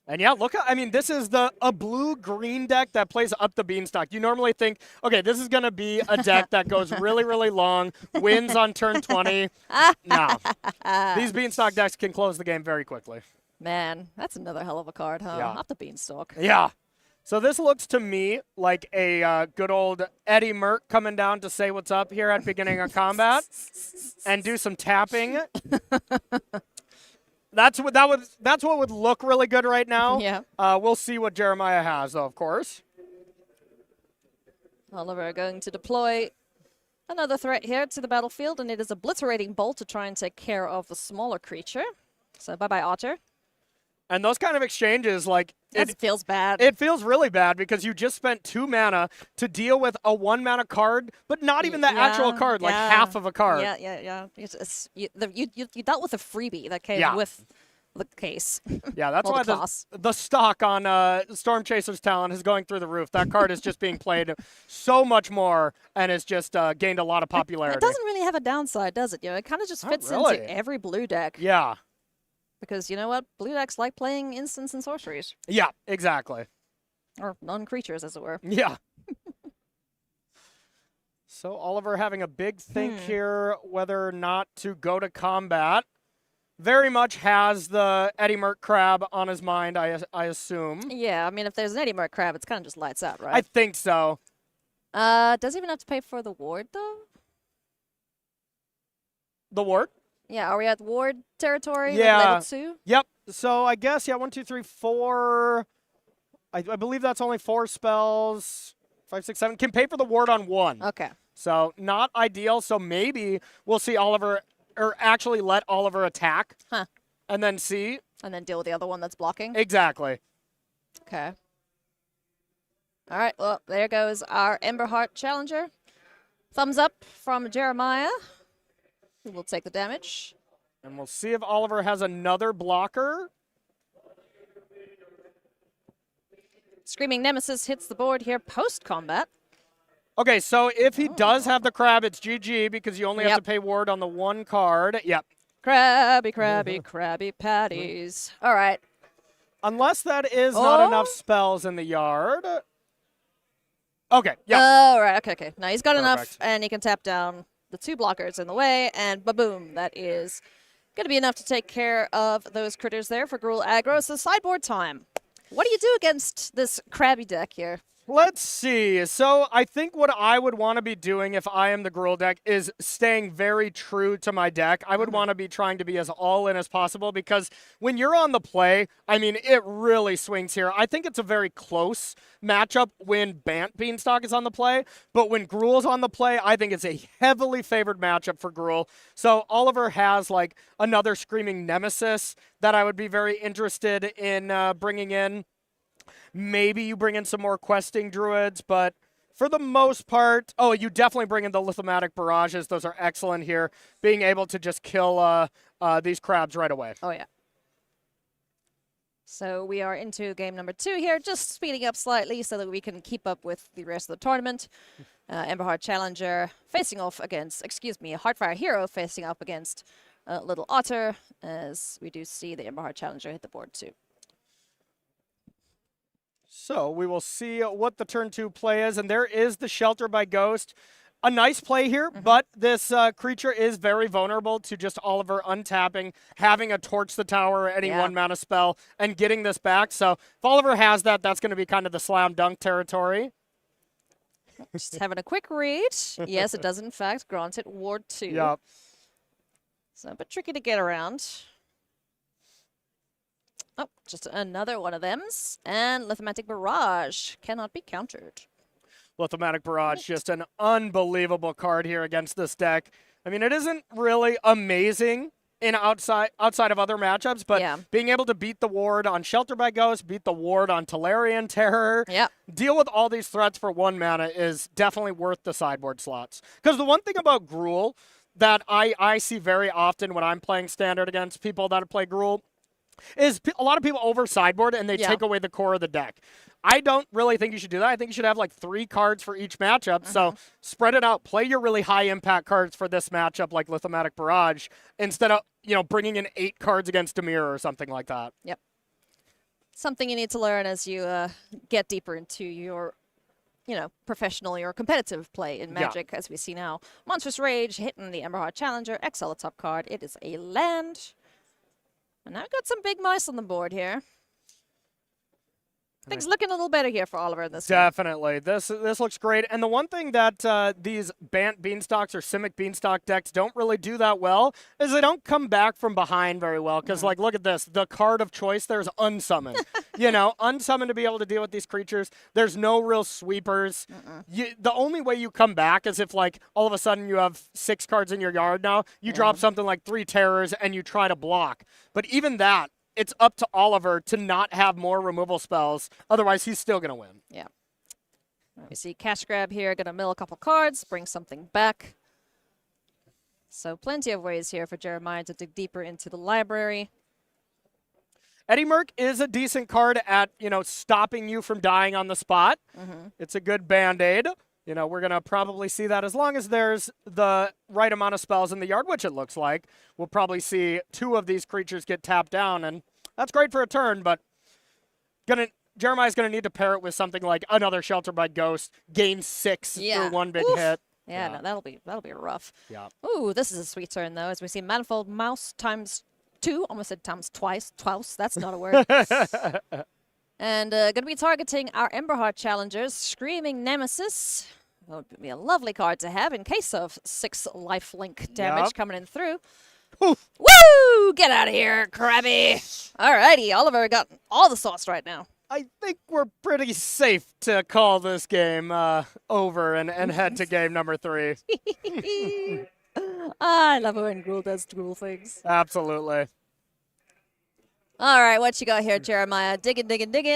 And yeah, look, I mean, this is a blue-green deck that plays up the beanstalk. You normally think, okay, this is going to be a deck that goes really, really long, wins on turn 20. No. These beanstalk decks can close the game very quickly. Man, that's another hell of a card, huh? Yeah. Up the beanstalk. Yeah. So this looks to me like a good old Eddie Merck coming down to say what's up here at beginning of combat and do some tapping. That's what would look really good right now. Yeah. We'll see what Jeremiah has, though, of course. Oliver going to deploy another threat here to the battlefield, and it is Obliterating Bolt to try and take care of the smaller creature. So bye-bye, Otter. And those kind of exchanges, like, It feels bad. it feels really bad because you just spent 2 mana to deal with a 1-mana card, but not even the actual card, like half of a card. Yeah. You dealt with a freebie that came Yeah. with the case. Yeah, that's Well, why the class. the stock on Storm Chaser's talent is going through the roof. That card is just being played so much more and has just gained a lot of popularity. It doesn't really have a downside, does it? It kind of just Not fits really. into every blue deck. Yeah. Because you know what? Blue decks like playing instants and sorceries. Yeah, exactly. Or non-creatures, as it were. Yeah. So Oliver having a big think here whether or not to go to combat. Very much has the Eddie Merck crab on his mind, I assume. Yeah, I mean, if there's an Eddie Merck crab, it's kind of just lights out, I right? think so. Does he even have to pay for the ward, though? The ward? Yeah, are we at ward territory? with Yeah. Level 2? Yep. So I guess, yeah, 1, 2, 3, 4. I believe that's only 4 spells. 5, 6, 7. Can pay for the ward on 1. Okay. So not ideal. So maybe we'll see Oliver, or actually let Oliver attack. Huh. And then see. And then deal with the other one that's blocking? Exactly. Okay. All right, well, there goes our Emberheart Challenger. Thumbs up from Jeremiah, who will take the damage. And we'll see if Oliver has another blocker. Screaming Nemesis hits the board here post-combat. Okay, so if he does have the crab, it's GG because you only have Yep. to pay ward on the 1 card. Yep. Crabby, crabby, crabby patties. All right. Unless that is not Oh. enough spells in the yard. Okay, yep. All right, okay. Now he's got enough, Perfect. and he can tap down the 2 blockers in the way, and ba-boom. That is going to be enough to take care of those critters there for Gruul aggro. So sideboard time. What do you do against this crabby deck here? Let's see. So I think what I would want to be doing if I am the Gruul deck is staying very true to my deck. I would want to be trying to be as all in as possible because when you're on the play, I mean, it really swings here. I think it's a very close matchup when Bant Beanstalk is on the play, but when Gruul's on the play, I think it's a heavily favored matchup for Gruul. So Oliver has like another Screaming Nemesis that I would be very interested in bringing in. Maybe you bring in some more questing druids, but for the most part, oh, you definitely bring in the lithomatic barrages. Those are excellent here. Being able to just kill these crabs right away. Oh, yeah. So we are into game number 2 here, just speeding up slightly so that we can keep up with the rest of the tournament. Emberheart Challenger facing off against, Heartfire Hero facing up against Little Otter, as we do see the Emberheart Challenger hit the board too. So we will see what the turn 2 play is, and there is the Shelter by Ghost. A nice play here, but this creature is very vulnerable to just Oliver untapping, having a Torch the Tower or any 1-mana spell, and getting this back. So if Oliver has that, that's going to be kind of the slam dunk territory. Just having a quick read. Yes, it does in fact grant it Ward 2. Yep. So a bit tricky to get around. Oh, just another one of them's. And Lithomantic Barrage cannot be countered. Lithomatic Barrage, just an unbelievable card here against this deck. I mean, it isn't really amazing in outside of other matchups, but Yeah. being able to beat the ward on Shelter by Ghost, beat the ward on Tolarian Terror, Yep. deal with all these threats for 1 mana is definitely worth the sideboard slots. Because the one thing about Gruul that I see very often when I'm playing Standard against people that play Gruul is a lot of people over sideboard and they take away the core of the deck. I don't really think you should do that. I think you should have like 3 cards for each matchup. So spread it out. Play your really high impact cards for this matchup like Lithomatic Barrage instead of, bringing in 8 cards against Dimir or something like that. Yep. Something you need to learn as you get deeper into your, professional or competitive play in Magic, as we see now. Monstrous Rage hitting the Emberheart Challenger. Exile the top card. It is a land. And now we've got some big mice on the board here. Things looking a little better here for Oliver in this one. Definitely. This looks great. And the one thing that these Bant Beanstalks or Simic Beanstalk decks don't really do that well is they don't come back from behind very well. Because, look at this. The card of choice there is Unsummon. Unsummon to be able to deal with these creatures. There's no real sweepers. The only way you come back is if, all of a sudden you have 6 cards in your yard now. You drop something like 3 Terrors and you try to block. But even that, it's up to Oliver to not have more removal spells. Otherwise, he's still going to win. Yeah. We see Cash Grab here. Going to mill a couple cards, bring something back. So plenty of ways here for Jeremiah to dig deeper into the library. Eddie Merc is a decent card at, stopping you from dying on the spot. It's a good Band-Aid. We're going to probably see that as long as there's the right amount of spells in the yard, which it looks like. We'll probably see 2 of these creatures get tapped down, and that's great for a turn, but Jeremiah's going to need to pair it with something like another Shelter by Ghost, gain 6 through 1 big hit. Yeah, no, that'll be rough. Yeah. Ooh, this is a sweet turn, though, as we see Manifold Mouse times 2. Almost said times twice. That's not a word. And going to be targeting our Emberheart Challengers, Screaming Nemesis. That would be a lovely card to have in case of 6 lifelink damage coming in through. Oof. Woo! Get out of here, Krabby. Alrighty, Oliver got all the sauce right now. I think we're pretty safe to call this game over and head to game number 3. I love it when Gruul does Gruul things. Absolutely. All right, what you got here, Jeremiah? Digging,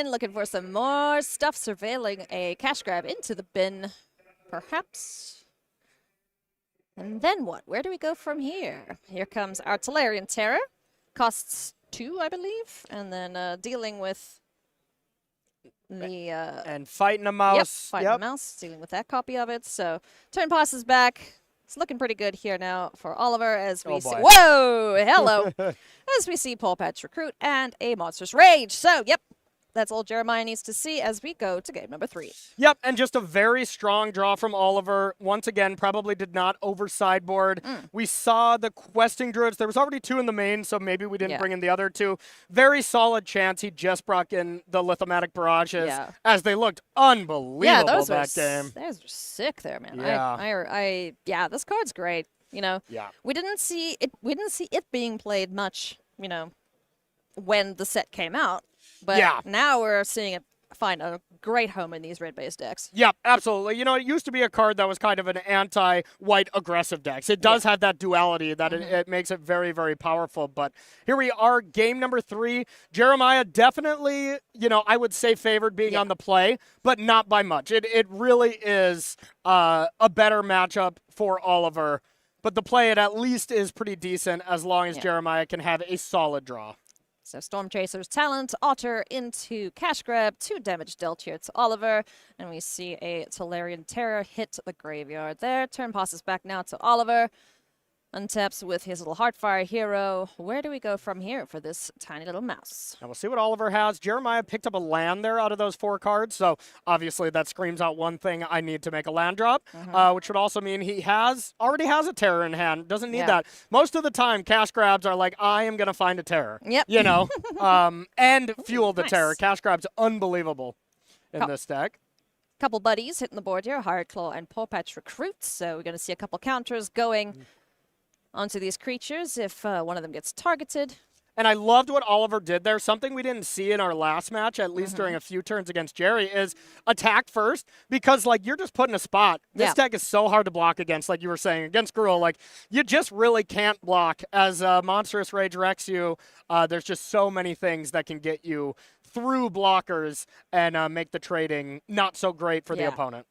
looking for some more stuff, surveilling a cash grab into the bin, perhaps. And then what? Where do we go from here? Here comes our Tolarian Terror. Costs 2, I believe. And then dealing with the... and fighting a mouse. Yep, fighting a mouse, dealing with that copy of it. So turn passes back. It's looking pretty good here now for Oliver as we see. Whoa! Hello! As we see Paul Patch Recruit and a Monstrous Rage. So, yep, that's all Jeremiah needs to see as we go to game number 3. Yep, and just a very strong draw from Oliver. Once again, probably did not over sideboard. We saw the Questing Druids. There was already 2 in the main, so maybe we didn't bring in the other 2. Very solid chance he just brought in the Lithomatic Barrages as they looked unbelievable that game. Those were sick there, man. Yeah. This card's great. We didn't see it being played much, when the set came out. But now we're seeing it find a great home in these red-based decks. Yep, absolutely. It used to be a card that was kind of an anti-white aggressive decks. It does have that duality that it makes it very, very powerful. But here we are, game number 3. Jeremiah definitely, I would say favored being on the play, but not by much. It really is a better matchup for Oliver. But the play, it at least is pretty decent as long as Jeremiah can have a solid draw. So Storm Chaser's Talent, Otter into Cash Grab, 2 damage dealt here to Oliver. And we see a Tolarian Terror hit the graveyard there. Turn passes back now to Oliver. Untaps with his little Heartfire hero. Where do we go from here for this tiny little mouse? And we'll see what Oliver has. Jeremiah picked up a land there out of those 4 cards, so obviously that screams out one thing: I need to make a land drop, which would also mean he already has a terror in hand. Doesn't need that. Most of the time, cash grabs are like, I am going to find a terror. Yep. And fuel the terror. Cash grabs unbelievable in this deck. Couple buddies hitting the board here, Hired Claw and Paw Patch Recruit. So we're going to see a couple counters going onto these creatures if one of them gets targeted. And I loved what Oliver did there. Something we didn't see in our last match, at least during a few turns against Jerry, is attack first, because like you're just put in a spot. This deck is so hard to block against, like you were saying, against Gruul. Like you just really can't block. As Monstrous Rage wrecks you, there's just so many things that can get you through blockers and make the trading not so great for the opponent.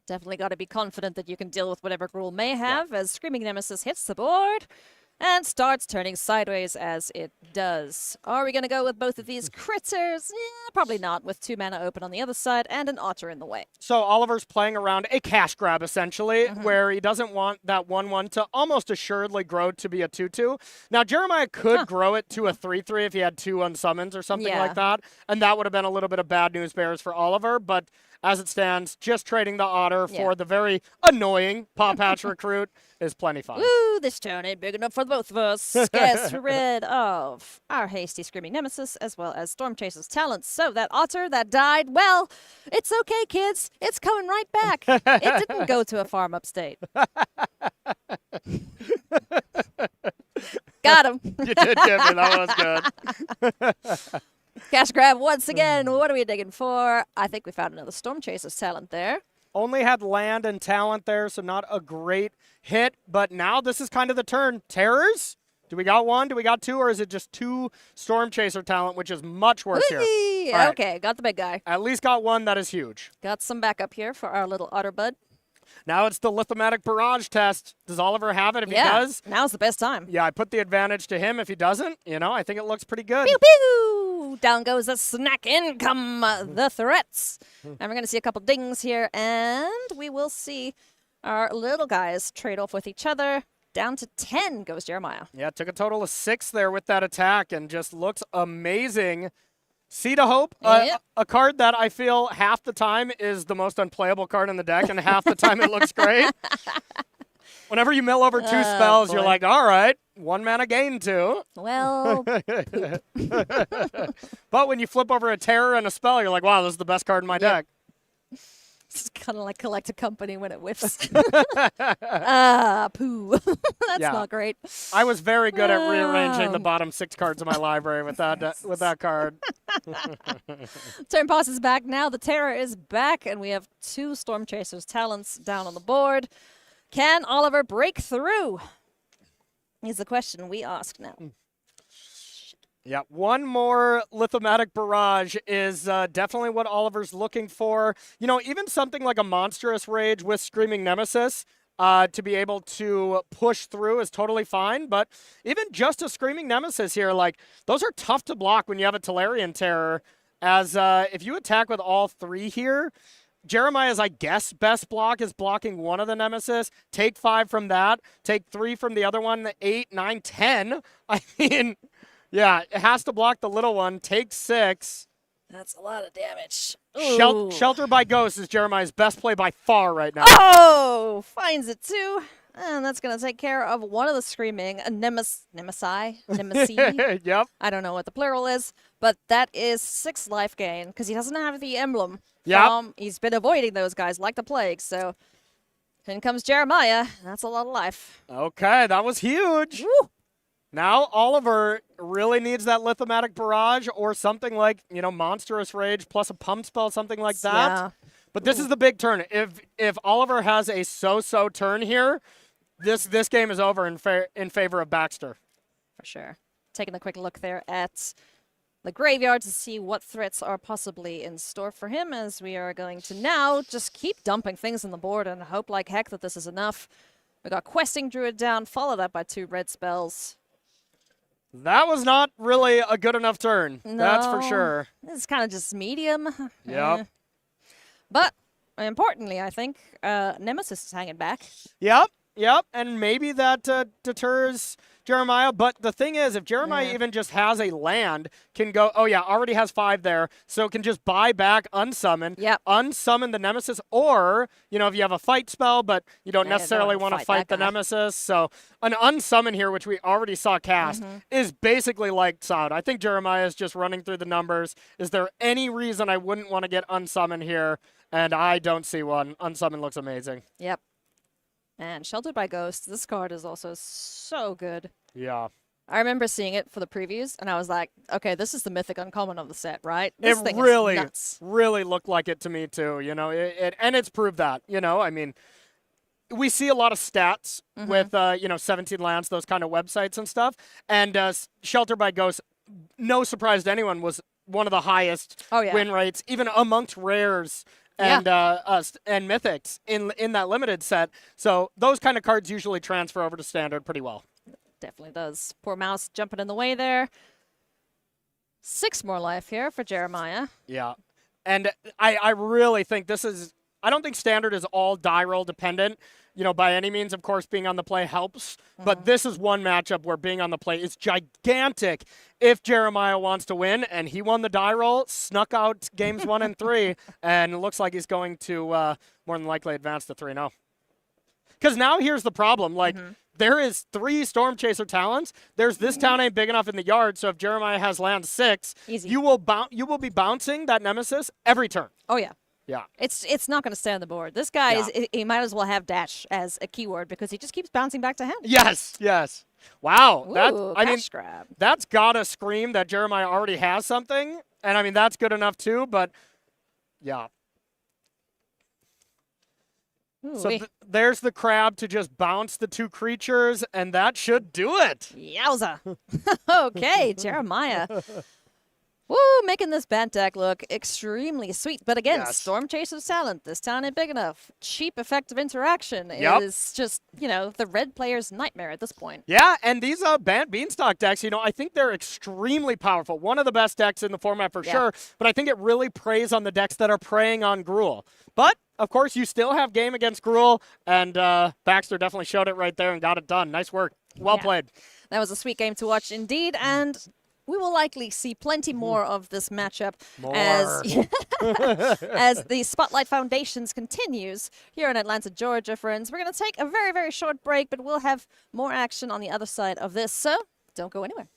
Definitely got to be confident that you can deal with whatever Gruul may have as Screaming Nemesis hits the board and starts turning sideways as it does. Are we going to go with both of these critters? Probably not, with 2 mana open on the other side and an otter in the way. So Oliver's playing around a cash grab, essentially, where he doesn't want that 1/1 to almost assuredly grow to be a 2/2. Now, Jeremiah could grow it to a 3/3 if he had 2 unsummons or something like that, and that would have been a little bit of bad news bears for Oliver, but as it stands, just trading the otter for the very annoying Paw Patch recruit is plenty fine. Woo, this turn ain't big enough for the both of us. Gets rid of our hasty Screaming Nemesis as well as Storm Chaser's talents. So that otter that died, well, it's okay, kids. It's coming right back. It didn't go to a farm upstate. Got him. You did, Jimmy. That was good. Cash grab once again. What are we digging for? I think we found another Storm Chaser's talent there. Only had land and talent there, so not a great hit. But now this is kind of the turn. Terrors? Do we got 1? Do we got 2? Or is it just 2 Storm Chaser talent, which is much worse here? Right. Okay, got the big guy. At least got 1 that is huge. Got some backup here for our little otter bud. Now it's the Lithomatic Barrage test. Does Oliver have it? If he does? Now's the best time. Yeah, I put the advantage to him. If he doesn't, I think it looks pretty good. Pew, pew! Down goes the snack. In come the threats. And we're going to see a couple dings here. And we will see our little guys trade off with each other. Down to 10 goes Jeremiah. Yeah, took a total of 6 there with that attack and just looks amazing. Seed of Hope, a card that I feel half the time is the most unplayable card in the deck, and half the time it looks great. Whenever you mill over 2 spells, you're like, all right, 1 mana gain 2. Well, but when you flip over a terror and a spell, you're like, wow, this is the best card in my deck. It's kind of like Collect a Company when it whiffs. Poo. That's not great. I was very good at rearranging the bottom 6 cards of my library with that card. Turn passes back. Now the Terror is back, and we have 2 Storm Chasers talents down on the board. Can Oliver break through? Is the question we ask now. Yeah, 1 more Lithomatic Barrage is definitely what Oliver's looking for. Even something like a Monstrous Rage with Screaming Nemesis to be able to push through is totally fine. But even just a Screaming Nemesis here, like, those are tough to block when you have a Tolarian Terror. As if you attack with all 3 here, Jeremiah's, I guess, best block is blocking 1 of the Nemesis. Take 5 from that. Take 3 from the other one. 8, 9, 10. I mean... Yeah, it has to block the little one. Take 6. That's a lot of damage. Shelter by Ghost is Jeremiah's best play by far right now. Oh, finds it too. And that's going to take care of one of the Screaming Nemesi. Yep. I don't know what the plural is, but that is 6 life gain because he doesn't have the emblem. Yep. He's been avoiding those guys like the plague, so in comes Jeremiah. That's a lot of life. Okay, that was huge. Woo. Now Oliver really needs that Lithomatic Barrage or something like, Monstrous Rage plus a pump spell, something like that. Yeah. But this is the big turn. If Oliver has a so-so turn here, this game is over in favor of Baxter. For sure. Taking a quick look there at the graveyard to see what threats are possibly in store for him, as we are going to now just keep dumping things on the board and hope like heck that this is enough. We got Questing Druid down, followed up by 2 red spells. That was not really a good enough turn. No, that's for sure. It's kind of just medium. Yep. But importantly, I think Nemesis is hanging back. Yep. And maybe that deters Jeremiah. But the thing is, if Jeremiah even just has a land, can go, already has 5 there, so can just buy back, unsummon, unsummon the Nemesis, or, if you have a fight spell, but you don't necessarily want to fight the Nemesis. So an unsummon here, which we already saw cast, is basically lights out. I think Jeremiah is just running through the numbers. Is there any reason I wouldn't want to get unsummon here? And I don't see one. Unsummon looks amazing. Yep. And Sheltered by Ghost, this card is also so good. Yeah. I remember seeing it for the previews, and I was like, okay, this is the mythic uncommon of the set, right? It This thing really, is nuts. really looked like it to me too. You know, and it's proved that. You know, I mean, we see a lot of stats with 17 lands, those kind of websites and stuff. And Shelter by Ghost, no surprise to anyone, was one of the highest win rates, even amongst rares and and mythics in that limited set. So those kind of cards usually transfer over to standard pretty well. Definitely does. Poor Mouse jumping in the way there. 6 more life here for Jeremiah. Yeah. And I really think this is, I don't think standard is all die roll dependent. You know, by any means, of course, being on the play helps. But this is one matchup where being on the play is gigantic if Jeremiah wants to win. And he won the die roll, snuck out games 1 and 3, and it looks like he's going to more than likely advance to 3-0. Because now here's the problem. Like, there is 3 Storm Chaser talents. There's this town ain't big enough in the yard, so if Jeremiah has land 6, Easy. you will be bouncing that Nemesis every turn. Oh, yeah. Yeah. It's not going to stay on the board. This guy he might as well have dash as a keyword because he just keeps bouncing back to him. Yes, yes. Wow. Ooh, cash grab. That's got to scream that Jeremiah already has something. And, I mean, that's good enough, too. But, yeah. Ooh, So there's the crab to just bounce the 2 creatures, and that should do it. Yowza. Okay, Jeremiah. Woo, making this band deck look extremely sweet. But again, Yes. Storm Chaser's talent. This town ain't big enough. Cheap effective interaction Yep. is just, the red player's nightmare at this point. Yeah, and these Bant Beanstalk decks, I think they're extremely powerful. One of the best decks in the format for sure, but I think it really preys on the decks that are preying on Gruul. But, of course, you still have game against Gruul, and Baxter definitely showed it right there and got it done. Nice work. Well played. That was a sweet game to watch indeed, and we will likely see plenty more of this matchup as the Spotlight Foundations continues here in Atlanta, Georgia, friends. We're going to take a very, very short break, but we'll have more action on the other side of this, so don't go anywhere.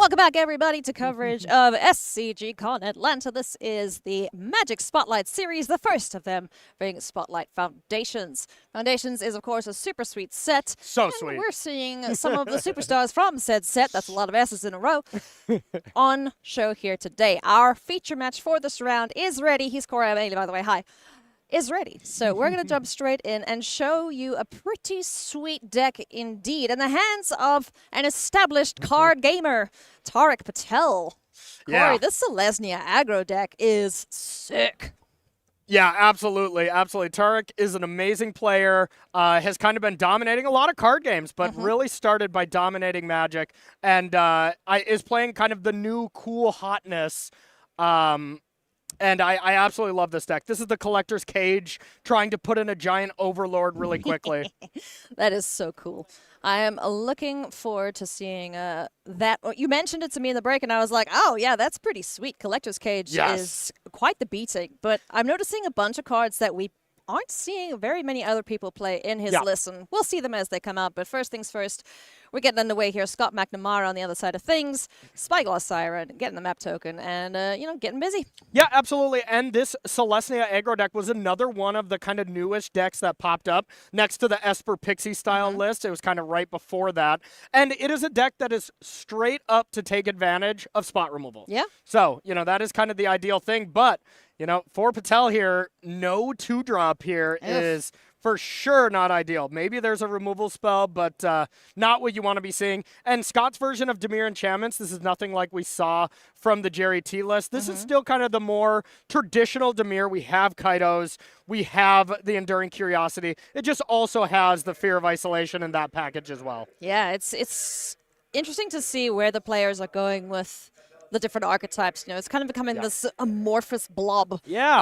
Welcome back, everybody, to coverage of SCGCon Atlanta. This is the Magic Spotlight series, the first of them being Spotlight Foundations. Foundations is, of course, a super sweet set. So and sweet. We're seeing some of the superstars from said set, that's a lot of S's in a row, on show here today. Our feature match for this round is ready. He's Corey Bailey, by the way. Hi. Is ready. So we're going to jump straight in and show you a pretty sweet deck indeed in the hands of an established card gamer, Tariq Patel. Corey, this Selesnya aggro deck is sick. Yeah, absolutely. Absolutely. Tariq is an amazing player, has kind of been dominating a lot of card games, but really started by dominating Magic and is playing kind of the new cool hotness. And I absolutely love this deck. This is the Collector's Cage trying to put in a giant Overlord really quickly. That is so cool. I am looking forward to seeing that. You mentioned it to me in the break, and I was like, oh, yeah, that's pretty sweet. Collector's Cage is quite the beating. But I'm noticing a bunch of cards that we aren't seeing very many other people play in his list, and we'll see them as they come out. But first things first, we're getting underway here. Scott McNamara on the other side of things, Spyglass Siren, getting the map token, and, getting busy. Yeah, absolutely. And this Selesnya aggro deck was another one of the kind of newish decks that popped up next to the Esper Pixie style list. It was kind of right before that. And it is a deck that is straight up to take advantage of spot removal. Yeah. So, that is kind of the ideal thing. But, for Patel here, no 2-drop here is for sure not ideal. Maybe there's a removal spell, but not what you want to be seeing. And Scott's version of Dimir Enchantments, this is nothing like we saw from the Jerry T list. This is still kind of the more traditional Dimir. We have Kaidos. We have the Enduring Curiosity. It just also has the Fear of Isolation in that package as well. Yeah, it's interesting to see where the players are going with the different archetypes. It's kind of becoming this amorphous blob of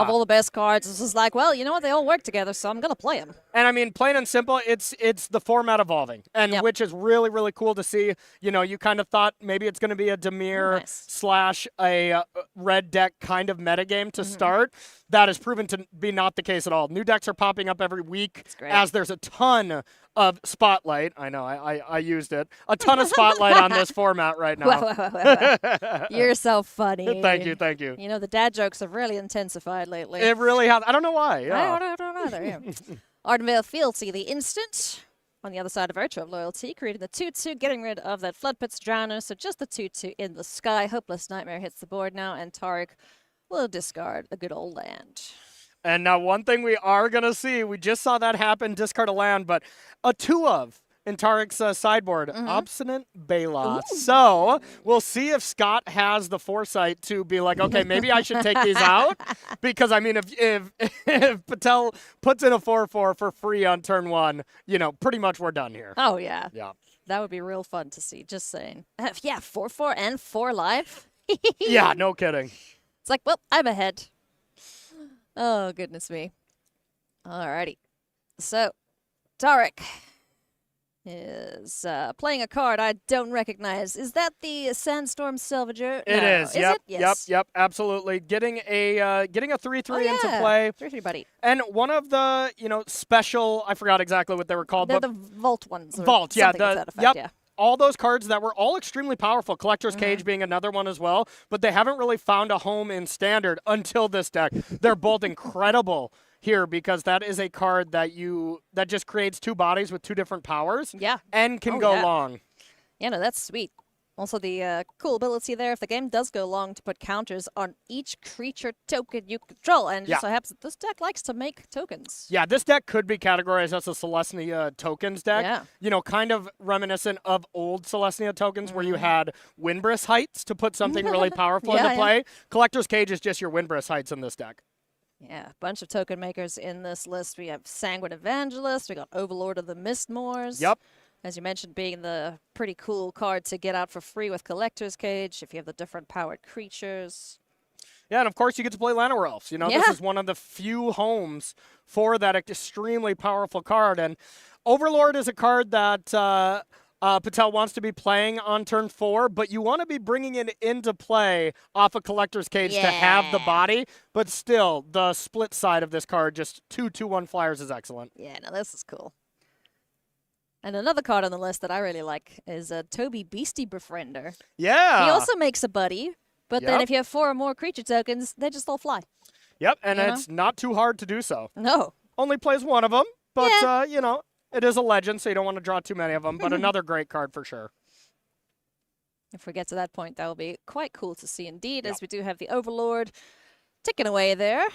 all the best cards. It's just like, well, you know what? They all work together, so I'm going to play them. And I mean, plain and simple, it's the format evolving, and which is really, really cool to see. You kind of thought maybe it's going to be a Dimir slash a red deck kind of metagame to start. That has proven to be not the case at all. New decks are popping up every week as there's a ton of Spotlight. I know, I used it. A ton of Spotlight on this format right now. You're so funny. Thank you. The dad jokes have really intensified lately. It really has. I don't know why. Yeah. I don't know either. Ardenvale Fealty, the instant. On the other side of Virtue of Loyalty, creating the 2-2, getting rid of that Flood Pit's Drowner. So just the 2-2 in the sky. Hopeless Nightmare hits the board now, and Tariq will discard a good old land. And now one thing we are going to see, we just saw that happen, discard a land, but a 2-of in Tariq's sideboard, Obstinate Baloth. So we'll see if Scott has the foresight to be like, okay, maybe I should take these out. Because, I mean, if Patel puts in a 4-4 for free on turn 1, pretty much we're done here. Oh, yeah. Yeah. That would be real fun to see, just saying. 4-4 and 4 life? Yeah, no kidding. It's like, well, I'm ahead. Oh, goodness me. Alrighty. So, Tariq is playing a card I don't recognize. Is that the Sandstorm Salvager? It is. Is it? Yes. Yep, absolutely. Getting a 3/3 into play. 3/3 buddy. And one of the, special, I forgot exactly what they were called. They're but the Vault ones. Vault, yeah. To that effect, yeah. All those cards that were all extremely powerful, Collector's Cage being another one as well, but they haven't really found a home in Standard until this deck. They're both incredible here because that is a card that just creates 2 bodies with 2 different powers and can go long. Yeah, no, that's sweet. Also, the cool ability there, if the game does go long, to put counters on each creature token you control. And it just so happens that this deck likes to make tokens. Yeah, this deck could be categorized as a Selesnya tokens deck. Yeah. Kind of reminiscent of old Selesnya tokens where you had Windbriss Heights to put something really powerful into play. Collector's Cage is just your Windbriss Heights in this deck. Yeah, a bunch of token makers in this list. We have Sanguine Evangelist. We got Overlord of the Mistmoors. Yep. As you mentioned, being the pretty cool card to get out for free with Collector's Cage if you have the different powered creatures. Yeah, and of course you get to play Llanowar Elves. This is one of the few homes for that extremely powerful card. And Overlord is a card that Patel wants to be playing on turn 4, but you want to be bringing it into play off a Collector's Cage to have the body. But still, the split side of this card, just 2/2/1 flyers is excellent. Yeah, no, this is cool. And another card on the list that I really like is a Toby Beastie Befriender. Yeah. He also makes a buddy, but then Yep. if you have 4 or more creature tokens, they just all fly. Yep, and You know? it's not too hard to do so. No. Only plays one of them, but, Yeah. you know, it is a legend, so you don't want to draw too many of them, but another great card for sure. If we get to that point, that will be quite cool to see indeed, Yep. as we do have the Overlord ticking away there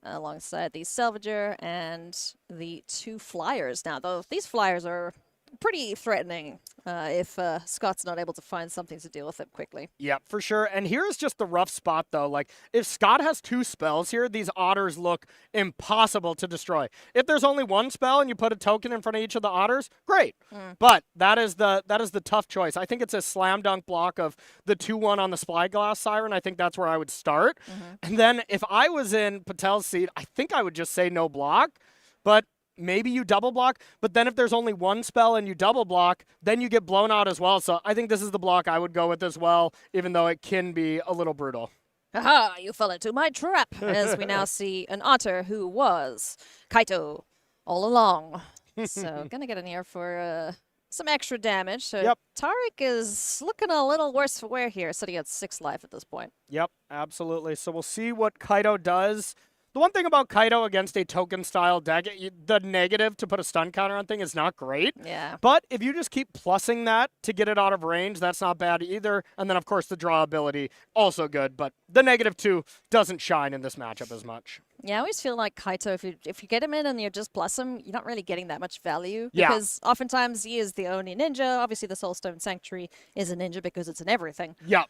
alongside the Salvager and the 2 Flyers. Now, though, these Flyers are pretty threatening if Scott's not able to find something to deal with them quickly. Yep, for sure. And here's just the rough spot, though. Like, if Scott has 2 spells here, these otters look impossible to destroy. If there's only 1 spell and you put a token in front of each of the otters, great. But that is the tough choice. I think it's a slam dunk block of the 2/1 on the Spyglass Siren. I think that's where I would start. And then if I was in Patel's seat, I think I would just say no block. But maybe you double block, but then if there's only 1 spell and you double block, then you get blown out as well. So I think this is the block I would go with as well, even though it can be a little brutal. Aha, you fell into my trap, as we now see an otter who was Kaito all along. So gonna get in here for some extra damage. So Yep. Tariq is looking a little worse for wear here, sitting at 6 life at this point. Yep, absolutely. So we'll see what Kaito does. The one thing about Kaito against a token-style deck, the negative to put a stun counter on thing is not great. Yeah. But if you just keep plussing that to get it out of range, that's not bad either. And then, of course, the draw ability, also good. But the -2 doesn't shine in this matchup as much. Yeah, I always feel like Kaito, if you get him in and you just plus him, you're not really getting that much value. Yeah. Because oftentimes he is the only ninja. Obviously, the Soulstone Sanctuary is a ninja because it's in everything. Yep.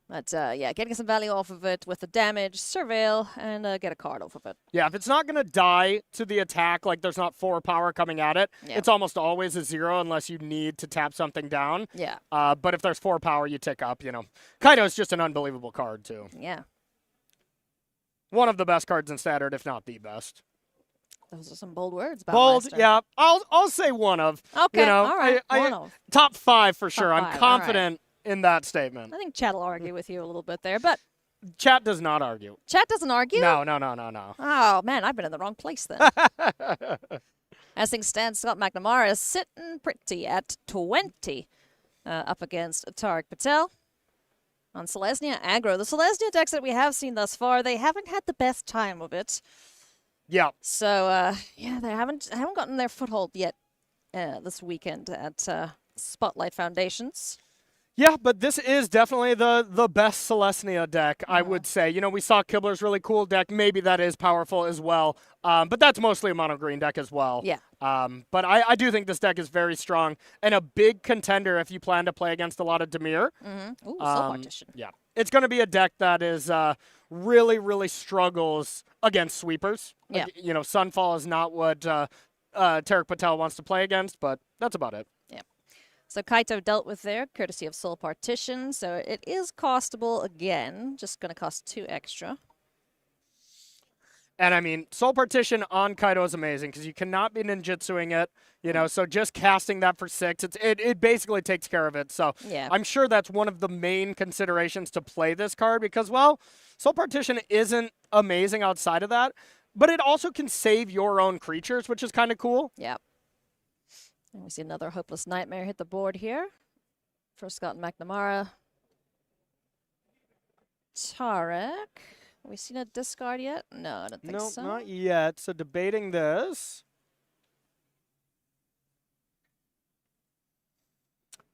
But yeah, getting some value off of it with the damage, surveil, and get a card off of it. Yeah, if it's not going to die to the attack, like there's not 4 power coming at it, Yeah. it's almost always a 0 unless you need to tap something down. Yeah. But if there's 4 power, you tick up, you know. Kaito's just an unbelievable card, too. Yeah. One of the best cards in Standard, if not the best. Those are some bold words, Bold, Baumeister. yeah. I'll say one of. Okay, You know, all right. I- One of. Top 5 for sure. Top I'm 5, all right. confident in that statement. I think Chad will argue with you a little bit there, but Chat does not argue. Chad doesn't argue? No. Oh, man, I've been in the wrong place then. As things stand, Scott McNamara is sitting pretty at 20 up against Tariq Patel on Selesnya aggro. The Selesnya decks that we have seen thus far, they haven't had the best time of it. Yeah. So, yeah, they haven't gotten their foothold yet this weekend at Spotlight Foundations. Yeah, but this is definitely the best Selesnya deck, I would say. You know, we saw Kibler's really cool deck. Maybe that is powerful as well. But that's mostly a mono green deck as well. Yeah. But I do think this deck is very strong and a big contender if you plan to play against a lot of Dimir. Mm-hmm. Ooh, Soul Partition. Yeah. It's going to be a deck that is really, really struggles against sweepers. Yeah. Like, you know, Sunfall is not what Tariq Patel wants to play against, but that's about it. So Kaito dealt with there, courtesy of Soul Partition. So it is costable again. Just going to cost 2 extra. And I mean, Soul Partition on Kaito is amazing because you cannot be ninjutsuing it, you know, so just casting that for 6, it basically takes care of it. So Yeah. I'm sure that's one of the main considerations to play this card because, well, Soul Partition isn't amazing outside of that, but it also can save your own creatures, which is kind of cool. Yep. And we see another Hopeless Nightmare hit the board here for Scott McNamara. Tarek. Have we seen a discard yet? No, I don't think No, so. not yet. So debating this.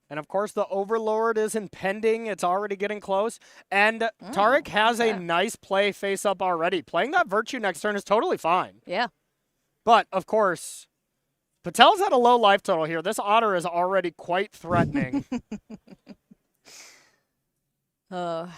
And of course, the Overlord is impending. It's already getting close. And Tarek has a okay. nice play face up already. Playing that Virtue next turn is totally fine. Yeah. But, of course, Patel's at a low life total here. This Otter is already quite threatening. And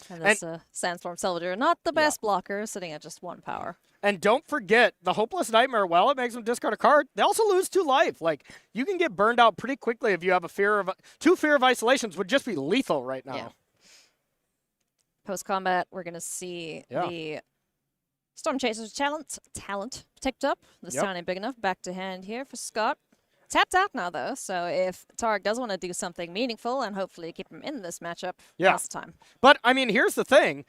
this Sandstorm Salvager, not the best blocker, sitting at just 1 power. And don't forget, the Hopeless Nightmare, well, it makes them discard a card. They also lose 2 life. Like, you can get burned out pretty quickly if you have a fear of... 2 Fear of Isolations would just be lethal right now. Yeah. Post-combat, we're going to see the Storm Chasers talent ticked up. This Yep. town ain't big enough. Back to hand here for Scott. Tapped out now, though, so if Tarek does want to do something meaningful and hopefully keep him in this matchup, now's the time. But, I mean, here's the thing.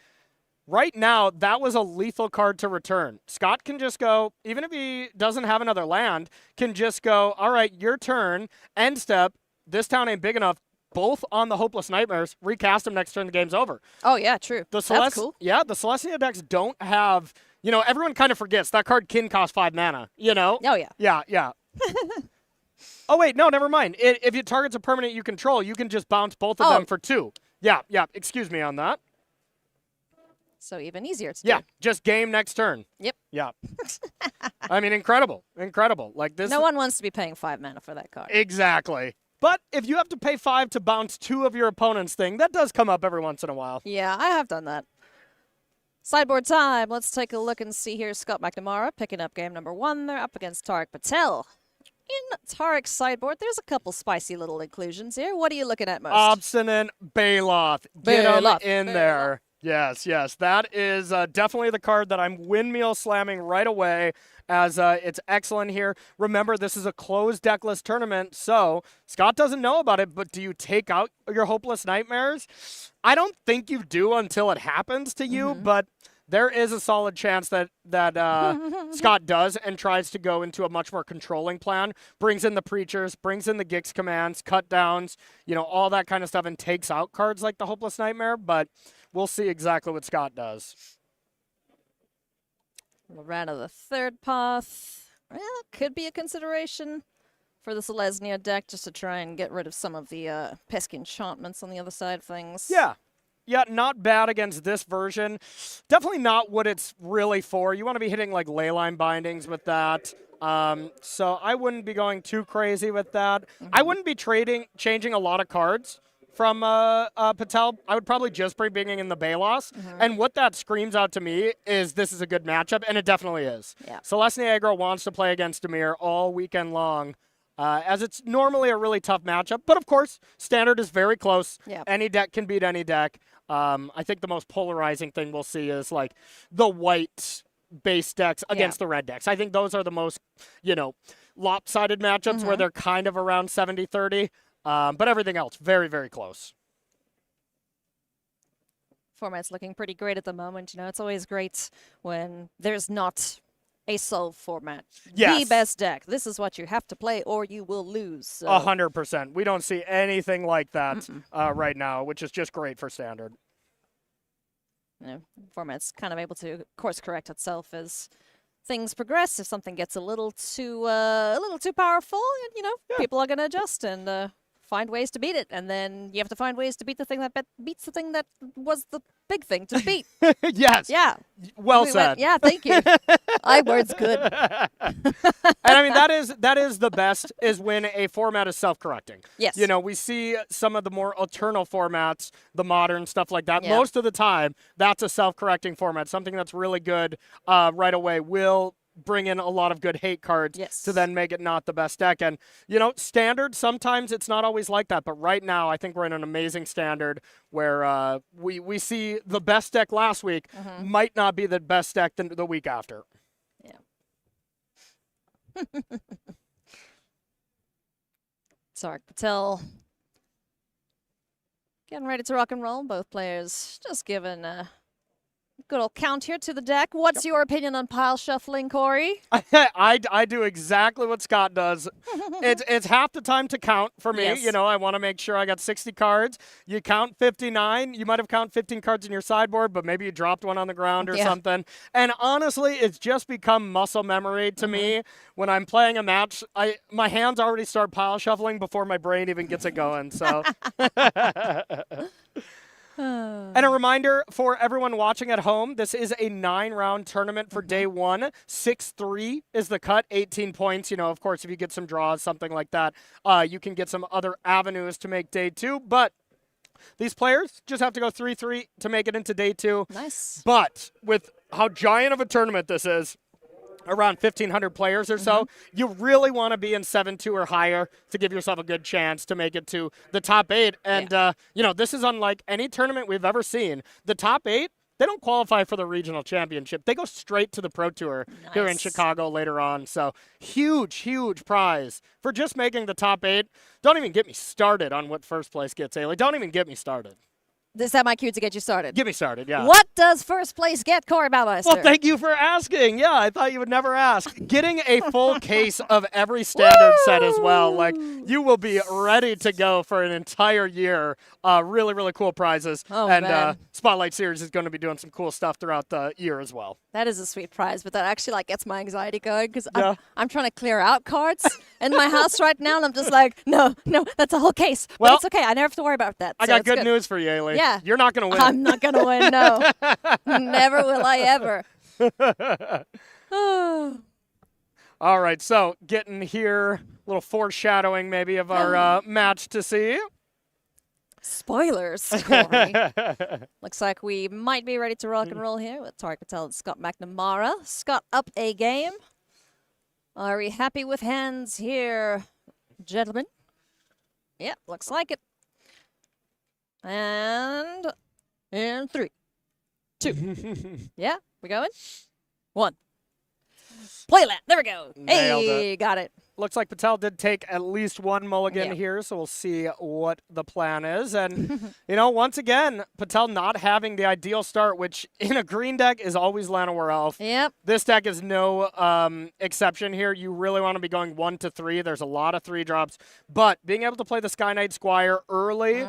right now, that was a lethal card to return. Scott can just go, even if he doesn't have another land, can just go, all right, your turn, end step, this town ain't big enough, both on the Hopeless Nightmares, recast them next turn, the game's over. Oh, yeah, true. That's cool. Yeah, the Celestia decks don't have, everyone kind of forgets that card can cost 5 mana, Oh, yeah. Yeah. Oh, wait, no, never mind. If it targets a permanent you control, you can just bounce both of them for 2. Yeah, excuse me on that. So even easier to do. Yeah, just game next turn. Yep. Yeah. I mean, incredible. Like this. No one wants to be paying 5 mana for that card. Exactly. But if you have to pay 5 to bounce 2 of your opponent's thing, that does come up every once in a while. Yeah, I have done that. Sideboard time. Let's take a look and see here. Scott McNamara picking up game number 1. They're up against Tarek Patel. In Tarek's sideboard, there's a couple spicy little inclusions here. What are you looking at most? Obstinate Baloth. Get him in there. Yes. That is definitely the card that I'm windmill slamming right away, as it's excellent here. Remember, this is a closed deckless tournament, so Scott doesn't know about it, but do you take out your Hopeless Nightmares? I don't think you do until it happens to you, but there is a solid chance that Scott does and tries to go into a much more controlling plan, brings in the Preachers, brings in the Gix commands, cut downs, all that kind of stuff, and takes out cards like the Hopeless Nightmare, but we'll see exactly what Scott does. Lorana the third path. Well, could be a consideration for the Selesnya deck, just to try and get rid of some of the pesky enchantments on the other side of things. Yeah, not bad against this version. Definitely not what it's really for. You want to be hitting like Leyline Bindings with that. So I wouldn't be going too crazy with that. I wouldn't be changing a lot of cards from Patel. I would probably just be bringing in the Balos. And what that screams out to me is this is a good matchup, and it definitely is. Yeah. Celestia Aggro wants to play against Dimir all weekend long, as it's normally a really tough matchup. But, of course, Standard is very close. Yep. Any deck can beat any deck. I think the most polarizing thing we'll see is, like, the white base decks against the red decks. I think those are the most, lopsided matchups where they're kind of around 70-30. But everything else, very, very close. Format's looking pretty great at the moment. It's always great when there's not a solve format. Yes. The best deck. This is what you have to play or you will lose. So. 100%. We don't see anything like that right now, which is just great for Standard. Format's kind of able to course correct itself as things progress. If something gets a little too powerful, people are going to adjust and find ways to beat it, and then you have to find ways to beat the thing that beats the thing that was the big thing to beat. Yes. Yeah. Well said. Yeah, thank you. Word's good. And I mean, that is the best, is when a format is self-correcting. Yes. We see some of the more eternal formats, the modern stuff like that. Yeah. Most of the time, that's a self-correcting format. Something that's really good right away will bring in a lot of good hate cards to then make it not the best deck. And, Standard, sometimes it's not always like that. But right now, I think we're in an amazing Standard where we see the best deck last week might not be the best deck the week after. Yeah. Tarek Patel getting ready to rock and roll. Both players just giving good old count here to the deck. What's your opinion on pile shuffling, Corey? I do exactly what Scott does. It's half the time to count for me. Yes. I want to make sure I got 60 cards. You count 59. You might have counted 15 cards in your sideboard, but maybe you dropped one on the ground or something. And honestly, it's just become muscle memory to me. When I'm playing a match, my hands already start pile shuffling before my brain even gets it going. So. And a reminder for everyone watching at home, this is a 9-round tournament for day 1. 6-3 is the cut, 18 points. Of course, if you get some draws, something like that, you can get some other avenues to make day 2. But these players just have to go 3-3 to make it into day 2. Nice. But with how giant of a tournament this is, around 1,500 players or so, you really want to be in 7-2 or higher to give yourself a good chance to make it to the top 8. And, this is unlike any tournament we've ever seen. The top 8, they don't qualify for the regional championship. They go straight to the Pro Tour here in Chicago later on. So huge, huge prize for just making the top 8. Don't even get me started on what first place gets, Ailey. Don't even get me started. Is that my cue to get you started? Get me started, yeah. What does first place get, Corey Baumeister? Well, thank you for asking. Yeah, I thought you would never ask. Getting a full case of every standard set as well. Like, you will be ready to go for an entire year. Really, really cool prizes. Oh, and man. Spotlight Series is going to be doing some cool stuff throughout the year as well. That is a sweet prize, but that actually like gets my anxiety going because Yeah. I'm trying to clear out cards in my house right now, and I'm just like, no, that's a whole case. Well, but it's okay. I never have to worry about that. I so got it's good news for you, Ailey. Yeah. You're not going to win. I'm not gonna win. No, never will I ever. All right, so getting here, a little foreshadowing maybe of our match to see. Spoilers, Corey. Looks like we might be ready to rock and roll here with Tarek Patel and Scott McNamara. Scott up a game. Are we happy with hands here, gentlemen? Yeah, looks like it. And in 3, 2. Yeah, we going? 1. Play that. There we go. Nailed Hey, got it. Looks like Patel did take at least one mulligan Yeah. here, so we'll see what the plan is. And, once again, Patel not having the ideal start, which in a green deck is always Llanowar Elf. Yep. This deck is no exception here. You really want to be going 1 to 3. There's a lot of 3 drops. But being able to play the Sky Knight Squire early,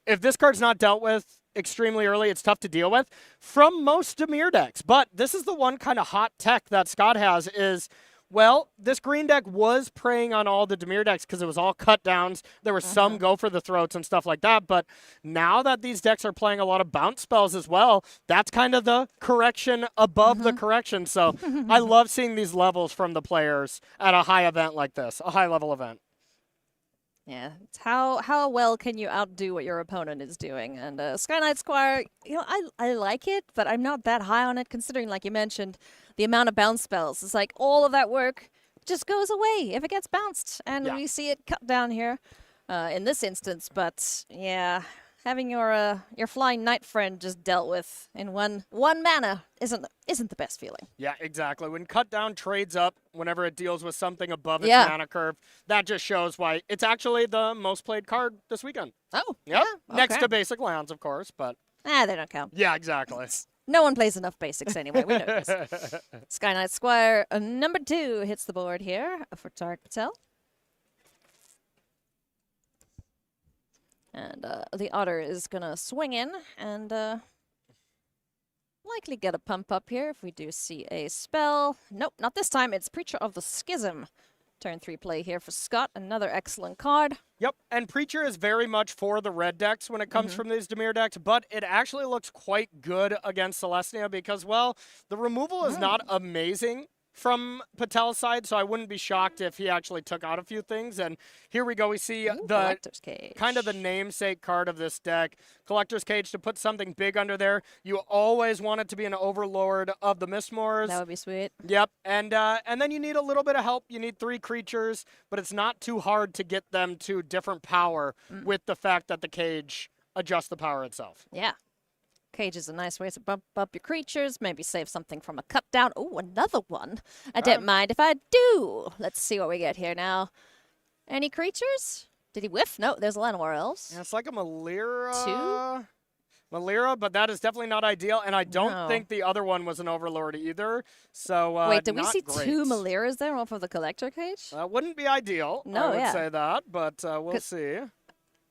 if this card's not dealt with extremely early, it's tough to deal with from most Dimir decks. But this is the one kind of hot tech that Scott has is, well, this green deck was preying on all the Dimir decks because it was all cut downs. There were some go for the throats and stuff like that. But now that these decks are playing a lot of bounce spells as well, that's kind of the correction above the correction. So I love seeing these levels from the players at a high event like this, a high level event. Yeah, it's how well can you outdo what your opponent is doing? And Sky Knight Squire, I like it, but I'm not that high on it considering, like you mentioned, the amount of bounce spells. It's like all of that work just goes away if it gets bounced, and Yeah. we see it cut down here in this instance. But yeah, having your flying knight friend just dealt with in one mana isn't the best feeling. Yeah, exactly. When cut down trades up, whenever it deals with something above its Yeah. mana curve, that just shows why it's actually the most played card this weekend. Oh, Yep. yeah, Next okay. to basic lands, of course, but they don't count. yeah, exactly. No one plays enough basics anyway. We know this. Sky Knight Squire number 2 hits the board here for Tarek Patel. And the Otter is going to swing in and likely get a pump up here if we do see a spell. Nope, not this time. It's Preacher of the Schism. Turn 3 play here for Scott. Another excellent card. Yep, and Preacher is very much for the red decks when it comes from these Dimir decks, but it actually looks quite good against Celestia because, well, the removal is not amazing from Patel's side, so I wouldn't be shocked if he actually took out a few things. And here we go. We see Ooh, the Collector's Cage. kind of the namesake card of this deck, Collector's Cage, to put something big under there. You always want it to be an Overlord of the Mistmoors. That would be sweet. Yep, and then you need a little bit of help. You need 3 creatures, but it's not too hard to get them to different power with the fact that the cage adjusts the power itself. Yeah. Cage is a nice way to bump up your creatures, maybe save something from a cut down. Oh, another one. I don't mind if I do. Let's see what we get here now. Any creatures? Did he whiff? No, there's Llanowar Elves. Yeah, it's like a Malira. 2? Malira, but that is definitely not ideal, and I don't No. think the other one was an Overlord either. So Wait, did we not see great. 2 Maliras there off of the Collector Cage? Wouldn't be ideal. No, I would yeah. say that, but we'll 'Cause- see.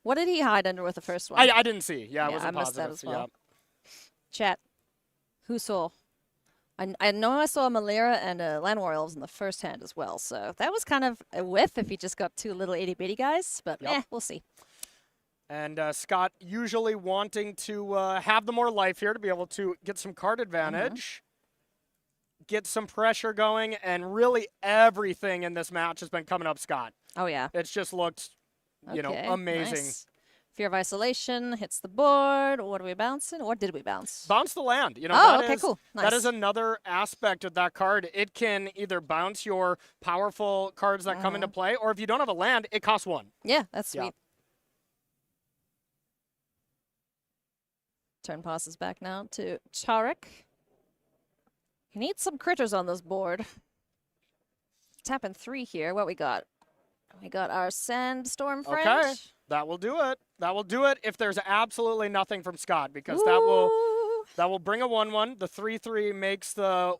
What did he hide under with the first one? I didn't see. Yeah, I Yeah, wasn't I missed that positive. as well. Yeah. Chat. Who saw? I know I saw a Malira and a Llanowar Elves in the first hand as well, so that was kind of a whiff if he just got 2 little itty-bitty guys, but Yep. we'll see. And Scott usually wanting to have the more life here to be able to get some card advantage, get some pressure going, and really everything in this match has been coming up Scott. Oh, yeah. It's just looked, Okay, amazing. nice. Fear of Isolation hits the board. What are we bouncing? Or did we bounce? Bounce the land. Oh, that okay, is- cool. That is Nice. another aspect of that card. It can either bounce your powerful cards that come into play, or if you don't have a land, it costs 1. Yeah, that's Yeah. sweet. Turn passes back now to Tarek. He needs some critters on this board. Tapping 3 here. What we got? We got our Sandstorm friend. Okay. That will do it. That will do it if there's absolutely nothing from Scott, because Ooh. that will bring a 1-1. The 3-3 makes the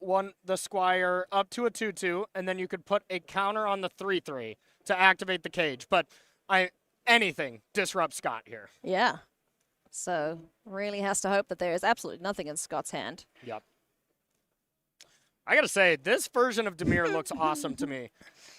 Squire up to a 2-2, and then you could put a counter on the 3-3 to activate the cage. But anything disrupts Scott here. Yeah. So really has to hope that there is absolutely nothing in Scott's hand. Yep. I gotta say, this version of Dimir looks awesome to me.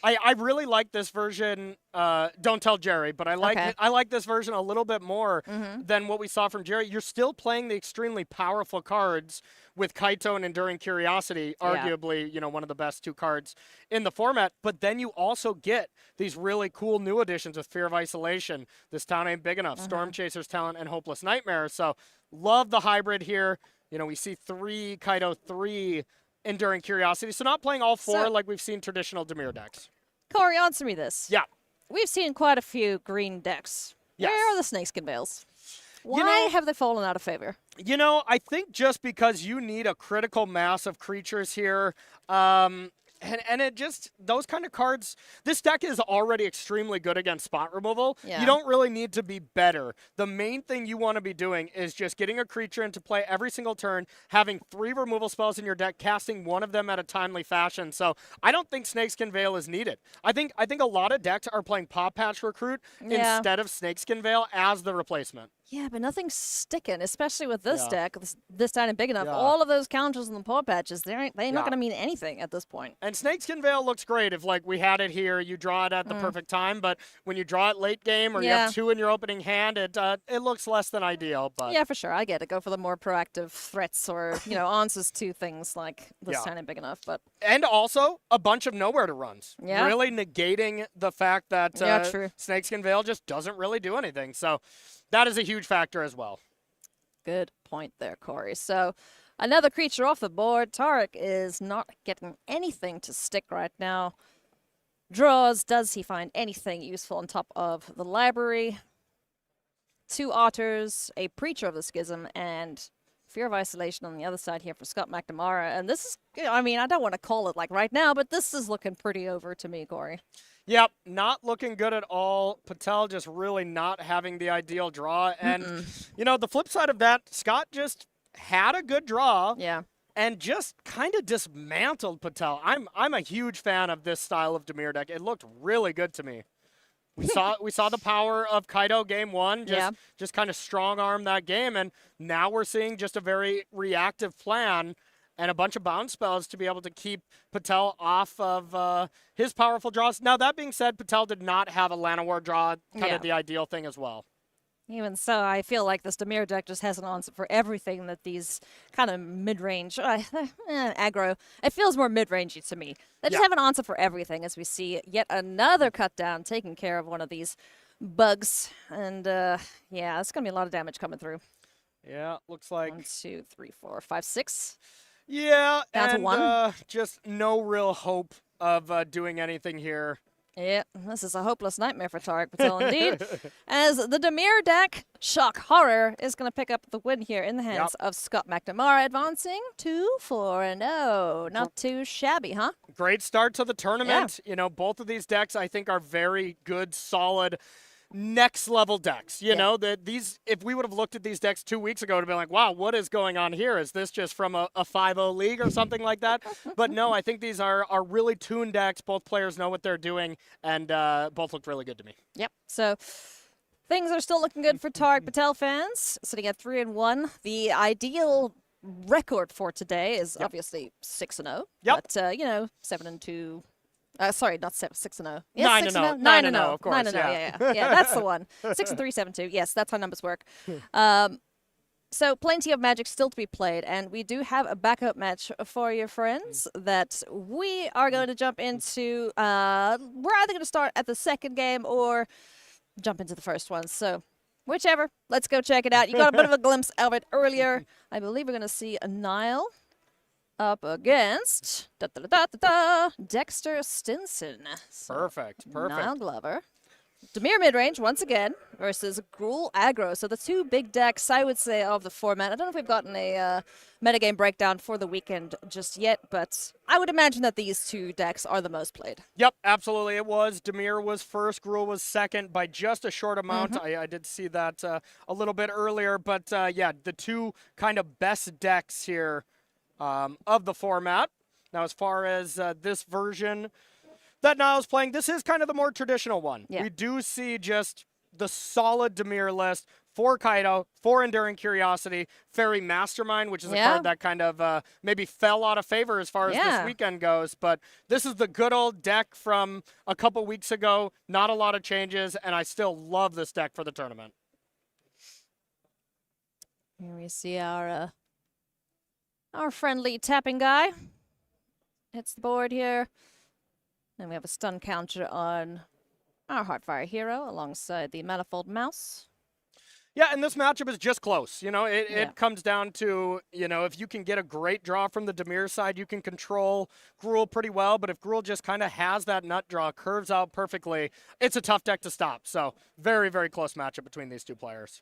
I really like this version. Don't tell Jerry, but I like this version a little bit more than what we saw from Jerry. You're still playing the extremely powerful cards with Kaito and Enduring Curiosity, arguably, one of the best 2 cards in the format. But then you also get these really cool new additions with Fear of Isolation, This Town Ain't Big Enough, Storm Chaser's Talent, and Hopeless Nightmare. So love the hybrid here. We see 3 Kaito, 3 Enduring Curiosity. So not playing all 4 like we've seen traditional Dimir decks. Corey, answer me this. Yeah. We've seen quite a few green decks. Yes. Where are the Snakeskin Veils? Why have they fallen out of favor? I think just because you need a critical mass of creatures here, and it just, those kind of cards, this deck is already extremely good against spot removal. Yeah. You don't really need to be better. The main thing you want to be doing is just getting a creature into play every single turn, having 3 removal spells in your deck, casting 1 of them at a timely fashion. So I don't think Snakeskin Veil is needed. I think a lot of decks are playing Paw Patch Recruit instead of Snakeskin Veil as the replacement. Yeah, but nothing's sticking, especially with this deck. This time ain't big enough. All of those counters in the paw patches, they ain't not going to mean anything at this point. And Snakeskin Veil looks great if, we had it here, you draw it at the perfect time, but when you draw it late game or you have 2 in your opening hand, it looks less than ideal. But yeah, for sure. I get it. Go for the more proactive threats or, answers to things like this time ain't big enough. But and also a bunch of nowhere to runs. Yeah. Really negating the fact that true. Snakeskin Veil just doesn't really do anything. So that is a huge factor as well. Good point there, Corey. So another creature off the board. Tarek is not getting anything to stick right now. Draws. Does he find anything useful on top of the library? 2 Otters, a Preacher of the Schism, and Fear of Isolation on the other side here for Scott McNamara. And this is, I don't want to call it like right now, but this is looking pretty over to me, Corey. Yep, not looking good at all. Patel just really not having the ideal draw. And, the flip side of that, Scott just had a good draw. Yeah. And just kind of dismantled Patel. I'm a huge fan of this style of Dimir deck. It looked really good to me. We saw the power of Kaito game 1, just kind of strong arm that game. And now we're seeing just a very reactive plan and a bunch of bounce spells to be able to keep Patel off of his powerful draws. Now, that being said, Patel did not have a Llanowar draw, kind of the ideal thing as well. Even so, I feel like this Dimir deck just has an answer for everything that these kind of mid-range, aggro, it feels more mid-rangey to me. They just have an answer for everything as we see yet another cut down taking care of one of these bugs. And, it's going to be a lot of damage coming through. Yeah, looks like 1, 2, 3, 4, 5, 6. Yeah, down to 1. Just no real hope of doing anything here. Yeah, this is a hopeless nightmare for Tarek Patel indeed. As the Dimir deck, Shock Horror, is going to pick up the win here in the hands of Scott McNamara, advancing to 4-0. Not too shabby, huh? Great start to the tournament. Both of these decks I think are very good, solid, next level decks. These, if we would have looked at these decks 2 weeks ago, to be like, wow, what is going on here? Is this just from a 5-0 league or something like that? But no, I think these are really tuned decks. Both players know what they're doing, and both look really good to me. Yep. So things are still looking good for Tarek Patel fans, sitting at 3-1. The ideal record for today is obviously 6-0. Yep. But 7-2. Sorry, not 6-0. Yes, 9-0. 9-0, of course. 9-0, yeah, that's the one. 6-3, 7-2. Yes, that's how numbers work. So plenty of Magic still to be played, and we do have a backup match for your friends that we are going to jump into. We're either going to start at the second game or jump into the first one. So whichever. Let's go check it out. You got a bit of a glimpse of it earlier. I believe we're going to see a Nile up against Dexter Stinson. So Perfect. Nile Glover. Dimir midrange once again versus Gruul aggro. So the two big decks, I would say, of the format. I don't know if we've gotten a metagame breakdown for the weekend just yet, but I would imagine that these two decks are the most played. Yep, absolutely it was. Dimir was first, Gruul was second by just a short amount. I did see that a little bit earlier, but yeah, the two kind of best decks here of the format. Now, as far as this version that Niall's playing, this is kind of the more traditional one. Yeah. We do see just the solid Dimir list, 4 Kaido, 4 Enduring Curiosity, Fairy Mastermind, which is a card that kind of maybe fell out of favor as far as this weekend goes. But this is the good old deck from a couple weeks ago. Not a lot of changes, and I still love this deck for the tournament. Here we see our friendly tapping guy. Hits the board here. Then we have a stun counter on our Heartfire hero alongside the Manifold Mouse. Yeah, and this matchup is just close. You know, it comes down to, you know, if you can get a great draw from the Dimir side, you can control Gruul pretty well. But if Gruul just kind of has that nut draw, curves out perfectly, it's a tough deck to stop. So very, very close matchup between these two players.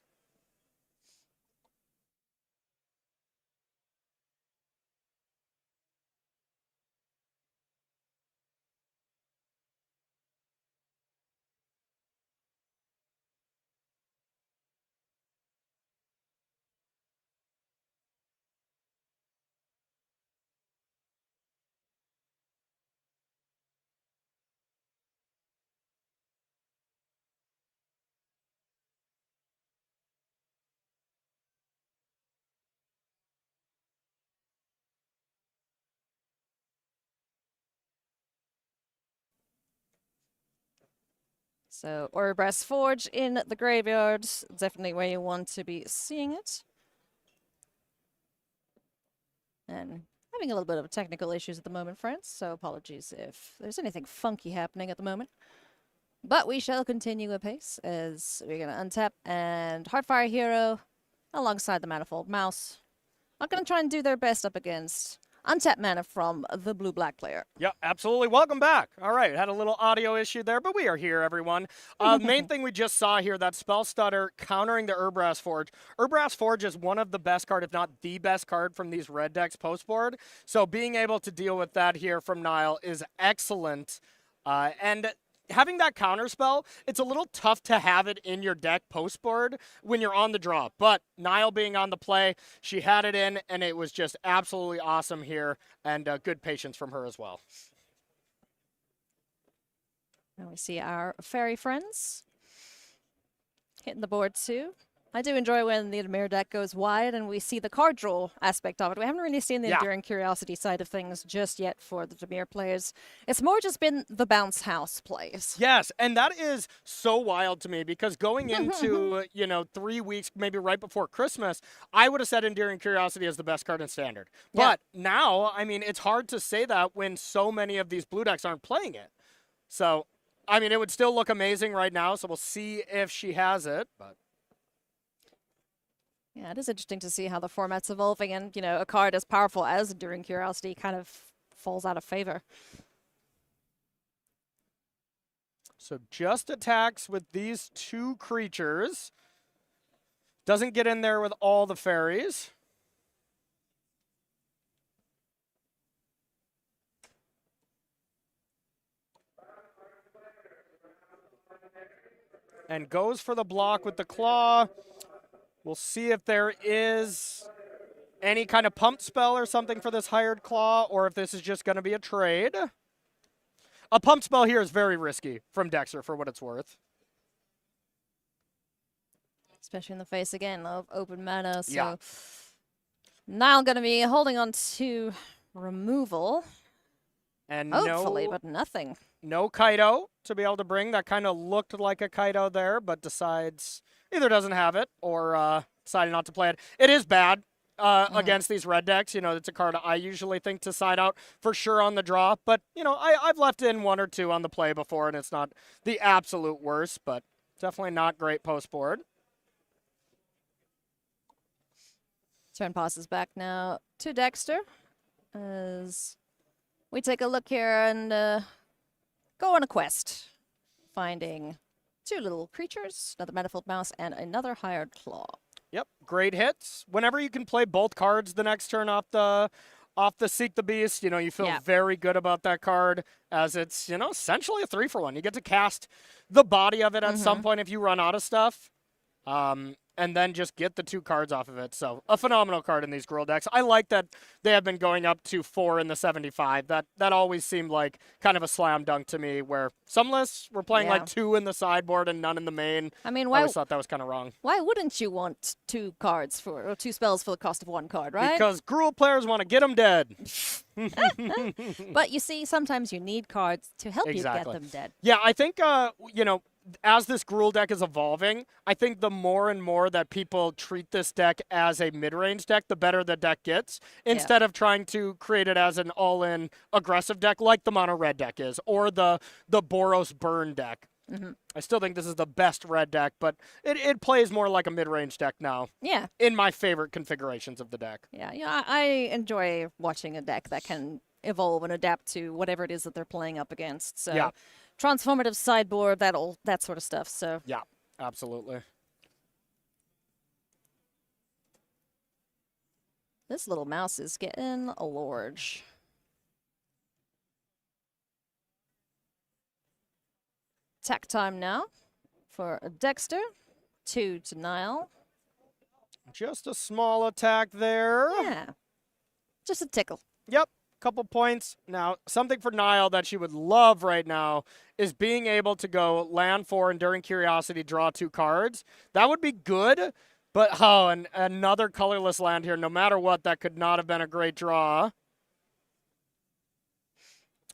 So Ouroboros Forge in the graveyard, definitely where you want to be seeing it. And having a little bit of technical issues at the moment, friends, so apologies if there's anything funky happening at the moment. But we shall continue apace as we're going to untap and Heartfire Hero alongside the Manifold Mouse are going to try and do their best up against untapped mana from the blue-black player. Yeah, absolutely. Welcome back. All right, had a little audio issue there, but we are here, everyone. Main thing we just saw here, that Spell Stutter countering the Ouroboros Forge. Ouroboros Forge is one of the best card, if not the best card from these red decks post-board. So being able to deal with that here from Niall is excellent. And having that counter spell, it's a little tough to have it in your deck post-board when you're on the draw. But Niall being on the play, she had it in, and it was just absolutely awesome here, and good patience from her as well. Now we see our fairy friends hitting the board too. I do enjoy when the Dimir deck goes wide and we see the card draw aspect of it. We haven't really seen the Enduring Curiosity side of things just yet for the Dimir players. It's more just been the bounce house plays. Yes, and that is so wild to me because going into, 3 weeks, maybe right before Christmas, I would have said Enduring Curiosity is the best card in Standard. But now, I mean, it's hard to say that when so many of these blue decks aren't playing it. So, I mean, it would still look amazing right now, so we'll see if she has it, but... Yeah, it is interesting to see how the format's evolving and, a card as powerful as Enduring Curiosity kind of falls out of favor. So just attacks with these two creatures. Doesn't get in there with all the fairies. And goes for the block with the claw. We'll see if there is any kind of pump spell or something for this hired claw, or if this is just going to be a trade. A pump spell here is very risky from Dexter for what it's worth. Especially in the face, again, of open mana. So Niall going to be holding on to removal. And hopefully, but nothing. No Kaido to be able to bring. That kind of looked like a Kaido there, but decides either doesn't have it or decided not to play it. It is bad against these red decks. It's a card I usually think to side out for sure on the draw. But, I've left in one or two on the play before, and it's not the absolute worst, but definitely not great post-board. Turn passes back now to Dexter as we take a look here and go on a quest, finding 2 little creatures, another Manifold Mouse, and another Hired Claw. Yep, great hits. Whenever you can play both cards the next turn off the Seek the Beast, you know, you feel very good about that card, as it's, you know, essentially a 3-for-1. You get to cast the body of it at some point if you run out of stuff. And then just get the 2 cards off of it. So a phenomenal card in these Gruul decks. I like that they have been going up to 4 in the 75. That always seemed like kind of a slam dunk to me, where some lists were playing like 2 in the sideboard and none in the main. I mean, I always thought that was kind of wrong. Why wouldn't you want 2 cards or 2 spells for the cost of 1 card, right? Because Gruul players want to get them dead. But you see, sometimes you need cards to help you get them dead. Yeah, I think, you know, as this Gruul deck is evolving, I think the more and more that people treat this deck as a mid-range deck, the better the deck gets, instead of trying to create it as an all-in aggressive deck like the mono red deck is, or the Boros Burn deck. I still think this is the best red deck, but it plays more like a mid-range deck now. Yeah. In my favorite configurations of the deck. Yeah, I enjoy watching a deck that can evolve and adapt to whatever it is that they're playing up against. So transformative sideboard, that sort of stuff. So yeah, absolutely. This little mouse is getting large. Attack time now for Dexter. 2 to Niall. Just a small attack there. Yeah. Just a tickle. Yep. Couple points. Now, something for Niall that she would love right now is being able to go land 4 Enduring Curiosity, draw 2 cards. That would be good, but and another colorless land here. No matter what, that could not have been a great draw.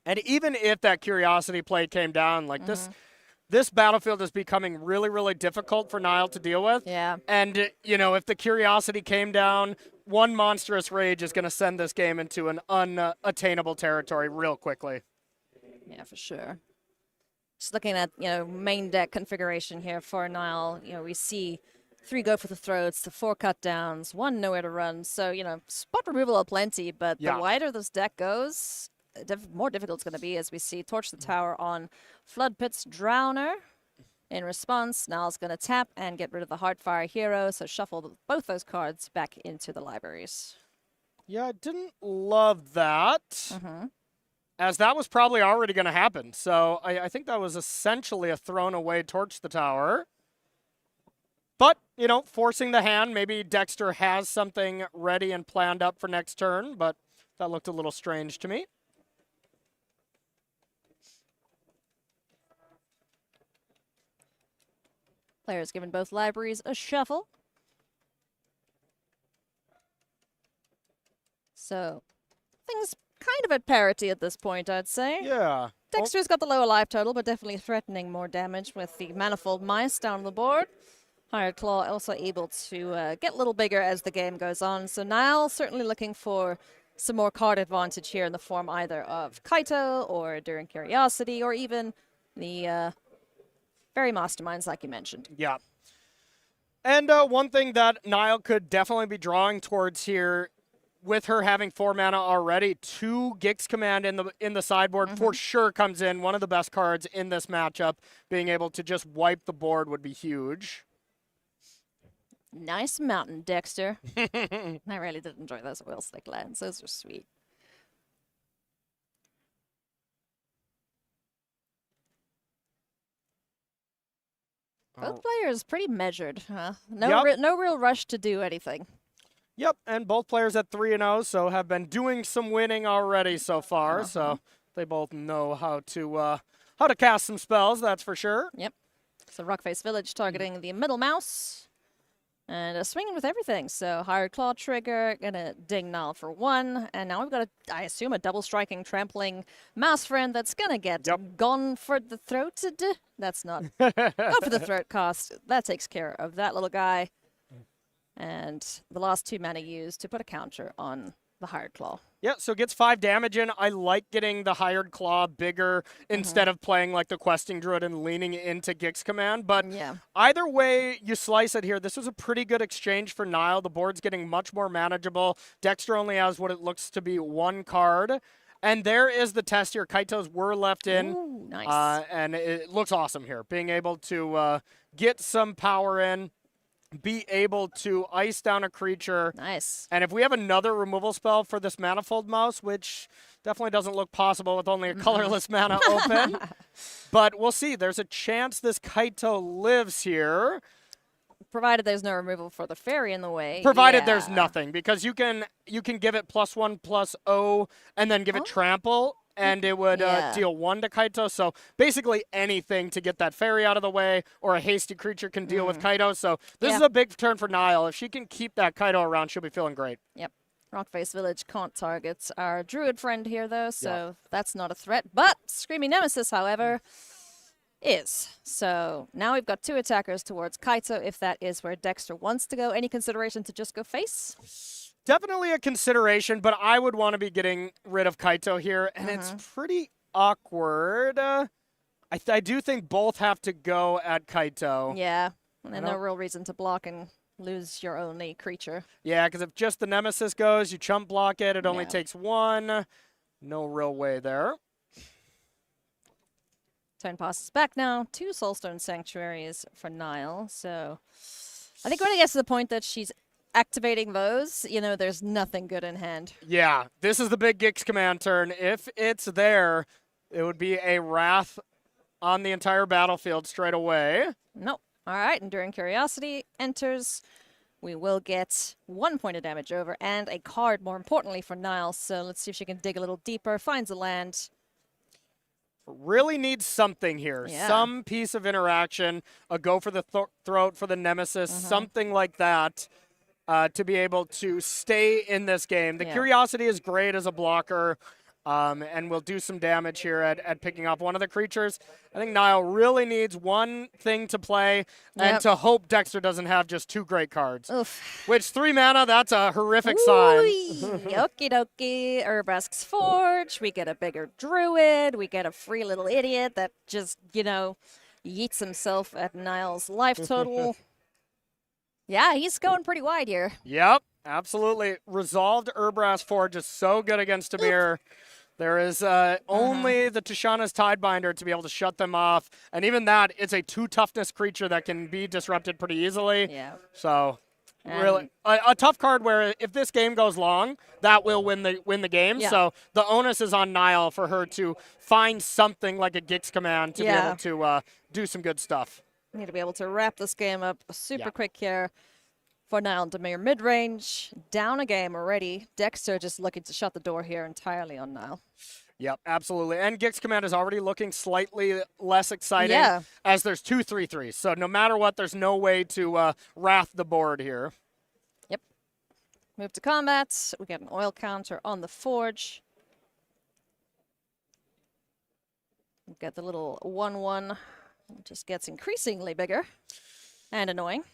And even if that Curiosity play came down, like this battlefield is becoming really, really difficult for Niall to deal with. Yeah. And, you know, if the Curiosity came down, one monstrous rage is going to send this game into an unattainable territory real quickly. Yeah, for sure. Just looking at, you know, main deck configuration here for Niall, you know, we see 3 go for the throats, the 4 cut downs, 1 nowhere to run. So, you know, spot removal aplenty, but the wider this deck goes, more difficult it's going to be, as we see Torch the Tower on Flood Pit's Drowner. In response, Niall's going to tap and get rid of the Heartfire Hero, so shuffle both those cards back into the libraries. Yeah, I didn't love that, as that was probably already going to happen. So I think that was essentially a thrown away Torch the Tower. But, you know, forcing the hand, maybe Dexter has something ready and planned up for next turn, but that looked a little strange to me. Players giving both libraries a shuffle. So, things kind of at parity at this point, I'd say. Yeah. Dexter's got the lower life total, but definitely threatening more damage with the Manifold Mice down the board. Hired Claw also able to get a little bigger as the game goes on. So Niall certainly looking for some more card advantage here in the form either of Kaito or Enduring Curiosity or even the Fairy Masterminds, like you mentioned. Yeah. And one thing that Niall could definitely be drawing towards here, with her having 4 mana already, 2 Gix Command in the sideboard for sure comes in. One of the best cards in this matchup. Being able to just wipe the board would be huge. Nice mountain, Dexter. I really did enjoy those oil slick lands. Those are sweet. Both players pretty measured, huh? No real rush to do anything. Yep, and both players at 3-0, so have been doing some winning already so far. So they both know how to cast some spells. That's for sure. Yep. So Rockface Village targeting the middle mouse. And swinging with everything. So Hired Claw trigger, gonna ding Niall for 1. And now we've got, I assume, a double striking, trampling mouse friend that's gonna get gone for the throat. That's not. Go for the throat cost. That takes care of that little guy. And the last 2 mana used to put a counter on the Hired Claw. Yeah, so gets 5 damage in. I like getting the Hired Claw bigger instead of playing like the Questing Druid and leaning into Gix Command. But either way you slice it here, this was a pretty good exchange for Niall. The board's getting much more manageable. Dexter only has what it looks to be 1 card. And there is the test here. Kaitos were left in. Ooh, nice. And it looks awesome here. Being able to get some power in, be able to ice down a creature. Nice. And if we have another removal spell for this Manifold Mouse, which definitely doesn't look possible with only a colorless mana open, but we'll see. There's a chance this Kaito lives here. Provided there's no removal for the fairy in the way. Provided there's nothing, because you can give it +1/+0 and then give it trample, and it would deal 1 to Kaito. So basically anything to get that fairy out of the way, or a hasty creature can deal with Kaito. So this is a big turn for Niall. If she can keep that Kaito around, she'll be feeling great. Yep. Rockface Village can't target our druid friend here, though, so that's not a threat. But Screaming Nemesis, however, is. So now we've got 2 attackers towards Kaito, if that is where Dexter wants to go. Any consideration to just go face? Definitely a consideration, but I would want to be getting rid of Kaito here, and it's pretty awkward. I do think both have to go at Kaito. Yeah, and no real reason to block and lose your only creature. Yeah, because if just the Nemesis goes, you chump block it, it only takes 1. No real way there. Turn passes back now. 2 Soulstone Sanctuaries for Niall. So I think when it gets to the point that she's activating those, you know, there's nothing good in hand. Yeah, this is the big Gix command turn. If it's there, it would be a Wrath on the entire battlefield straight away. Nope. All right, Enduring Curiosity enters. We will get 1 point of damage over and a card, more importantly, for Niall. So let's see if she can dig a little deeper, finds a land. Really needs something here. Yeah. Some piece of interaction, a go for the throat for the Nemesis, something like that, to be able to stay in this game. The Curiosity is great as a blocker, and will do some damage here at picking off one of the creatures. I think Niall really needs one thing to play, and to hope Dexter doesn't have just 2 great cards. Oof. Which 3 mana, that's a horrific sign. Okie dokie. Urbrask's Forge. We get a bigger druid. We get a free little idiot that just, you know, yeets himself at Niall's life total. Yeah, he's going pretty wide here. Yep, absolutely. Resolved Urbrask Forge is so good against Dimir. There is only the Tishana's Tidebinder to be able to shut them off. And even that, it's a 2 toughness creature that can be disrupted pretty easily. Yeah. So, really, a tough card where if this game goes long, that will win the game. Yeah. So the onus is on Niall for her to find something like a Gix command to be able to do some good stuff. Need to be able to wrap this game up super quick here. For Niall Dimir mid-range, down a game already. Dexter just looking to shut the door here entirely on Niall. Yep, absolutely. And Gix command is already looking slightly less exciting as there's 2 3/3s. So no matter what, there's no way to wrath the board here. Yep. Move to combat. We get an oil counter on the Forge. We get the little 1/1. It just gets increasingly bigger and annoying.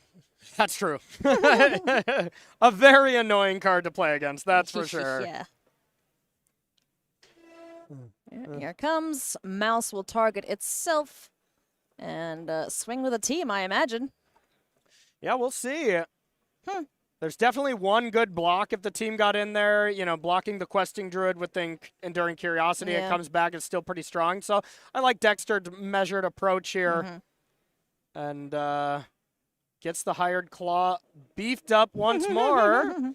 That's true. A very annoying card to play against, that's for sure. Yeah. Here it comes. Mouse will target itself and swing with a team, I imagine. Yeah, we'll see. There's definitely one good block if the team got in there, you know, blocking the Questing Druid with the Enduring Curiosity. It comes back, it's still pretty strong. So I like Dexter's measured approach here. And gets the Hired Claw beefed up once more.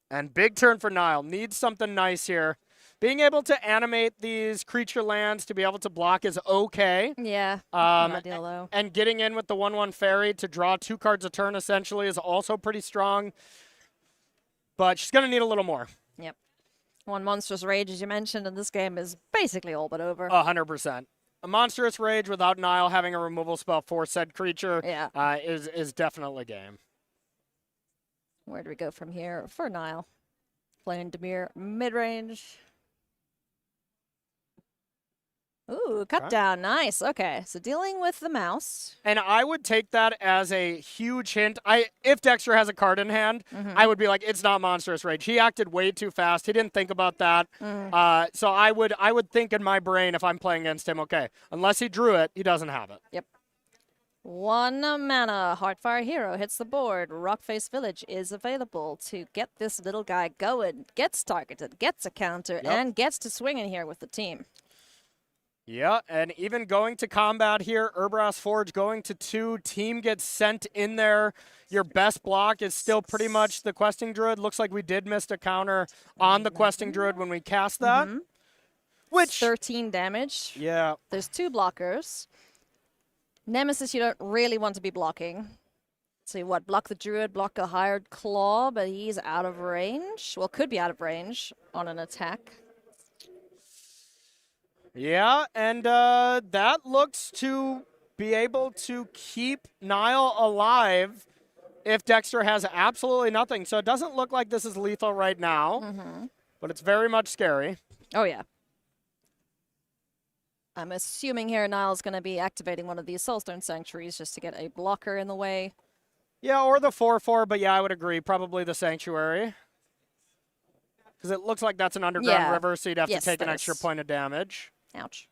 And big turn for Niall. Needs something nice here. Being able to animate these creature lands to be able to block is okay. Yeah, not ideal though. And getting in with the 1/1 fairy to draw 2 cards a turn essentially is also pretty strong. But she's going to need a little more. Yep. 1 Monstrous Rage, as you mentioned, in this game is basically all but over. 100%. A Monstrous Rage without Niall having a removal spell for said creature is definitely game. Where do we go from here for Niall? Playing Dimir mid-range. Ooh, cut down. Nice. Okay, so dealing with the mouse. And I would take that as a huge hint. If Dexter has a card in hand, I would be like, it's not Monstrous Rage. He acted way too fast. He didn't think about that. So I would think in my brain if I'm playing against him, okay, unless he drew it, he doesn't have it. Yep. 1 mana. Heartfire Hero hits the board. Rockface Village is available to get this little guy going. Gets targeted, gets a counter, and gets to swing in here with the team. Yeah, and even going to combat here, Urbrass Forge going to 2, team gets sent in there. Your best block is still pretty much the Questing Druid. Looks like we did miss a counter on the Questing Druid when we cast that. Which 13 damage. Yeah. There's 2 blockers. Nemesis you don't really want to be blocking. So what, block the Druid, block a Hired Claw, but he's out of range. Well, could be out of range on an attack. Yeah, and that looks to be able to keep Nile alive if Dexter has absolutely nothing. So it doesn't look like this is lethal right now, but it's very much scary. Oh, yeah. I'm assuming here Niall's going to be activating one of these Soulstone Sanctuaries just to get a blocker in the way. Yeah, or the 4/4, but yeah, I would agree. Probably the Sanctuary. Because it looks like that's an underground river, so you'd have to take an extra point of damage. Ouch.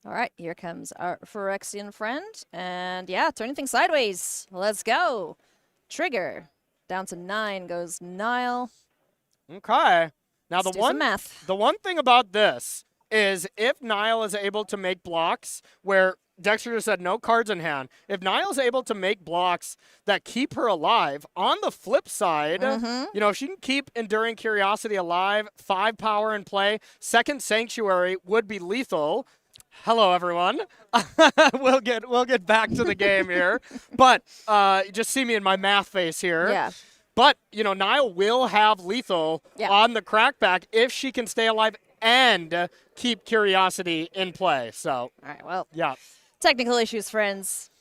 All right, here comes our Phyrexian friend. And yeah, turning things sideways. Let's go. Trigger. Down to 9 goes Nile. Okay. Now Let's do some math. the one thing about this is if Nile is able to make blocks where Dexter just said no cards in hand. If Niall's able to make blocks that keep her alive, on the flip side, you know, if she can keep Enduring Curiosity alive, 5 power in play, second Sanctuary would be lethal. Hello, everyone. we'll get back to the game here. But you just see me in my math face here. Yeah. But, you know, Niall will have lethal on the crackback if she can stay alive and keep Curiosity in play. So, all right, well. Yeah. Technical issues, friends.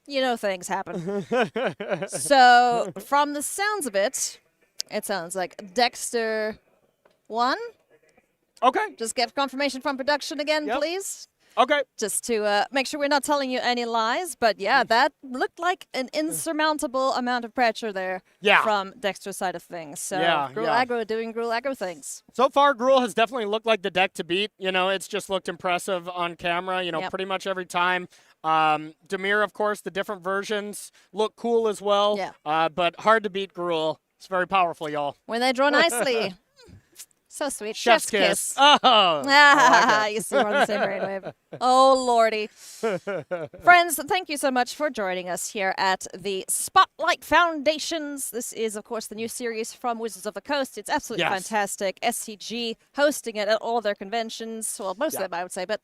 You know things happen. So, from the sounds of it, it sounds like Dexter won. Okay. Just get confirmation from production again, please. Okay. Just to make sure we're not telling you any lies. But yeah, that looked like an insurmountable amount of pressure there from Dexter's side of things. So Gruul Aggro doing Gruul Aggro things. So far, Gruul has definitely looked like the deck to beat. You know, it's just looked impressive on camera, you know, pretty much every time. Dimir, of course, the different versions look cool as well. Yeah. But hard to beat Gruul. It's very powerful, y'all. When they draw nicely. So sweet. Chef's kiss. Oh. Like you see, we're on the same brainwave. Oh, Lordy. Friends, thank you so much for joining us here at the Spotlight Foundations. This is, of course, the new series from Wizards of the Coast. It's absolutely fantastic. SCG hosting it at all their conventions. Well, most of them, I would say. But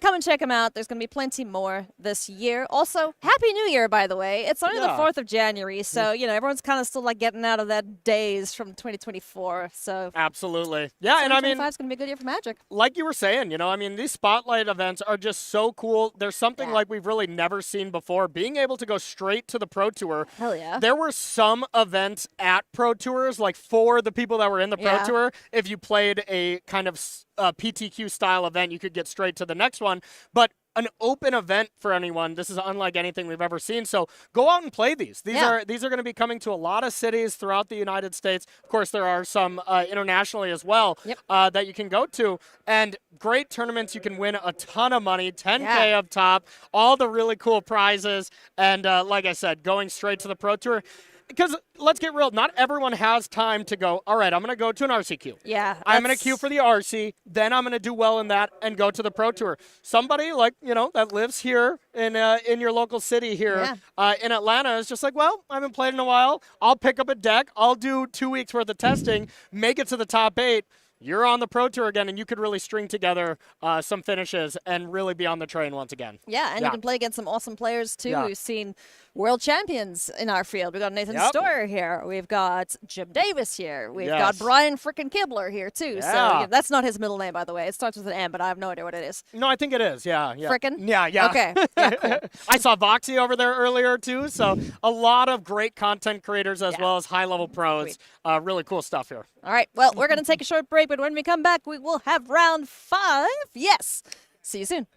come and check them out. There's going to be plenty more this year. Also, Happy New Year, by the way. It's only the 4th of January. So, you know, everyone's kind of still like getting out of that daze from 2024. So absolutely. Yeah, and I mean, 2025 is going to be a good year for Magic. Like you were saying, you know, I mean, these Spotlight events are just so cool. There's something like we've really never seen before. Being able to go straight to the Pro Tour. Hell yeah. There were some events at Pro Tours, like for the people that were in the Pro Tour, if you played a kind of PTQ style event, you could get straight to the next one. But an open event for anyone. This is unlike anything we've ever seen. So go out and play these. These are going to be coming to a lot of cities throughout the United States. Of course, there are some internationally as well that you can go to. And great tournaments. You can win a ton of money, 10K up top, all the really cool prizes. And like I said, going straight to the Pro Tour. Because let's get real, not everyone has time to go, all right, I'm going to go to an RCQ. Yeah. I'm going to queue for the RC, then I'm going to do well in that and go to the Pro Tour. Somebody like, you know, that lives here in your local city here in Atlanta is just like, well, I haven't played in a while. I'll pick up a deck. I'll do 2 weeks worth of testing, make it to the top 8. You're on the Pro Tour again, and you could really string together some finishes and really be on the train once again. Yeah, and you can play against some awesome players, too. We've seen world champions in our field. We've got Nathan Storer here. We've got Jim Davis here. We've got Brian frickin' Kibler here, too. So that's not his middle name, by the way. It starts with an M, but I have no idea what it is. No, I think it is. Yeah. Frickin'? Yeah. Okay. Yeah, cool. I saw Voxy over there earlier, too. So a lot of great content creators as well as high-level pros. Really cool stuff here. All right. Well, we're going to take a short break, but when we come back, we will have round 5. Yes. See you soon.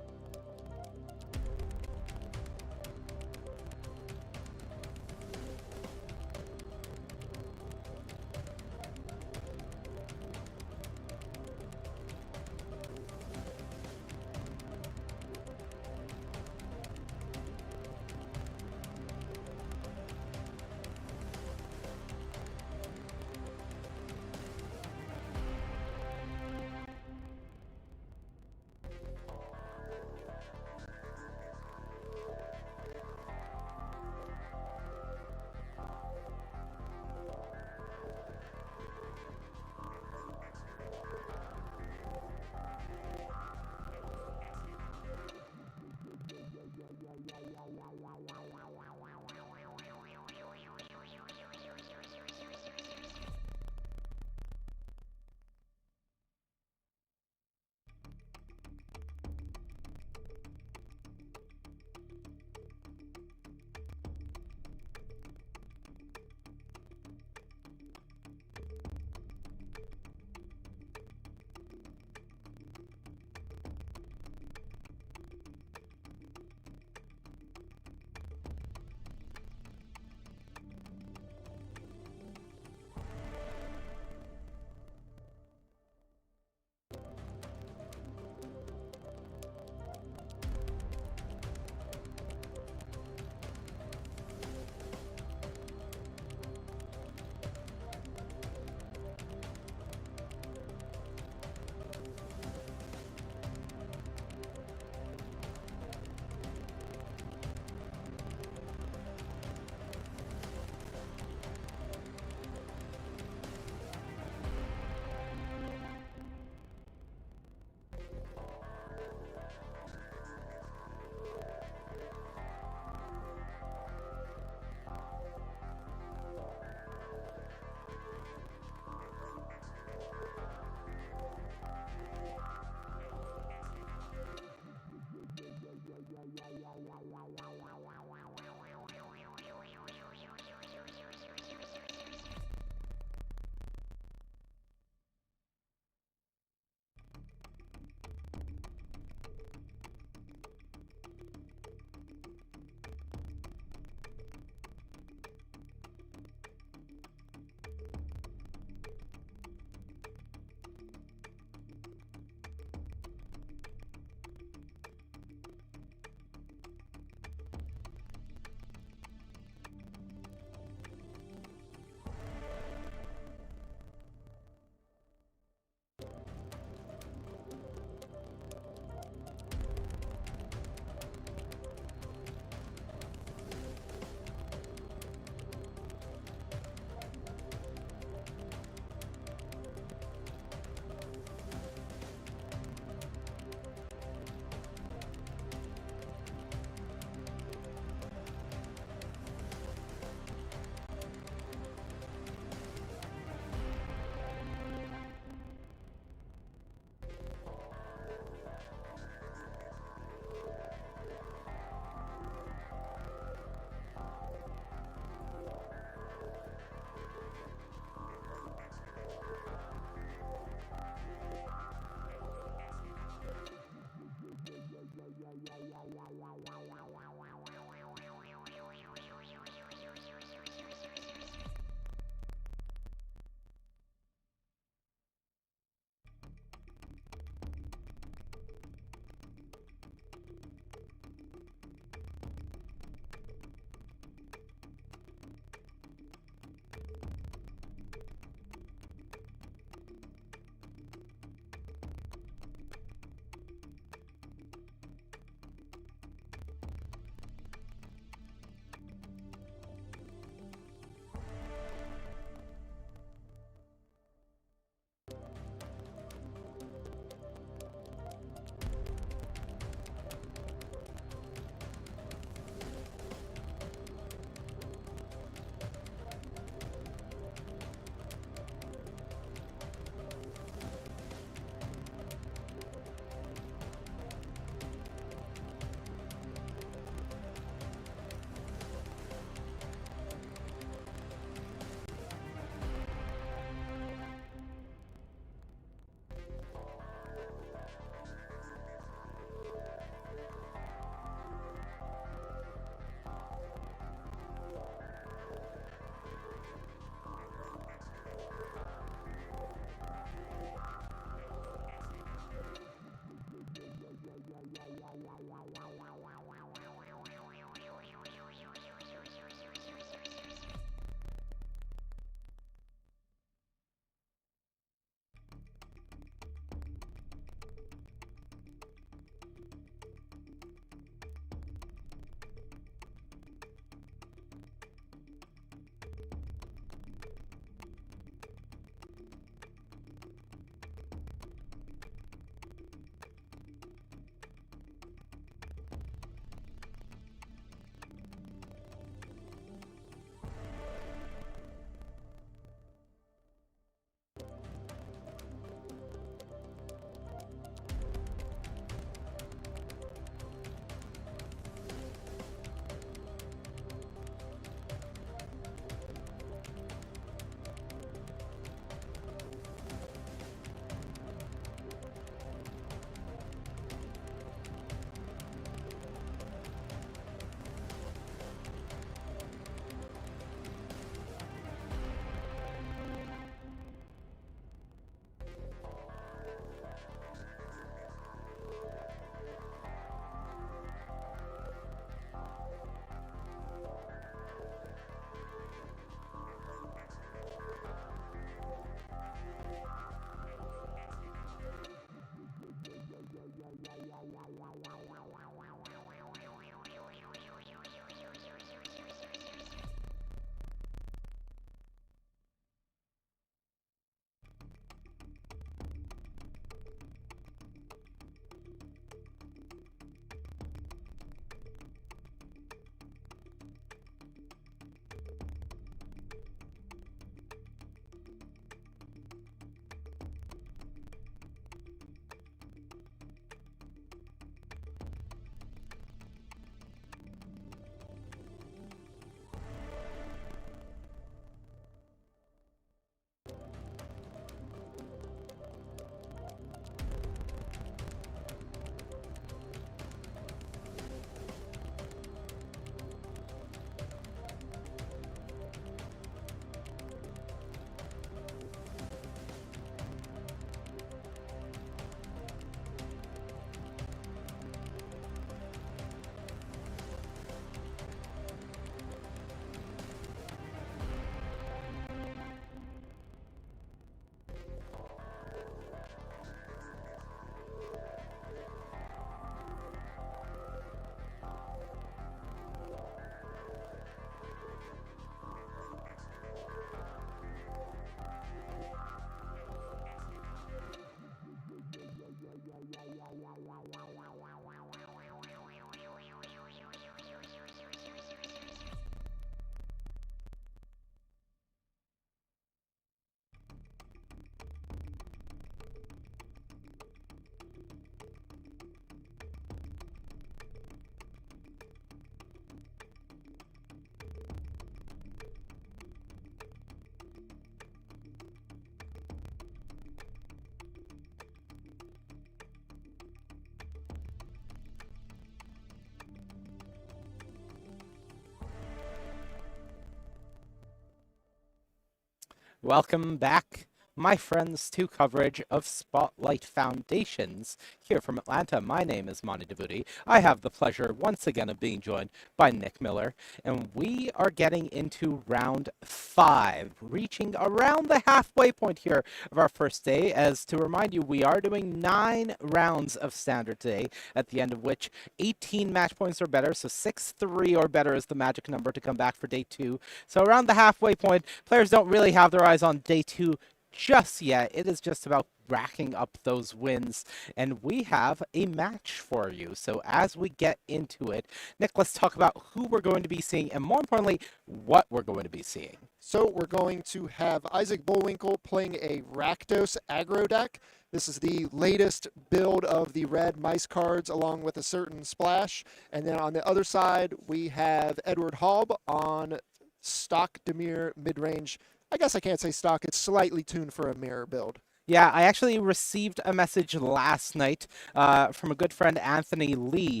Welcome back, my friends, to coverage of Spotlight Foundations here from Atlanta. My name is Monty Devuti. I have the pleasure once again of being joined by Nick Miller, and we are getting into round 5, reaching around the halfway point here of our first day. As to remind you, we are doing 9 rounds of standard today, at the end of which 18 match points or better, so 6-3 or better is the magic number to come back for day 2. So around the halfway point, players don't really have their eyes on day 2 just yet. It is just about racking up those wins, and we have a match for you. So as we get into it, Nick, let's talk about who we're going to be seeing, and more importantly, what we're going to be seeing. So we're going to have Isaac Bullwinkle playing a Rakdos aggro deck. This is the latest build of the red mice cards along with a certain splash. And then on the other side, we have Edward Halb on stock Dimir mid-range. I guess I can't say stock. It's slightly tuned for a mirror build. Yeah, I actually received a message last night from a good friend, Anthony Lee,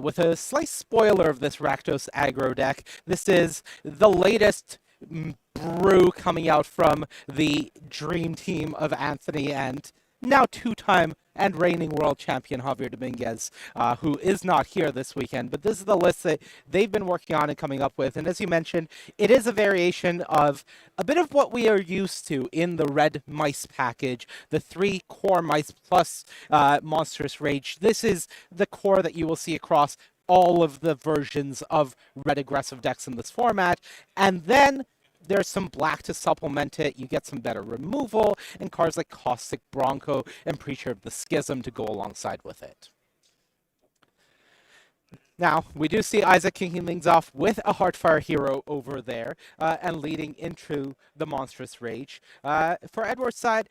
with a slight spoiler of this Rakdos aggro deck. This is the latest brew coming out from the dream team of Anthony and now 2-time and reigning world champion Javier Dominguez, who is not here this weekend. But this is the list that they've been working on and coming up with. And as you mentioned, it is a variation of a bit of what we are used to in the red mice package, the 3 core mice plus monstrous rage. This is the core that you will see across all of the versions of red aggressive decks in this format. And then there's some black to supplement it. You get some better removal and cards like Caustic Bronco and Preacher of the Schism to go alongside with it. Now, we do see Isaac kicking things off with a Heartfire Hero over there and leading into the Monstrous Rage. For Edward's side,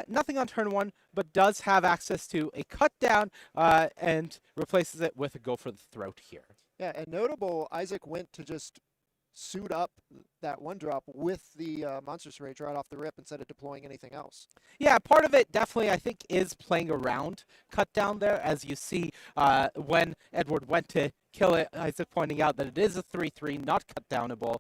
nothing on turn 1, but does have access to a cut down and replaces it with a Go for the Throat here. Yeah, and notable, Isaac went to just suit up that 1-drop with the Monstrous Rage right off the rip instead of deploying anything else. Yeah, part of it definitely, I think, is playing around cut down there, as you see when Edward went to kill it, Isaac pointing out that it is a 3-3, not cut downable.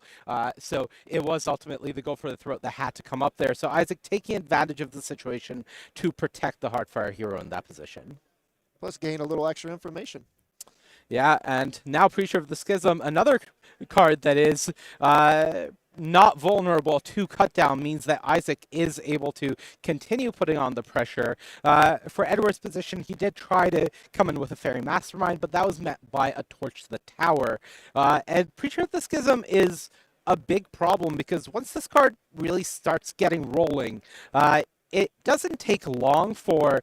So it was ultimately the Go for the Throat that had to come up there. So Isaac taking advantage of the situation to protect the Heartfire Hero in that position. Plus gain a little extra information. Yeah, and now Preacher of the Schism, another card that is not vulnerable to cut down, means that Isaac is able to continue putting on the pressure. For Edward's position, he did try to come in with a Fairy Mastermind, but that was met by a Torch to the Tower. And Preacher of the Schism is a big problem because once this card really starts getting rolling, it doesn't take long for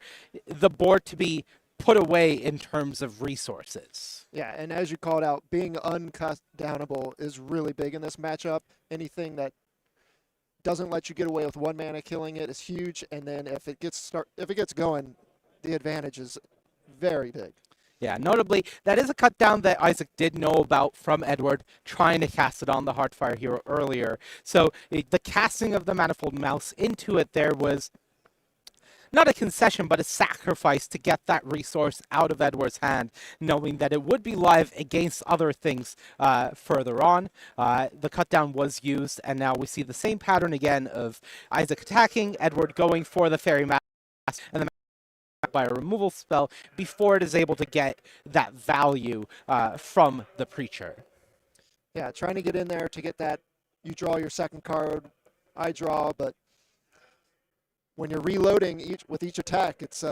the board to be put away in terms of resources. Yeah, and as you called out, being uncut downable is really big in this matchup. Anything that doesn't let you get away with 1 mana killing it is huge, and then if it gets going, the advantage is very big. Yeah, notably, that is a cut down that Isaac did know about from Edward, trying to cast it on the Heartfire Hero earlier. So the casting of the Manifold Mouse into it there was not a concession, but a sacrifice to get that resource out of Edward's hand, knowing that it would be live against other things further on. The cut down was used, and now we see the same pattern again of Isaac attacking, Edward going for the Fairy Mask, and the by a removal spell before it is able to get that value from the Preacher. Yeah, trying to get in there to get that. You draw your second card, I draw, but when you're reloading with each attack, it's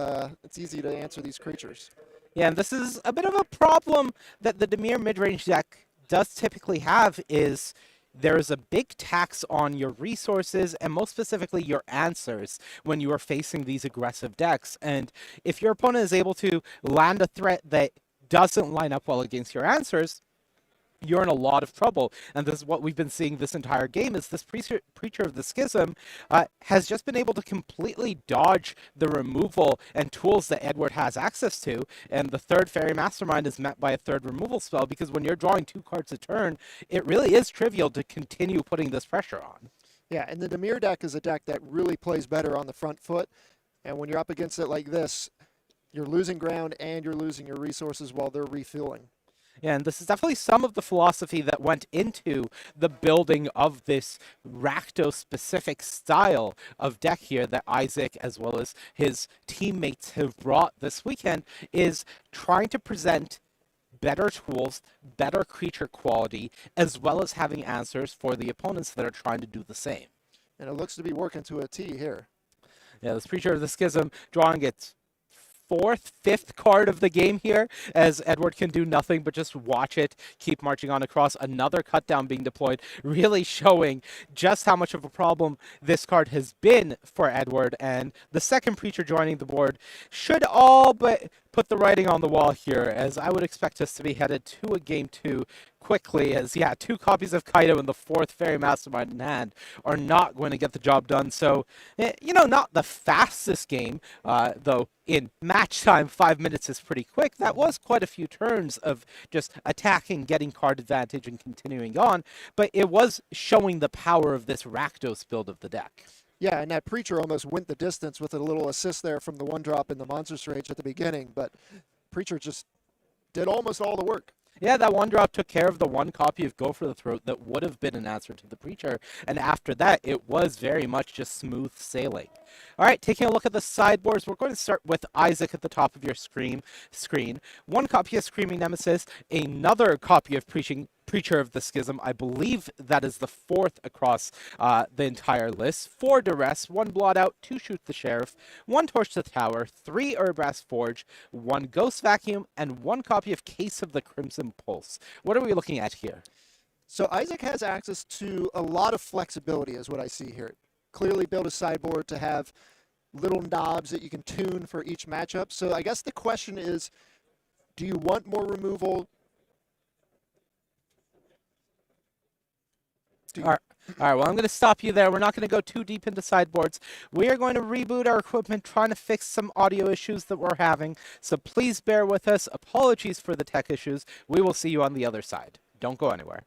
easy to answer these creatures. Yeah, and this is a bit of a problem that the Dimir midrange deck does typically have is there is a big tax on your resources and most specifically your answers when you are facing these aggressive decks. And if your opponent is able to land a threat that doesn't line up well against your answers, you're in a lot of trouble. And this is what we've been seeing this entire game is this Preacher of the Schism has just been able to completely dodge the removal and tools that Edward has access to. And the 3rd Fairy Mastermind is met by a 3rd removal spell because when you're drawing 2 cards a turn, it really is trivial to continue putting this pressure on. Yeah, and the Dimir deck is a deck that really plays better on the front foot. And when you're up against it like this, you're losing ground and you're losing your resources while they're refueling. Yeah, and this is definitely some of the philosophy that went into the building of this Rakdos-specific style of deck here that Isaac, as well as his teammates, have brought this weekend, is trying to present better tools, better creature quality, as well as having answers for the opponents that are trying to do the same. And it looks to be working to a T here. Yeah, this Preacher of the Schism drawing its fourth, fifth card of the game here, as Edward can do nothing but just watch it keep marching on across. Another cut down being deployed, really showing just how much of a problem this card has been for Edward. And the second Preacher joining the board should all but put the writing on the wall here, as I would expect us to be headed to a game 2 quickly, as yeah, 2 copies of Kaido and the 4th Fairy Mastermind in hand are not going to get the job done. So, you know, not the fastest game, though in match time 5 minutes is pretty quick. That was quite a few turns of just attacking, getting card advantage, and continuing on, but it was showing the power of this Rakdos build of the deck. Yeah, and that Preacher almost went the distance with a little assist there from the 1-drop in the Monstrous Rage at the beginning, but Preacher just did almost all the work. Yeah, that 1-drop took care of the 1 copy of Go for the Throat that would have been an answer to the Preacher, and after that, it was very much just smooth sailing. All right, taking a look at the sideboards, we're going to start with Isaac at the top of your screen. 1 copy of Screaming Nemesis, another copy of Preacher of the Schism. I believe that is the 4th across the entire list. 4 Duress, 1 Blot Out, 2 Shoot the Sheriff, 1 Torch the Tower, 3 Urbrass Forge, 1 Ghost Vacuum, and 1 copy of Case of the Crimson Pulse. What are we looking at here? So Isaac has access to a lot of flexibility is what I see here. Clearly built a sideboard to have little knobs that you can tune for each matchup. So I guess the question is, do you want more removal? All right, well, I'm going to stop you there. We're not going to go too deep into sideboards. We are going to reboot our equipment, trying to fix some audio issues that we're having. So please bear with us. Apologies for the tech issues. We will see you on the other side. Don't go anywhere.